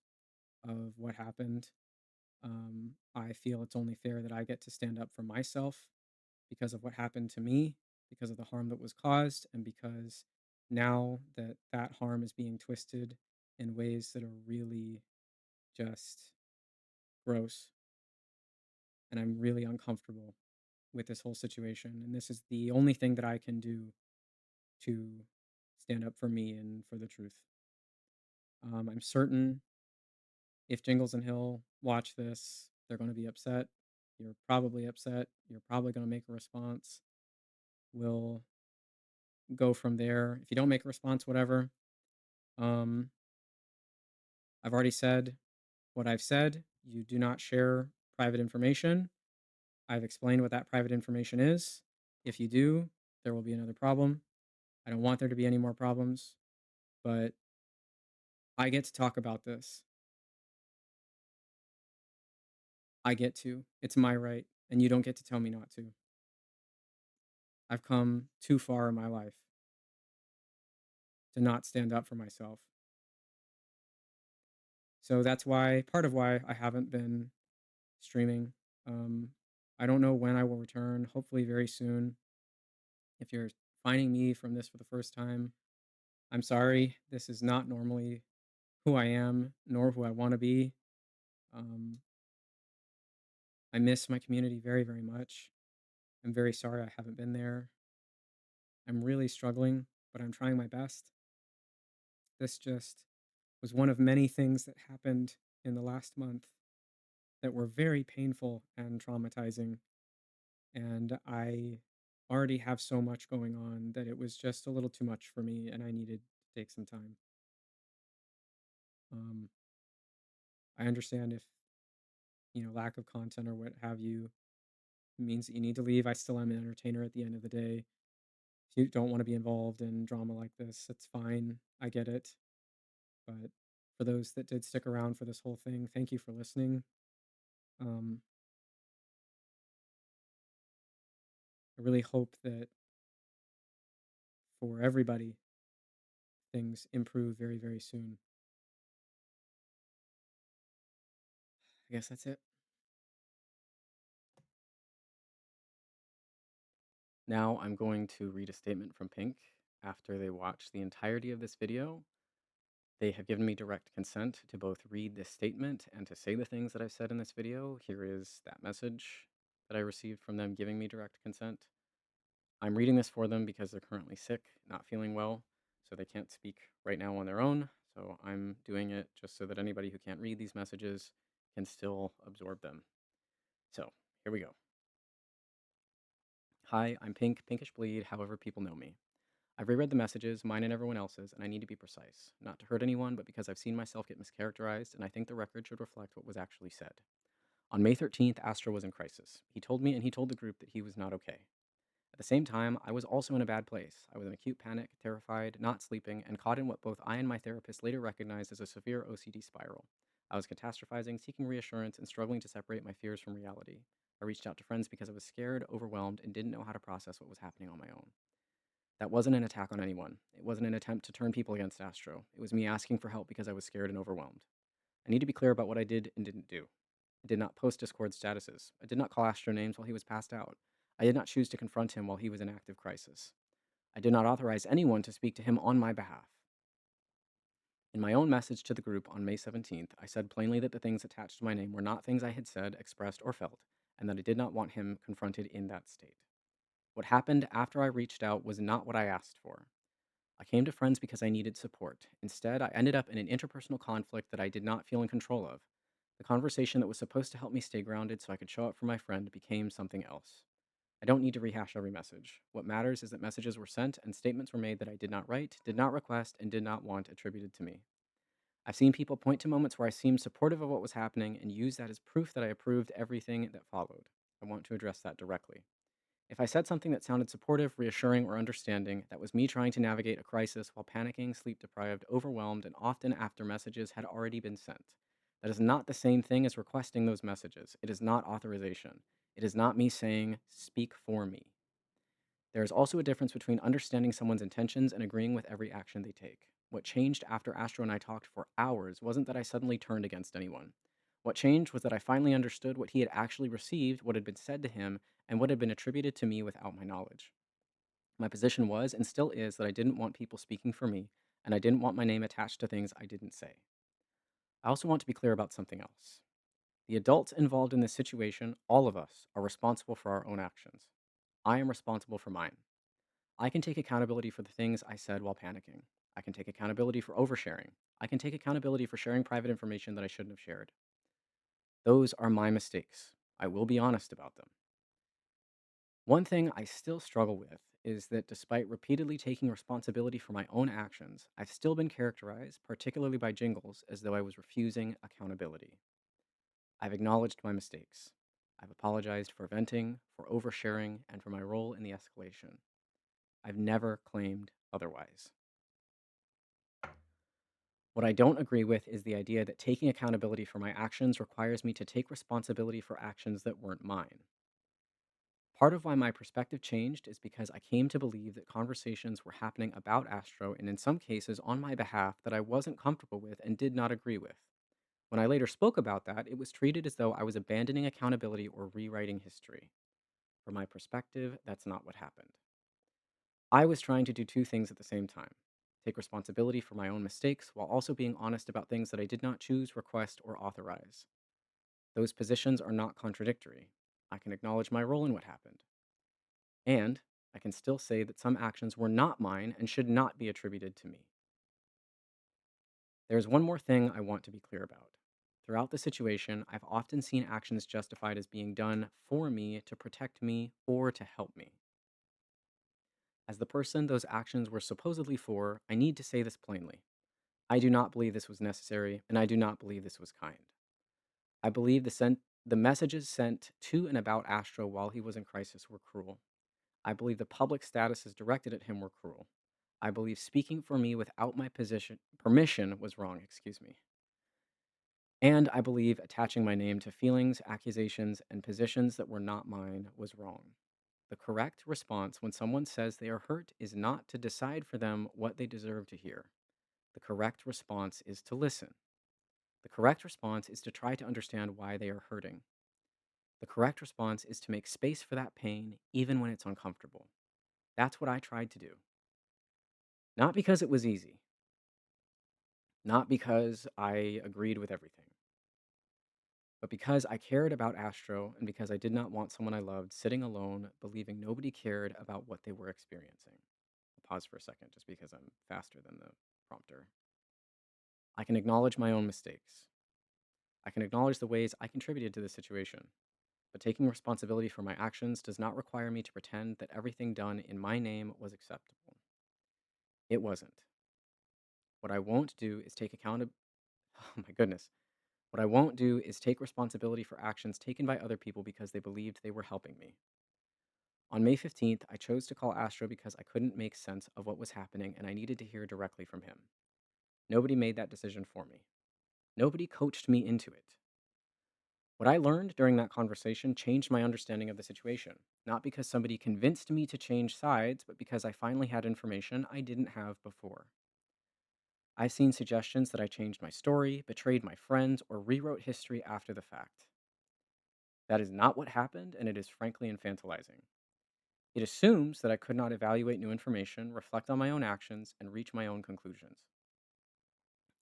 of what happened. I feel it's only fair that I get to stand up for myself because of what happened to me, because of the harm that was caused, and because now that that harm is being twisted in ways that are really just gross, and I'm really uncomfortable with this whole situation. And this is the only thing that I can do to stand up for me and for the truth. I'm certain if Jingles and Hill watch this, they're going to be upset. You're probably upset. You're probably going to make a response. We'll go from there. If you don't make a response, whatever. Um, I've already said what I've said. You do not share private information. I've explained what that private information is. If you do, there will be another problem. I don't want there to be any more problems, but I get to talk about this. I get to. It's my right, and you don't get to tell me not to. I've come too far in my life to not stand up for myself. So that's why part of why I haven't been streaming. Um, I don't know when I will return, hopefully very soon. If you're finding me from this for the first time, I'm sorry. This is not normally who I am, nor who I want to be. Um, I miss my community very, very much. I'm very sorry I haven't been there. I'm really struggling, but I'm trying my best. This just was one of many things that happened in the last month that were very painful and traumatizing. And I already have so much going on that it was just a little too much for me, and I needed to take some time. Um, I understand if, lack of content or what have you means that you need to leave. I still am an entertainer at the end of the day. If you don't want to be involved in drama like this, it's fine. I get it. But for those that did stick around for this whole thing, thank you for listening. Um, I really hope that for everybody, things improve very, very soon. I guess that's it. Now I'm going to read a statement from Pink after they watch the entirety of this video. They have given me direct consent to both read this statement and to say the things that I've said in this video. Here is that message that I received from them giving me direct consent. I'm reading this for them because they're currently sick, not feeling well, so they can't speak right now on their own. So I'm doing it just so that anybody who can't read these messages can still absorb them. So here we go. Hi, I'm Pink, Pinkish Bleed, however people know me. I've reread the messages, mine and everyone else's, and I need to be precise. Not to hurt anyone, but because I've seen myself get mischaracterized, and I think the record should reflect what was actually said. On May 13th, Astro was in crisis. He told me and he told the group that he was not okay. At the same time, I was also in a bad place. I was in acute panic, terrified, not sleeping, and caught in what both I and my therapist later recognized as a severe OCD spiral. I was catastrophizing, seeking reassurance, and struggling to separate my fears from reality. I reached out to friends because I was scared, overwhelmed, and didn't know how to process what was happening on my own. That wasn't an attack on anyone. It wasn't an attempt to turn people against Astro. It was me asking for help because I was scared and overwhelmed. I need to be clear about what I did and didn't do. I did not post Discord statuses. I did not call Astro names while he was passed out. I did not choose to confront him while he was in active crisis. I did not authorize anyone to speak to him on my behalf. In my own message to the group on May 17th, I said plainly that the things attached to my name were not things I had said, expressed, or felt, and that I did not want him confronted in that state. What happened after I reached out was not what I asked for. I came to friends because I needed support. Instead, I ended up in an interpersonal conflict that I did not feel in control of. The conversation that was supposed to help me stay grounded so I could show up for my friend became something else. I don't need to rehash every message. What matters is that messages were sent and statements were made that I did not write, did not request, and did not want attributed to me. I've seen people point to moments where I seemed supportive of what was happening and use that as proof that I approved everything that followed. I want to address that directly. If I said something that sounded supportive, reassuring, or understanding, that was me trying to navigate a crisis while panicking, sleep deprived, overwhelmed, and often after messages had already been sent. That is not the same thing as requesting those messages. It is not authorization. It is not me saying, speak for me. There is also a difference between understanding someone's intentions and agreeing with every action they take. What changed after Astro and I talked for hours wasn't that I suddenly turned against anyone. What changed was that I finally understood what he had actually received, what had been said to him, and what had been attributed to me without my knowledge. My position was and still is that I didn't want people speaking for me, and I didn't want my name attached to things I didn't say. I also want to be clear about something else. The adults involved in this situation, all of us, are responsible for our own actions. I am responsible for mine. I can take accountability for the things I said while panicking. I can take accountability for oversharing. I can take accountability for sharing private information that I shouldn't have shared. Those are my mistakes. I will be honest about them. One thing I still struggle with is that despite repeatedly taking responsibility for my own actions, I've still been characterized, particularly by Jingles, as though I was refusing accountability. I've acknowledged my mistakes. I've apologized for venting, for oversharing, and for my role in the escalation. I've never claimed otherwise. What I don't agree with is the idea that taking accountability for my actions requires me to take responsibility for actions that weren't mine. Part of why my perspective changed is because I came to believe that conversations were happening about Astro and in some cases on my behalf that I wasn't comfortable with and did not agree with. When I later spoke about that, it was treated as though I was abandoning accountability or rewriting history. From my perspective, that's not what happened. I was trying to do two things at the same time: take responsibility for my own mistakes while also being honest about things that I did not choose, request, or authorize. Those positions are not contradictory. I can acknowledge my role in what happened. And I can still say that some actions were not mine and should not be attributed to me. There's one more thing I want to be clear about. Throughout the situation, I've often seen actions justified as being done for me, to protect me, or to help me. As the person those actions were supposedly for, I need to say this plainly. I do not believe this was necessary, and I do not believe this was kind. I believe the messages sent to and about Astro while he was in crisis were cruel. I believe the public statuses directed at him were cruel. I believe speaking for me without my permission was wrong, excuse me. And I believe attaching my name to feelings, accusations, and positions that were not mine was wrong. The correct response when someone says they are hurt is not to decide for them what they deserve to hear. The correct response is to listen. The correct response is to try to understand why they are hurting. The correct response is to make space for that pain, even when it's uncomfortable. That's what I tried to do. Not because it was easy, not because I agreed with everything, but because I cared about Astro and because I did not want someone I loved sitting alone, believing nobody cared about what they were experiencing. I'll pause for a second just because I'm faster than the prompter. I can acknowledge my own mistakes. I can acknowledge the ways I contributed to the situation. But taking responsibility for my actions does not require me to pretend that everything done in my name was acceptable. It wasn't. What I won't do is take account. Oh my goodness. What I won't do is take responsibility for actions taken by other people because they believed they were helping me. On May 15th, I chose to call Astro because I couldn't make sense of what was happening and I needed to hear directly from him. Nobody made that decision for me. Nobody coached me into it. What I learned during that conversation changed my understanding of the situation, not because somebody convinced me to change sides, but because I finally had information I didn't have before. I've seen suggestions that I changed my story, betrayed my friends, or rewrote history after the fact. That is not what happened, and it is frankly infantilizing. It assumes that I could not evaluate new information, reflect on my own actions, and reach my own conclusions.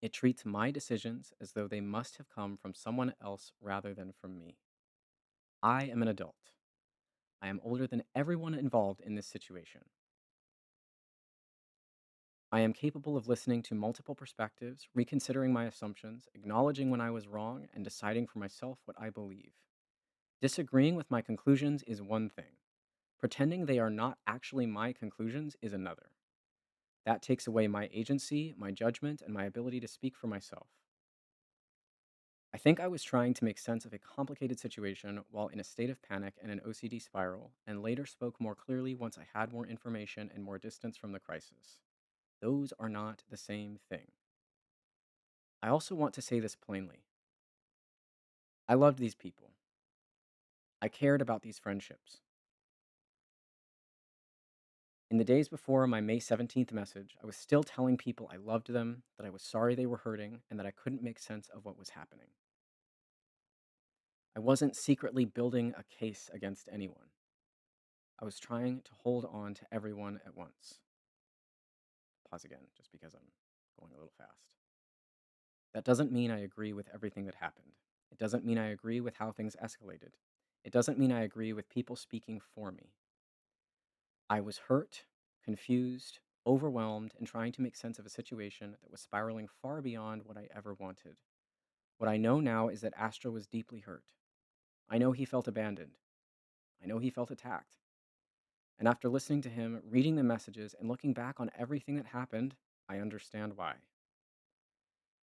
It treats my decisions as though they must have come from someone else rather than from me. I am an adult. I am older than everyone involved in this situation. I am capable of listening to multiple perspectives, reconsidering my assumptions, acknowledging when I was wrong, and deciding for myself what I believe. Disagreeing with my conclusions is one thing. Pretending they are not actually my conclusions is another. That takes away my agency, my judgment, and my ability to speak for myself. I think I was trying to make sense of a complicated situation while in a state of panic and an OCD spiral, and later spoke more clearly once I had more information and more distance from the crisis. Those are not the same thing. I also want to say this plainly. I loved these people. I cared about these friendships. In the days before my May 17th message, I was still telling people I loved them, that I was sorry they were hurting, and that I couldn't make sense of what was happening. I wasn't secretly building a case against anyone. I was trying to hold on to everyone at once. Pause again, just because I'm going a little fast. That doesn't mean I agree with everything that happened. It doesn't mean I agree with how things escalated. It doesn't mean I agree with people speaking for me. I was hurt, confused, overwhelmed, and trying to make sense of a situation that was spiraling far beyond what I ever wanted. What I know now is that Astro was deeply hurt. I know he felt abandoned. I know he felt attacked. And after listening to him, reading the messages, and looking back on everything that happened, I understand why.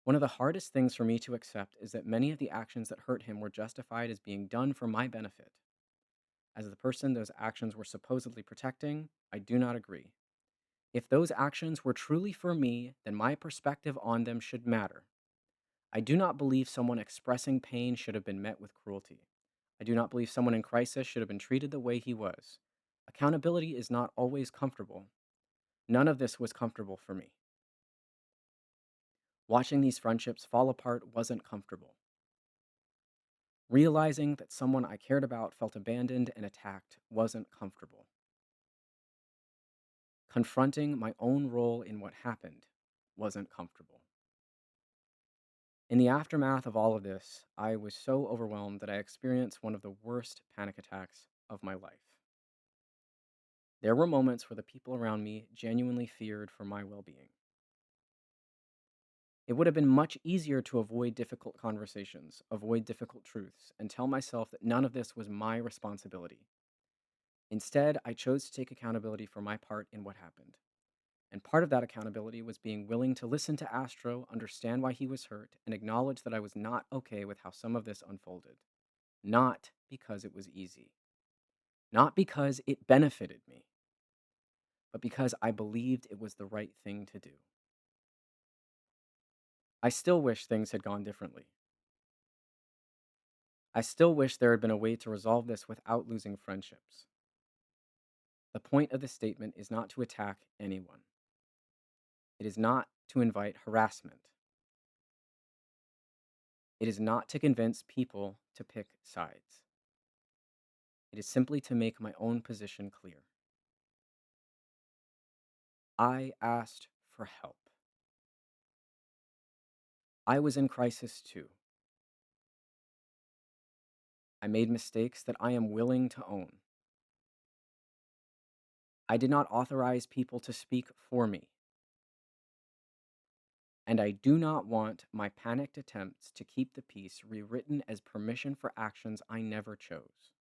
One of the hardest things for me to accept is that many of the actions that hurt him were justified as being done for my benefit. As the person those actions were supposedly protecting, I do not agree. If those actions were truly for me, then my perspective on them should matter. I do not believe someone expressing pain should have been met with cruelty. I do not believe someone in crisis should have been treated the way he was. Accountability is not always comfortable. None of this was comfortable for me. Watching these friendships fall apart wasn't comfortable. Realizing that someone I cared about felt abandoned and attacked wasn't comfortable. Confronting my own role in what happened wasn't comfortable. In the aftermath of all of this, I was so overwhelmed that I experienced one of the worst panic attacks of my life. There were moments where the people around me genuinely feared for my well being. It would have been much easier to avoid difficult conversations, avoid difficult truths, and tell myself that none of this was my responsibility. Instead, I chose to take accountability for my part in what happened. And part of that accountability was being willing to listen to Astro, understand why he was hurt, and acknowledge that I was not okay with how some of this unfolded. Not because it was easy, not because it benefited me, but because I believed it was the right thing to do. I still wish things had gone differently. I still wish there had been a way to resolve this without losing friendships. The point of this statement is not to attack anyone. It is not to invite harassment. It is not to convince people to pick sides. It is simply to make my own position clear. I asked for help. I was in crisis too. I made mistakes that I am willing to own. I did not authorize people to speak for me. And I do not want my panicked attempts to keep the peace rewritten as permission for actions I never chose.